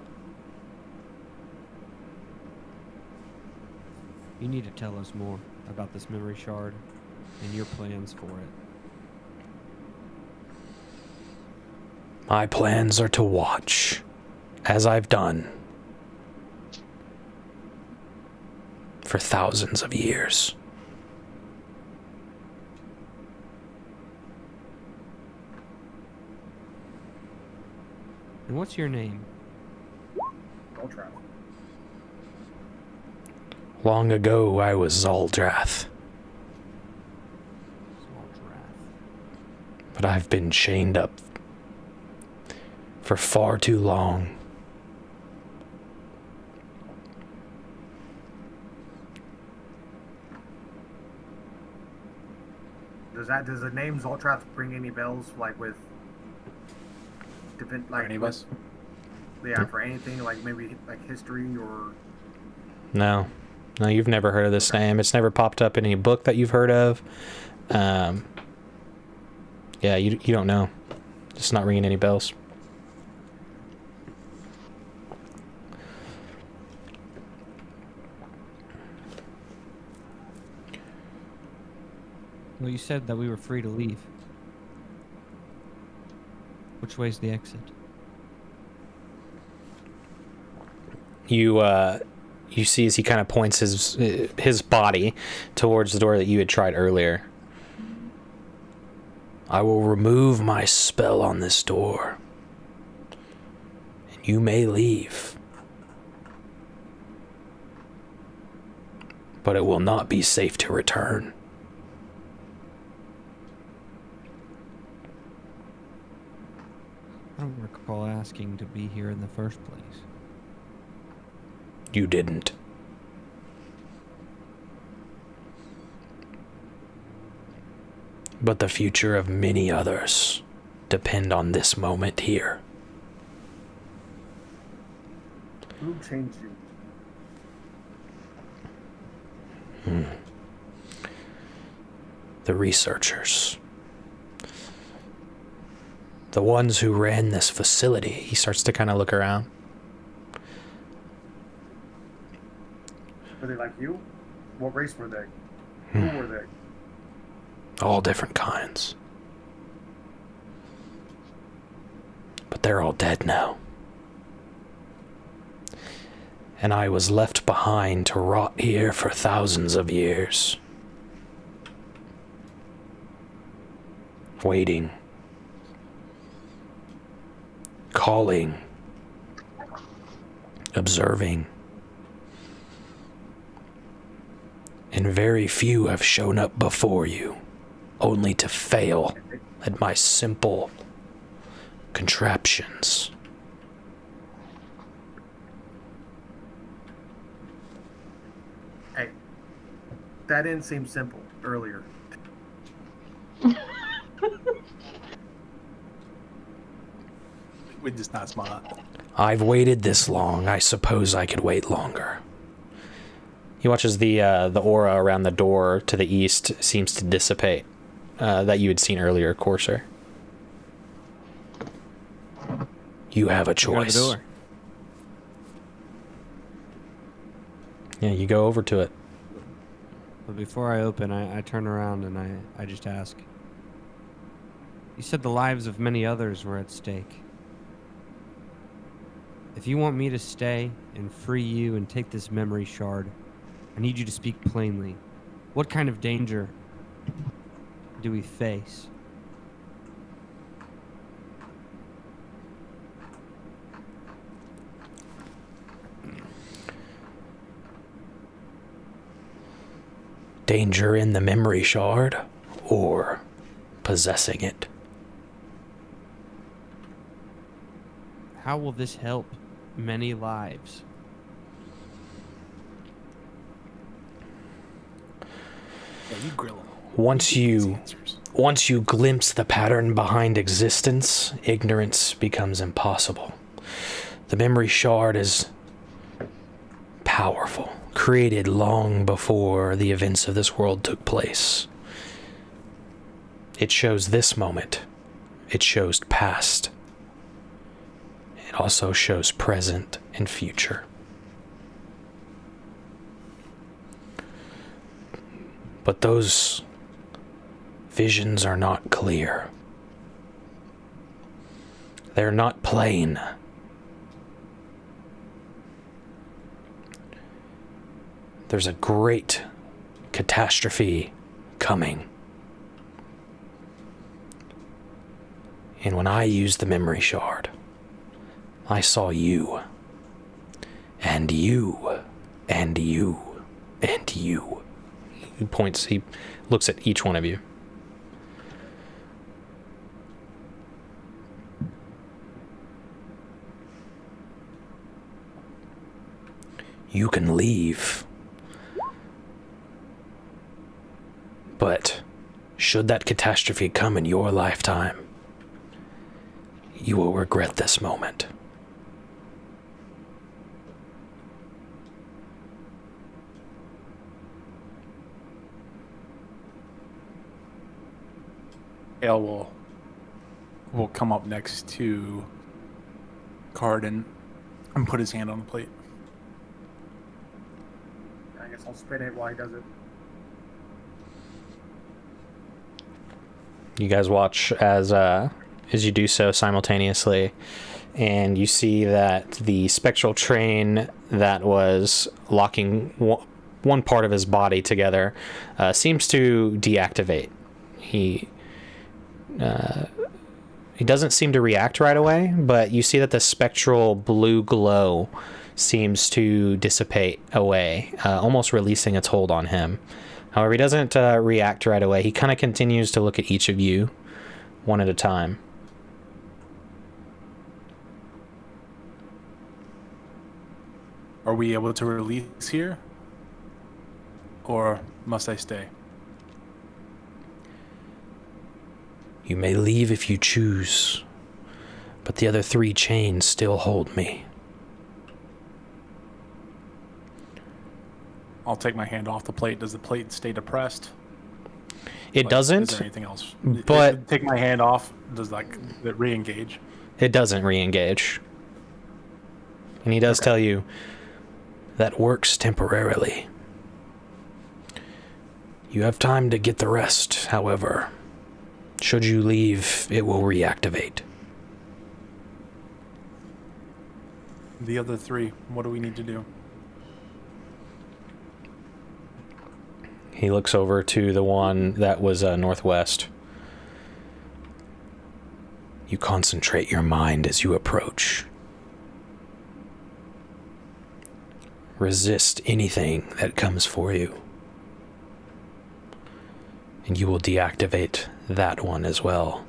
You need to tell us more about this memory shard and your plans for it. My plans are to watch, as I've done, for thousands of years. And what's your name? Ultra. Long ago, I was Zaldrath, but I've been chained up for far too long. Does the name Zoltrath ring any bells, like with different, like Any of us? yeah, for anything, like maybe like history or? No, you've never heard of this name. It's never popped up in any book that you've heard of. Yeah, you don't know. It's not ringing any bells. Well, you said that we were free to leave. Which way's the exit? You you see as he kind of points his body towards the door that you had tried earlier. I will remove my spell on this door, and you may leave. But it will not be safe to return. I don't recall asking to be here in the first place. You didn't. But the future of many others depend on this moment here. Who changed you? The researchers. The ones who ran this facility. He starts to kind of look around. Were they like you? What race were they? Who were they? All different kinds. But they're all dead now. And I was left behind to rot here for thousands of years. Waiting. Calling. Observing. And very few have shown up before you, only to fail at my simple contraptions. Hey, that didn't seem simple earlier. We're just not smart. I've waited this long. I suppose I could wait longer. He watches the aura around the door to the east seems to dissipate that you had seen earlier, Corsair. You have a Go to choice. the door. Yeah, you go over to it. But before I open, I turn around and I just ask. You said the lives of many others were at stake. If you want me to stay and free you and take this memory shard, I need you to speak plainly. What kind of danger do we face? Danger in the memory shard or possessing it. How will this help many lives? Yeah, you grill him. Once These you answers. Once you glimpse the pattern behind existence, ignorance becomes impossible. The memory shard is powerful, created long before the events of this world took place. It shows this moment. It shows past. It also shows present and future. But those visions are not clear. They're not plain. There's a great catastrophe coming. And when I used the memory shard, I saw you. And you. And you. And you. He looks at each one of you. You can leave. But should that catastrophe come in your lifetime, you will regret this moment. Ale will come up next to Carden and put his hand on the plate. I guess I'll spin it while he does it. You guys watch as you do so simultaneously, and you see that the spectral train that was locking one part of his body together seems to deactivate. He doesn't seem to react right away, but you see that the spectral blue glow seems to dissipate away, almost releasing its hold on him. However, he doesn't react right away. He kind of continues to look at each of you one at a time. Are we able to release here? Or must I stay? You may leave if you choose, but the other 3 chains still hold me. I'll take my hand off the plate. Does the plate stay depressed? It Like, doesn't, Is there anything else? but Take my hand off. Does it re-engage? it doesn't re-engage. And he does tell you that works temporarily. You have time to get the rest, however. Should you leave, it will reactivate. The other 3, what do we need to do? He looks over to the one that was northwest. You concentrate your mind as you approach. Resist anything that comes for you. And you will deactivate that one as well.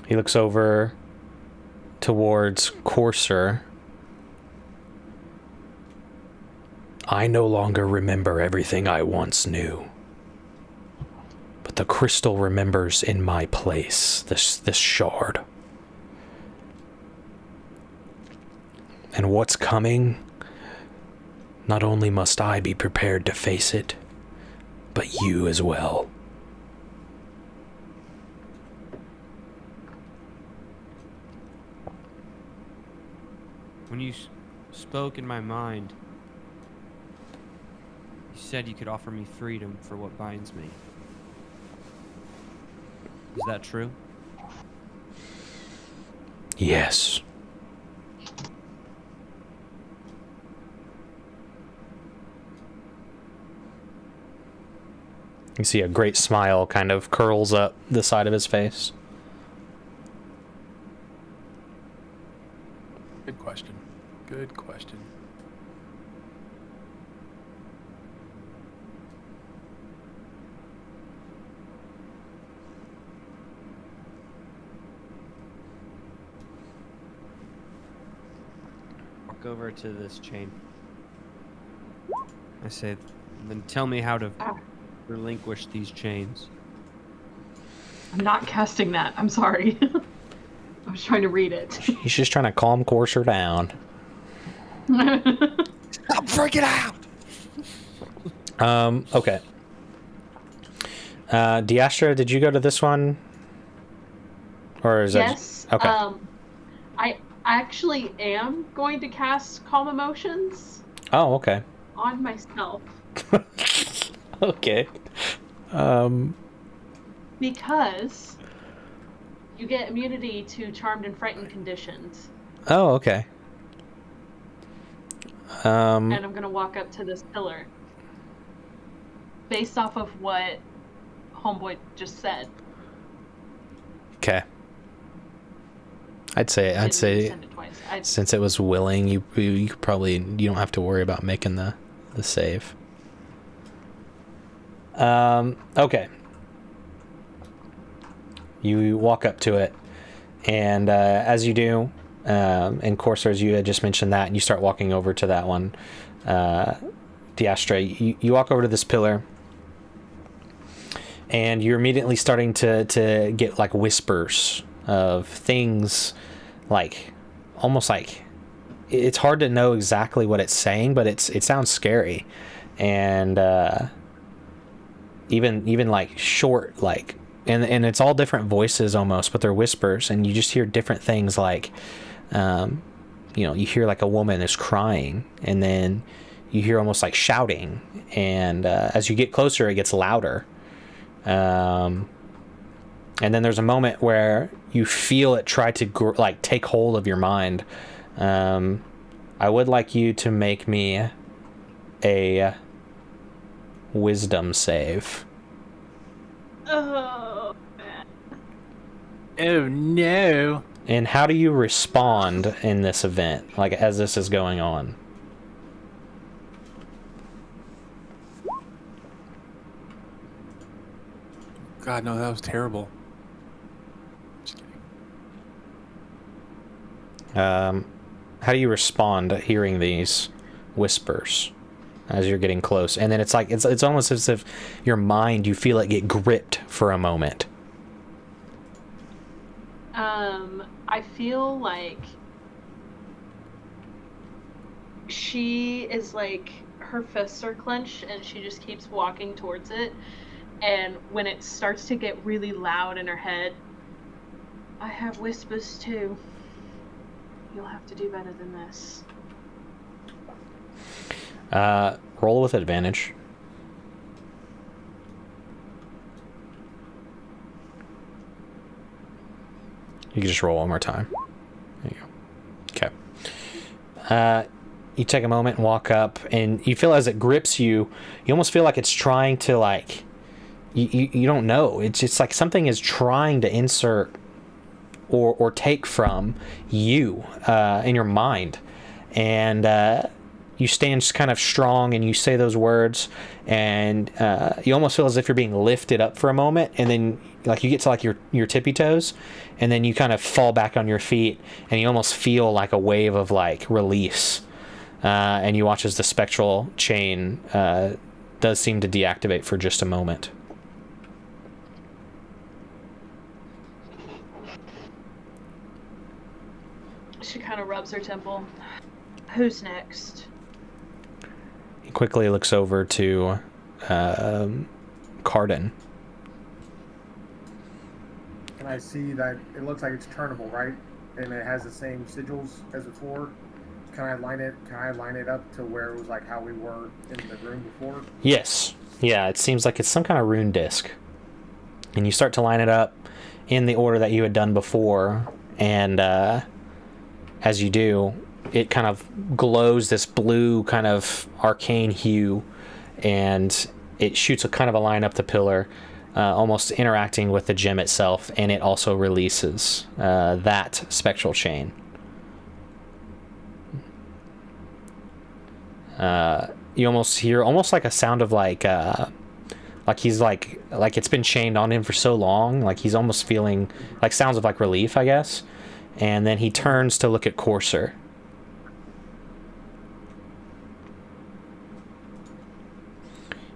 He looks over towards Courser. I no longer remember everything I once knew. But the crystal remembers in my place, this shard. And what's coming? Not only must I be prepared to face it, but you as well. When you spoke in my mind, you said you could offer me freedom for what binds me. Is that true? Yes. You see a great smile kind of curls up the side of his face. Good question. Good question. Walk over to this chain. I say, then tell me how to relinquish these chains. I'm not casting that. I'm sorry. I was trying to read it. He's just trying to calm Courser down. Stop freaking out! Okay. Diastra, did you go to this one? Or is Yes. that... Okay. I actually am going to cast Calm Emotions Oh, okay. on myself Okay. because you get immunity to Charmed and Frightened conditions. Oh, okay. And I'm going to walk up to this pillar based off of what Homeboy just said. Okay. I'd say Didn't send it twice. since it was willing, you probably don't have to worry about making the save. Okay. You walk up to it, and as you do, and Courser, as you had just mentioned that, and you start walking over to that one, Diastra, you walk over to this pillar, and you're immediately starting to get like whispers of things, like almost like it's hard to know exactly what it's saying, but it sounds scary, and even like short, like, and it's all different voices almost, but they're whispers, and you just hear different things like, you hear like a woman is crying, and then you hear almost like shouting, and as you get closer, it gets louder. And then there's a moment where you feel it try to like take hold of your mind. I would like you to make me a wisdom save. Oh, man. Oh no. And how do you respond in this event, like as this is going on? God, no, that was terrible. Just kidding. How do you respond to hearing these whispers as you're getting close? And then it's like it's almost as if your mind, you feel it get gripped for a moment. I feel like she is like, her fists are clenched and she just keeps walking towards it. And when it starts to get really loud in her head, I have whispers too. You'll have to do better than this. Roll with advantage. You can just roll one more time. There you go. Okay. You take a moment and walk up, and you feel as it grips you, you almost feel like it's trying to, like, you don't know. It's just like something is trying to insert or take from you in your mind. And you stand just kind of strong and you say those words, and you almost feel as if you're being lifted up for a moment, and then like you get to like your tippy toes, and then you kind of fall back on your feet, and you almost feel like a wave of like release, and you watch as the spectral chain does seem to deactivate for just a moment. She kind of rubs her temple. Who's next? He quickly looks over to Cardin. Can I see that it looks like it's turnable, right? And it has the same sigils as before. Can I line it up to where it was like how we were in the room before? Yes. Yeah, it seems like it's some kind of rune disc. And you start to line it up in the order that you had done before, and as you do, it kind of glows this blue kind of arcane hue, and it shoots a kind of a line up the pillar, almost interacting with the gem itself, and it also releases that spectral chain. You almost hear almost like a sound of like he's like it's been chained on him for so long, like he's almost feeling like sounds of like relief, I guess. And then he turns to look at Corsair.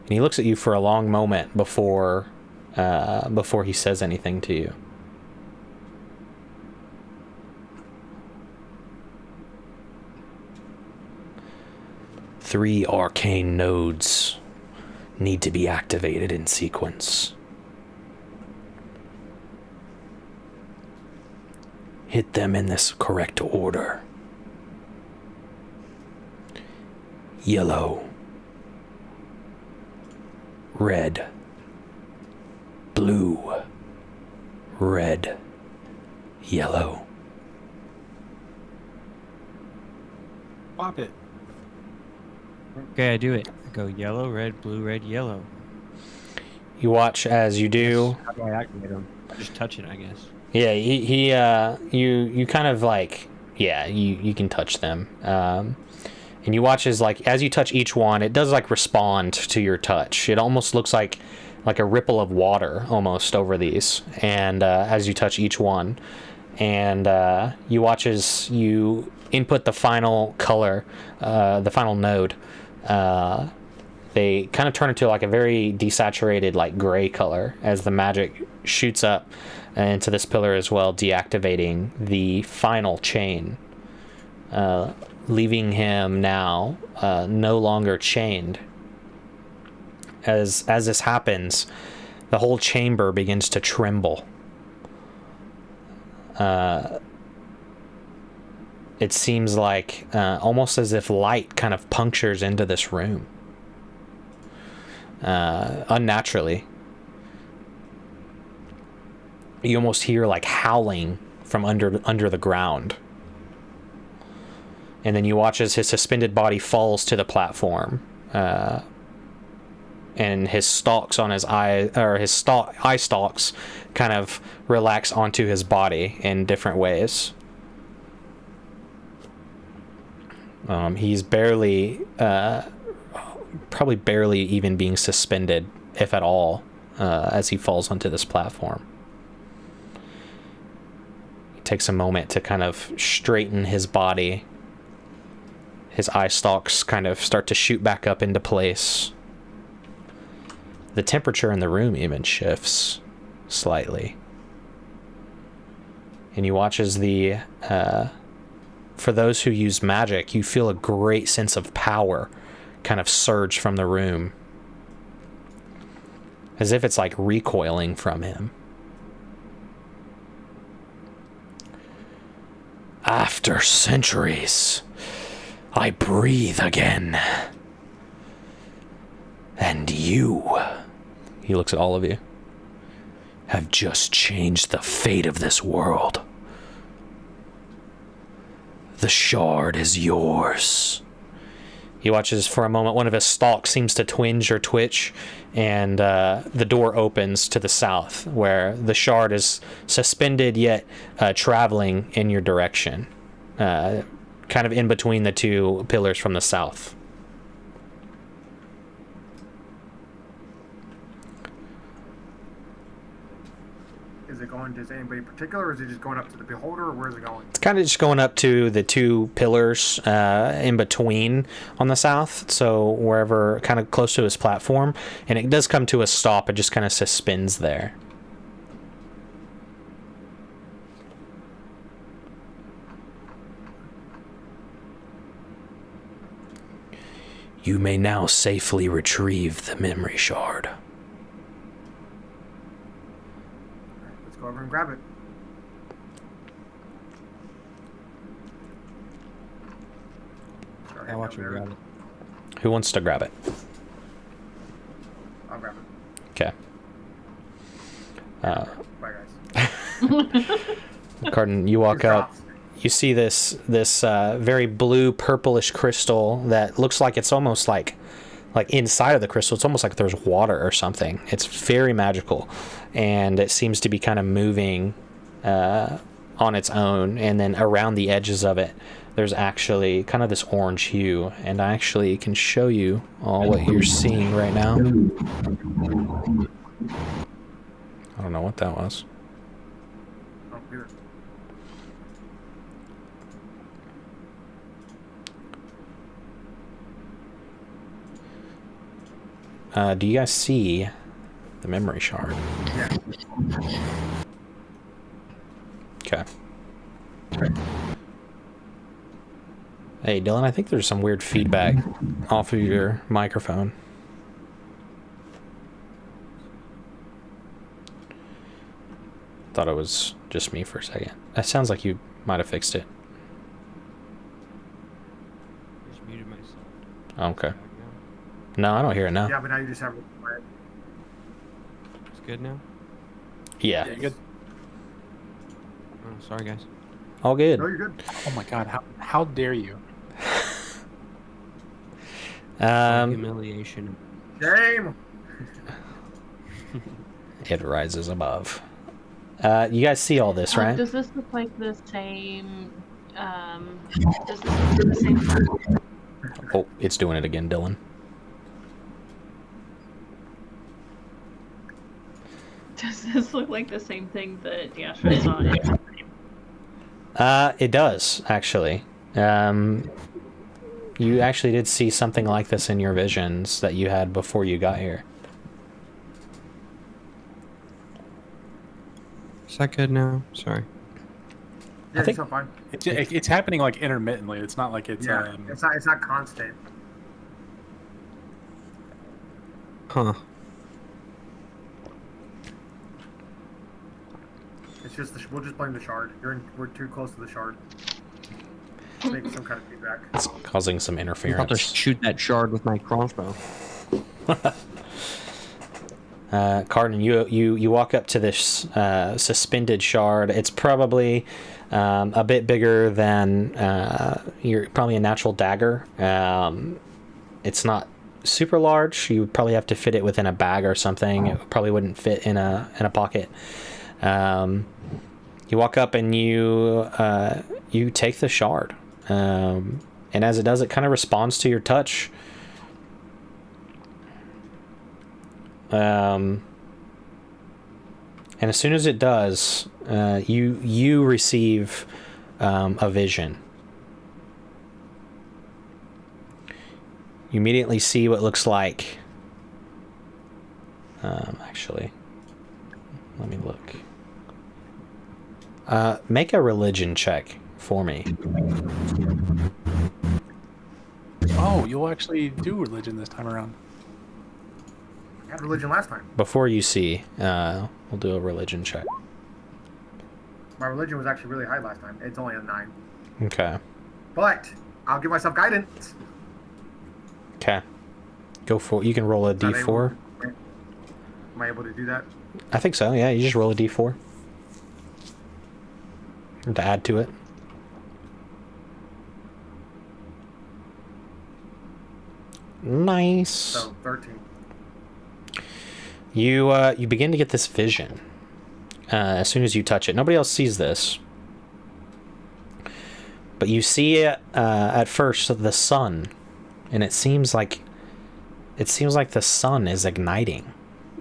And he looks at you for a long moment before he says anything to you. Three arcane nodes need to be activated in sequence. Hit them in this correct order. Yellow, red, blue, red, yellow. Pop it. Okay, I do it. I go yellow, red, blue, red, yellow. You watch as you do. How do I activate them? I just touch it, I guess. Yeah, you kind of like, yeah, you can touch them. And you watch as you touch each one, it does like respond to your touch. It almost looks like a ripple of water almost over these. And as you touch each one, and you watch as you input the final color, the final node, they kind of turn into like a very desaturated like gray color as the magic shoots up into this pillar as well, deactivating the final chain, leaving him now no longer chained. As this happens, the whole chamber begins to tremble. It seems like almost as if light kind of punctures into this room unnaturally. you almost hear like howling from under the ground. And then you watch as his suspended body falls to the platform, and his stalks on his eye, or his eye stalks, kind of relax onto his body in different ways. He's barely, probably barely even being suspended, if at all, as he falls onto this platform. He takes a moment to kind of straighten his body. His eye stalks kind of start to shoot back up into place. The temperature in the room even shifts slightly. And you watch as the, for those who use magic, you feel a great sense of power kind of surge from the room. As if it's like recoiling from him. After centuries, I breathe again. And you, he looks at all of you, have just changed the fate of this world. The shard is yours. He watches for a moment. One of his stalks seems to twinge or twitch, and the door opens to the south, where the shard is suspended yet traveling in your direction. Kind of in between the two pillars from the south. Is it going to anybody in particular, or is it just going up to the beholder, or where is it going? It's kind of just going up to the two pillars in between on the south, so wherever, kind of close to his platform, and it does come to a stop. It just kind of suspends there. You may now safely retrieve the memory shard. Let's go over and grab it. I watch him grab it. Who wants to grab it? I'll grab it. Okay. Bye, guys. Cardin, you walk It up. drops. You see this very blue purplish crystal that looks like it's almost like inside of the crystal, it's almost like there's water or something. It's very magical, and it seems to be kind of moving on its own. And then around the edges of it, there's actually kind of this orange hue, and I actually can show you all what you're seeing right now. I don't know what that was. Oh, here. Do you guys see the memory shard? Yeah. Okay. Hey, Dylan, I think there's some weird feedback off of your microphone. Thought it was just me for a second. That sounds like you might have fixed it. Just muted myself. Okay. Back now. No, I don't hear it now. Yeah, but now you just have it quiet. It's good now? Yeah. Yeah, good. Oh, sorry, guys. All good. No, you're good. Oh my god, how dare you? Humiliation. Shame. It rises above. You guys see all this, right? Does this look like the same? Does this look like the same? Oh, it's doing it again, Dylan. Does this look like the same thing that Yasha saw in his dream? It does, actually. You actually did see something like this in your visions that you had before you got here. Is that good now? Sorry. Yeah, think- it's not fine. It's happening like intermittently. It's not like it's Yeah, it's not constant. Huh. It's just we'll just blame the shard. We're too close to the shard. Make some kind of feedback. It's causing some I'm about to interference. shoot that shard with my crossbow. Cardin, you walk up to this suspended shard. It's probably a bit bigger than probably a natural dagger. It's not super large. You would probably have to fit it within a bag or something. It probably wouldn't fit in a pocket. You walk up and you take the shard, and as it does, it kind of responds to your touch. And as soon as it does, you receive a vision. You immediately see what looks like. Actually, let me look. Make a religion check for me. Oh, you'll actually do religion this time around. I had religion last time. Before you see, we'll do a religion check. My religion was actually really high last time. It's only a 9. Okay. But I'll give myself guidance. Okay. Go for it. You can roll a d4. Am I able to do that? I think so, yeah. You just roll a d4. To add to it. Nice. So 13. You begin to get this vision as soon as you touch it. Nobody else sees this, but you see it at first the sun, and it seems like the sun is igniting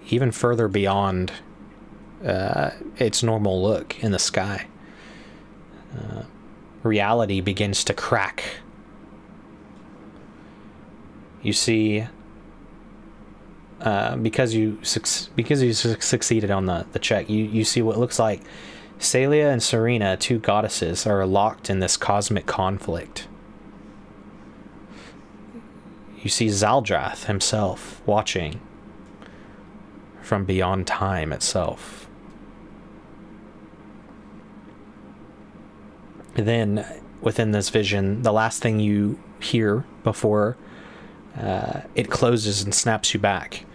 even further beyond its normal look in the sky. Reality begins to crack. You see. Because you succeeded on the check, you see what looks like Celia and Serena, two goddesses, are locked in this cosmic conflict. You see Zaldrath himself watching from beyond time itself. And then, within this vision, the last thing you hear before it closes and snaps you back,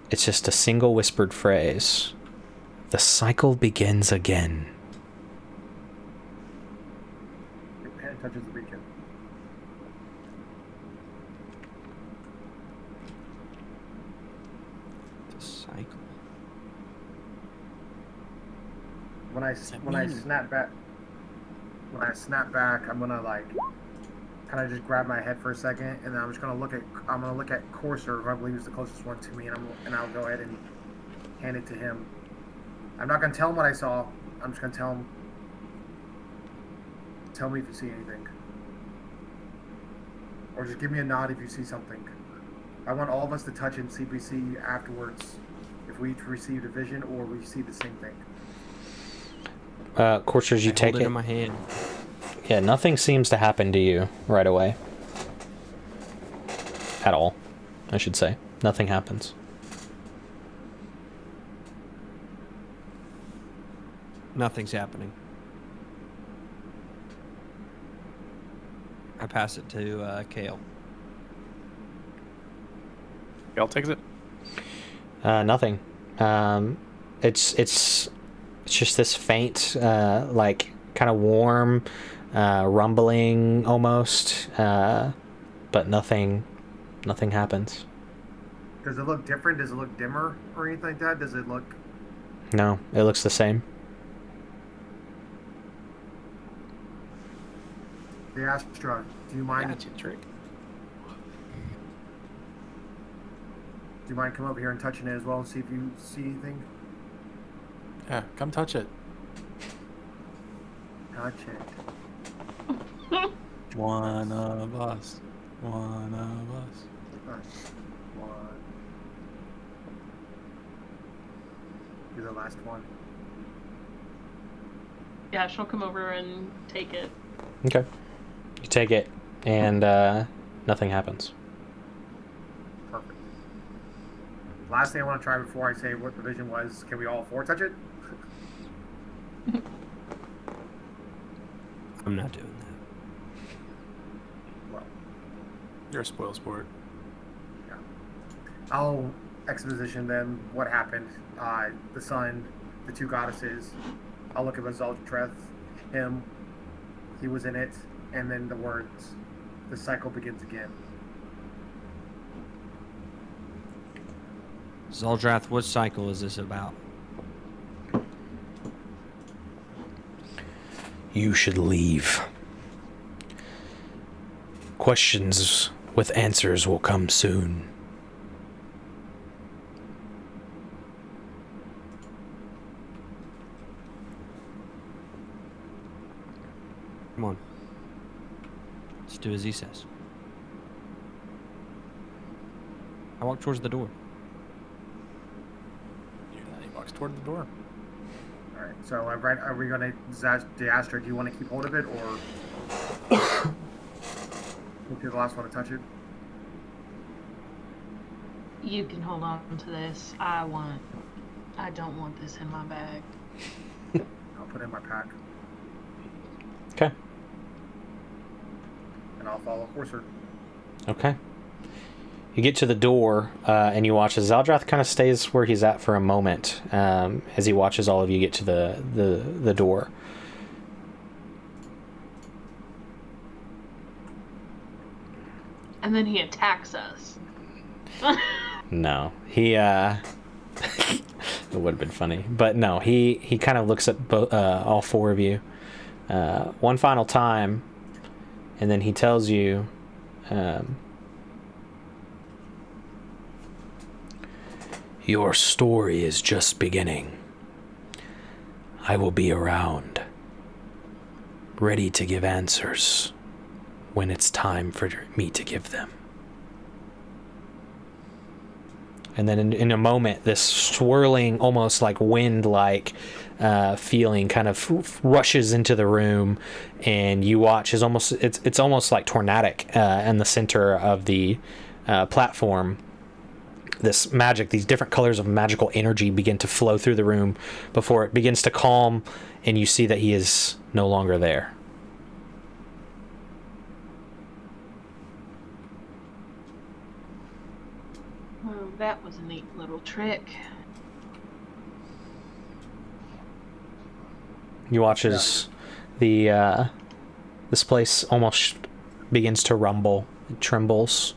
it's just a single whispered phrase. The cycle begins again. Your hand touches the beacon. The cycle. When I snap back, I'm gonna like kind of just grab my head for a second, and then I'm gonna look at Courser, who I believe is the closest one to me, and I'll go ahead and hand it to him. I'm not gonna tell him what I saw. I'm just gonna tell him. Tell me if you see anything, or just give me a nod if you see something. I want all of us to touch in CPC afterwards, if we received a vision or we see the same thing. Coursers, you take Hold it it. in my hand. Yeah, nothing seems to happen to you right away. At all, I should say. Nothing happens. Nothing's happening. I pass it to Kale. Y'all takes it. Nothing. It's just this faint, like kind of warm, rumbling almost, but nothing happens. Does it look different? Does it look dimmer or anything like that? Does it look? No, it looks the same. The Astra, do you mind? Gotcha, trick. Do you mind come over here and touching it as well and see if you see anything? Yeah, come touch it. Touch it. One of us. One of us. One. You're the last one. Yeah, she'll come over and take it. Okay. You take it, and nothing happens. Perfect. Last thing I want to try before I say what the vision was, can we all four touch it? I'm not doing that. Well, You're a spoil sport. yeah. I'll exposition then what happened. The sun, the two goddesses. I'll look at Zaltreth, him. He was in it, and then the words. The cycle begins again. Zoldrath, what cycle is this about? You should leave. Questions with answers will come soon. Come on. Let's do as he says. I walk towards the door. He walks toward the door. All right. So, are we gonna D'Astra? Do you want to keep hold of it, or you're the last one to touch it? You can hold on to this. I don't want this in my bag. I'll put it in my pack, Okay. and I'll follow Corsair. Okay. You get to the door, and you watch as Zaldrath kind of stays where he's at for a moment, as he watches all of you get to the door. And then he attacks us. No, he it would have been funny, but no, he kind of looks at all four of you one final time, and then he tells you, your story is just beginning. I will be around, ready to give answers when it's time for me to give them. And then in a moment, this swirling, almost like wind-like feeling kind of rushes into the room, and you watch as it's almost like tornadic in the center of the platform. This magic, these different colors of magical energy begin to flow through the room before it begins to calm, and you see that he is no longer there. Well, that was a neat little trick. You watch as this place almost begins to rumble, it trembles.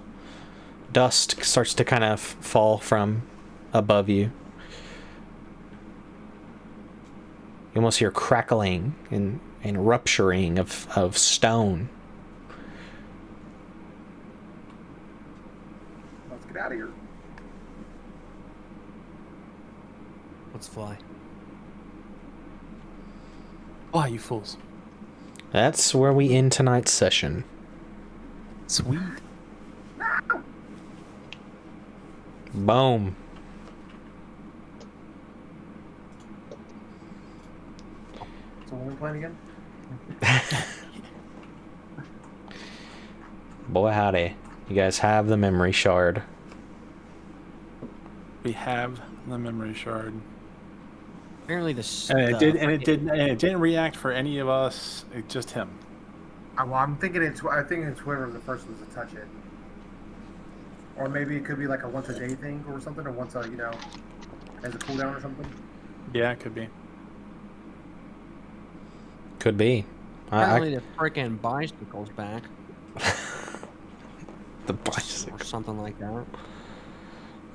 Dust starts to kind of fall from above you. You almost hear crackling and rupturing of stone. Let's get out of here. Let's fly. Why, you fools? That's where we end tonight's session. Sweet. Boom. So when we playing again? Boy howdy. You guys have the memory shard. We have the memory shard. Apparently And it didn't react for any of us. Just him. Well, I think it's whoever the first was to touch it. Or maybe it could be like a once a day thing or something, or once a, as a cooldown or something. Yeah, it could be. Could be. Apparently the frickin' bicycle's back. The bicycle. Or something like that.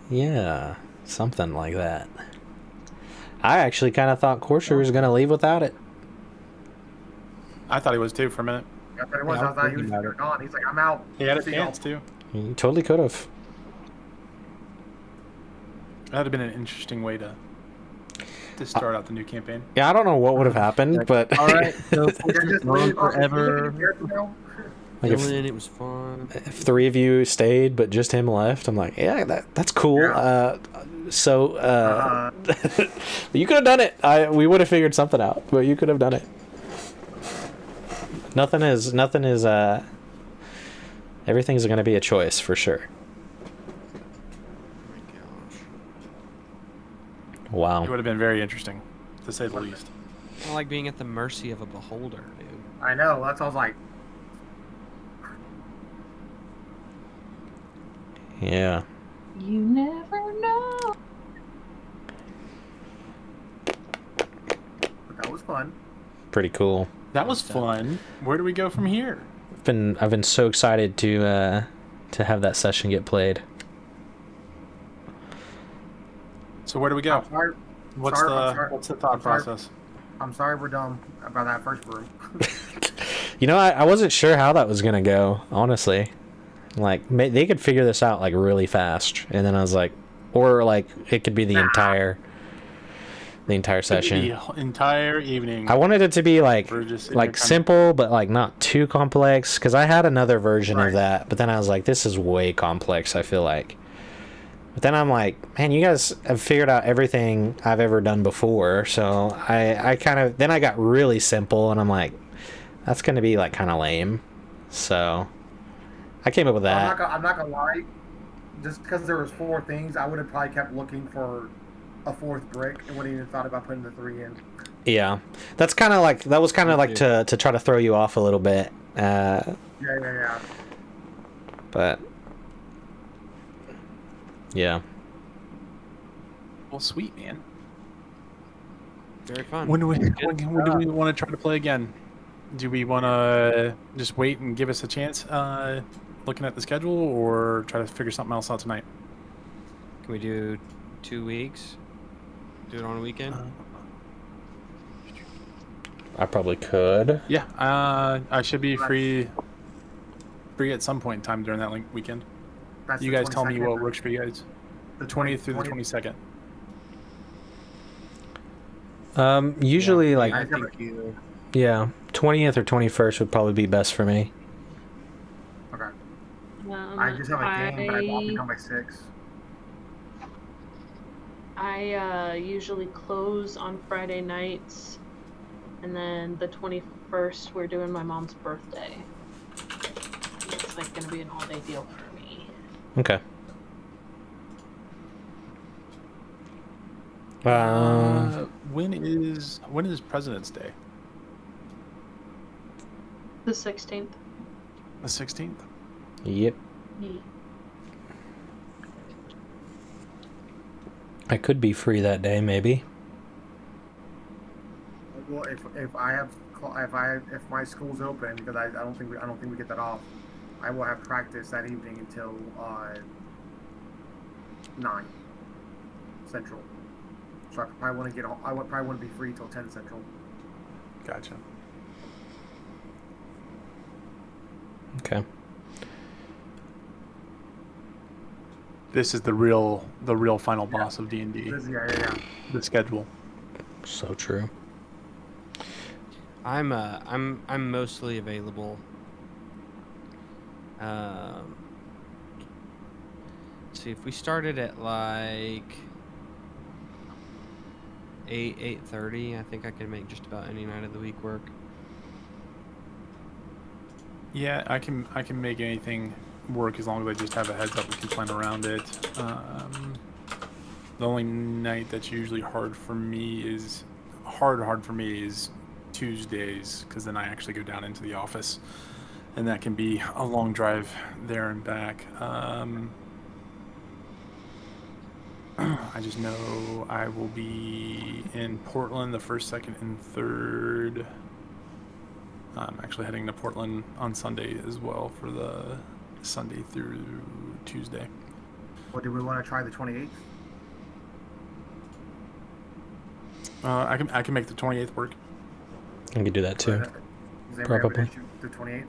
Yeah, something like that. I actually kind of thought Corsair was going to leave without it. I thought he was too for a minute. Yeah, but it was. Yeah, I thought he was thinking about it. gone. He's like, I'm out. He had a See y'all. chance too. You totally could have. That'd have been an interesting way to start out the new campaign. Yeah, I don't know what would have happened, but All right, so They're just gone leaving us forever. here now. like if, Chilling, it was fun. if 3 of you stayed, but just him left, I'm like, yeah, that's cool. Yeah. So you could have done it. We would have figured something out, but you could have done it. Nothing is. Everything's going to be a choice for sure. Oh my gosh. Wow. It would have been very interesting, to say the least. I like being at the mercy of a beholder, dude. I know. That's all I was like. Yeah. You never know. But that was fun. Pretty cool. That was fun. Where do we go from here? I've been so excited to have that session get played. So where do we go? I'm sorry. What's the thought I'm sorry. process? I'm sorry we're dumb about that first room. You know, I wasn't sure how that was gonna go, honestly. Like, they could figure this out like really fast, and then I was like, or like it could be the entire session. The entire evening. I wanted it to be like We're just sitting here trying to- simple, but like not too complex. Because I had another version Right. of that, but then I was like, this is way complex. I feel like. But then I'm like, man, you guys have figured out everything I've ever done before. So I kind of then I got really simple, and I'm like, that's gonna be like kind of lame. So I came up with that. I'm not gonna lie. Just because there was 4 things, I would have probably kept looking for a 4th brick and wouldn't even thought about putting the 3 in. Yeah, that was kind of like too. to try to throw you off a little bit. Yeah. But yeah. Well, sweet, man. Very fun. When do we want to try to play again? Do we want to just wait and give us a chance looking at the schedule, or try to figure something else out tonight? Can we do 2 weeks? Do it on a weekend? I probably could. Yeah, I should be free at some point in time during that weekend. That's You the guys tell me 22nd, what works for you guys. The 20th through the 20 22nd. Usually like I think you. yeah, 20th or 21st would probably be best for me. Okay. I just have a game, but I won't be I done by 6. usually close on Friday nights, and then the 21st we're doing my mom's birthday. It's like gonna be an all-day deal for me. Okay. When is President's Day? The 16th. The 16th. Yep. I could be free that day, maybe. Well, if my school's open, because I don't think we get that off, I will have practice that evening until 9 Central. So I would probably want to be free till 10 Central. Gotcha. Okay. This is the real final boss of D&D. Yeah. The schedule. So true. I'm mostly available. Let's see, if we started at like 8:30, I think I could make just about any night of the week work. Yeah, I can make anything work as long as I just have a heads up and can plan around it. The only night that's usually hard for me is Tuesdays, because then I actually go down into the office, and that can be a long drive there and back. I just know I will be in Portland the 1st, 2nd, and 3rd. I'm actually heading to Portland on Sunday as well for the Sunday through Tuesday. Well, do we want to try the 28th? I can make the 28th work. I could do that too. Does anybody have an Probably. issue with the 28th?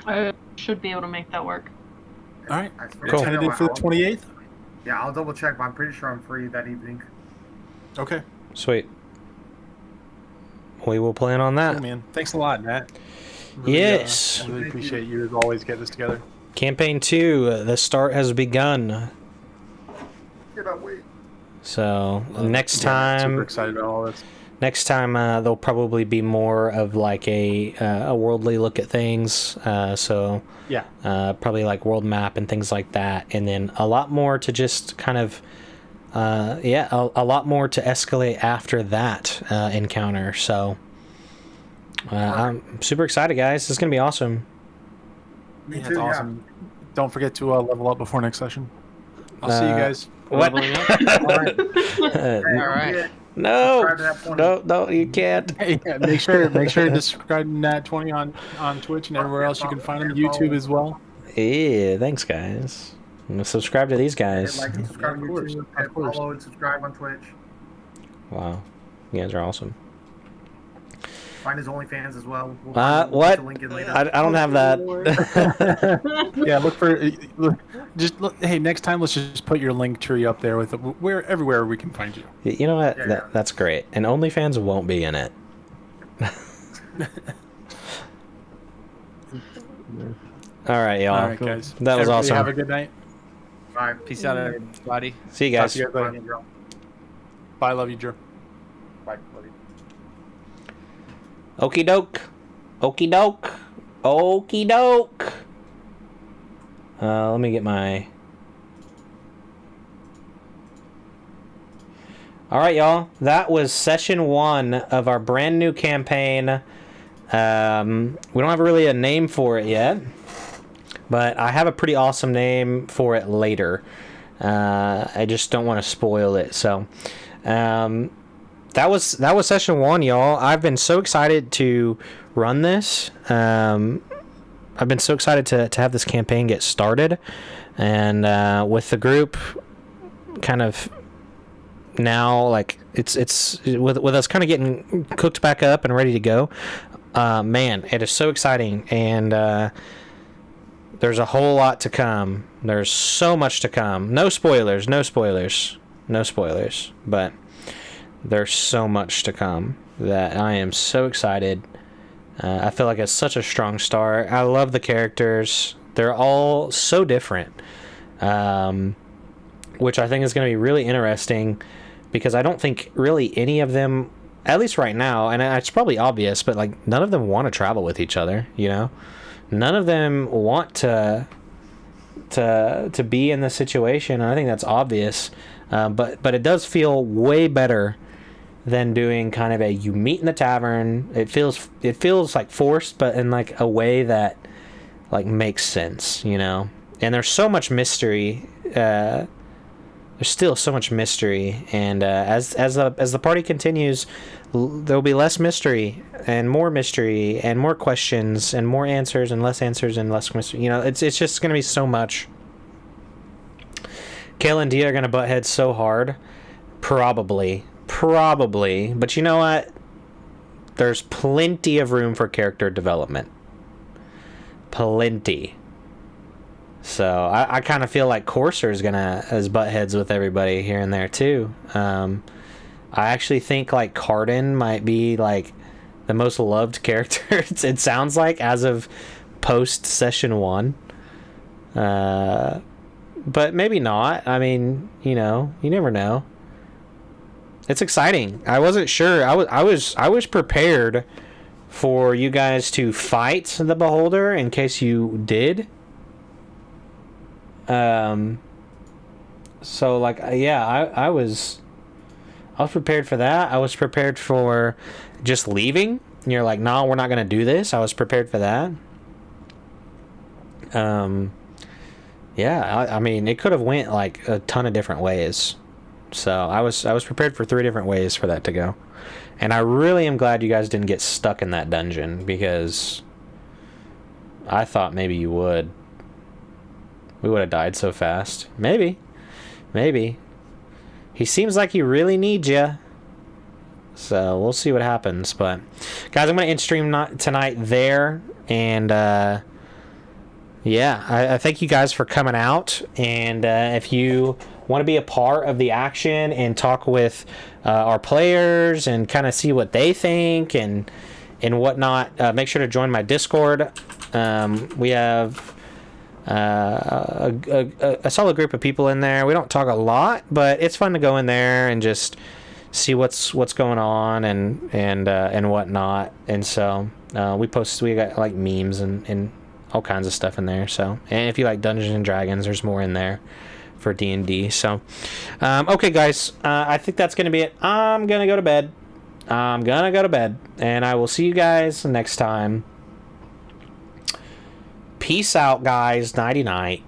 I should be able to make that work. All right. I Cool. Tentative for the 28th? Yeah, I'll double check, but I'm pretty sure I'm free that evening. Okay. Sweet. We will plan on that. Cool, man. Thanks a lot, Matt. Yes. I really appreciate you as always getting this together. Campaign 2, the start has begun. Cannot wait. So next Super time, excited about all this. there'll probably be more of like a worldly look at things. So Yeah. probably like world map and things like that, and then a lot more to just kind of a lot more to escalate after that encounter. So I'm super excited, guys. This is gonna be awesome. Me Yeah, too, it's awesome. Don't forget to level up before next session. I'll see you guys. What? Leveling up. Hey, Uh, don't right. forget, no, subscribe to that 20. no, you can't. Hey, yeah, make sure to subscribe to Nat 20 on Twitch and everywhere else you can find him. YouTube as well. Yeah, thanks, guys. I'm gonna subscribe to these Hit guys. like and subscribe Of on course, YouTube. of Hit course. follow and subscribe on Twitch. Wow, you guys are awesome. Find his OnlyFans as well. We'll put What? the link in later. I don't have that. Yeah, hey, next time let's just put your link tree up there with everywhere we can find you. You know what? Yeah. That's great. And OnlyFans won't be in it. All right, y'all. All right, guys. That was Everybody awesome. Have a good night. Bye. Peace out, everybody. See you Talk guys. to you guys later. Bye, girl. Bye. Love you, Drew. Bye. Love you. Okie doke. Okie doke. Okie doke. Let me get my. All right, y'all. That was session 1 of our brand new campaign. We don't have really a name for it yet, but I have a pretty awesome name for it later. I just don't want to spoil it. So, that was session 1, y'all. I've been so excited to run this. I've been so excited to have this campaign get started, and with the group kind of now, like it's with us kind of getting cooked back up and ready to go. Man, it is so exciting, and there's a whole lot to come. There's so much to come. No spoilers, but there's so much to come that I am so excited. I feel like it's such a strong start. I love the characters. They're all so different, which I think is going to be really interesting, because I don't think really any of them, at least right now, and it's probably obvious, but like none of them want to travel with each other, you know? None of them want to be in this situation, and I think that's obvious. But it does feel way better than doing kind of you meet in the tavern. It feels like forced, but in like a way that like makes sense, you know? And there's so much mystery. There's still so much mystery, and as the party continues, there'll be less mystery and more questions and more answers and less mystery. You know, it's just gonna be so much. Kayla and Dia are gonna butt heads so hard, probably, but you know what? There's plenty of room for character development. Plenty. So I kind of feel like Courser is as butt heads with everybody here and there too. I actually think like Cardin might be like the most loved character. It sounds like as of post session 1, but maybe not. I mean, you know, you never know. It's exciting. I wasn't sure. I was prepared for you guys to fight the Beholder in case you did. So like, yeah, I was prepared for that. I was prepared for just leaving. And you're like, no, we're not gonna do this. I was prepared for that. Yeah, I mean, it could have went like a ton of different ways. So I was prepared for 3 different ways for that to go. And I really am glad you guys didn't get stuck in that dungeon, because I thought maybe you would. We would have died so fast. Maybe. He seems like he really needs you. So we'll see what happens. But guys, I'm going to end stream tonight there. And yeah, I thank you guys for coming out. And if you want to be a part of the action and talk with our players and kind of see what they think and whatnot, make sure to join my Discord. We have a solid group of people in there. We don't talk a lot, but it's fun to go in there and just see what's going on and whatnot. And so we got like memes and all kinds of stuff in there. So, and if you like Dungeons and Dragons, there's more in there for D&D. So okay guys, I think that's gonna be it. I'm gonna go to bed, and I will see you guys next time. Peace out, guys. Nighty night.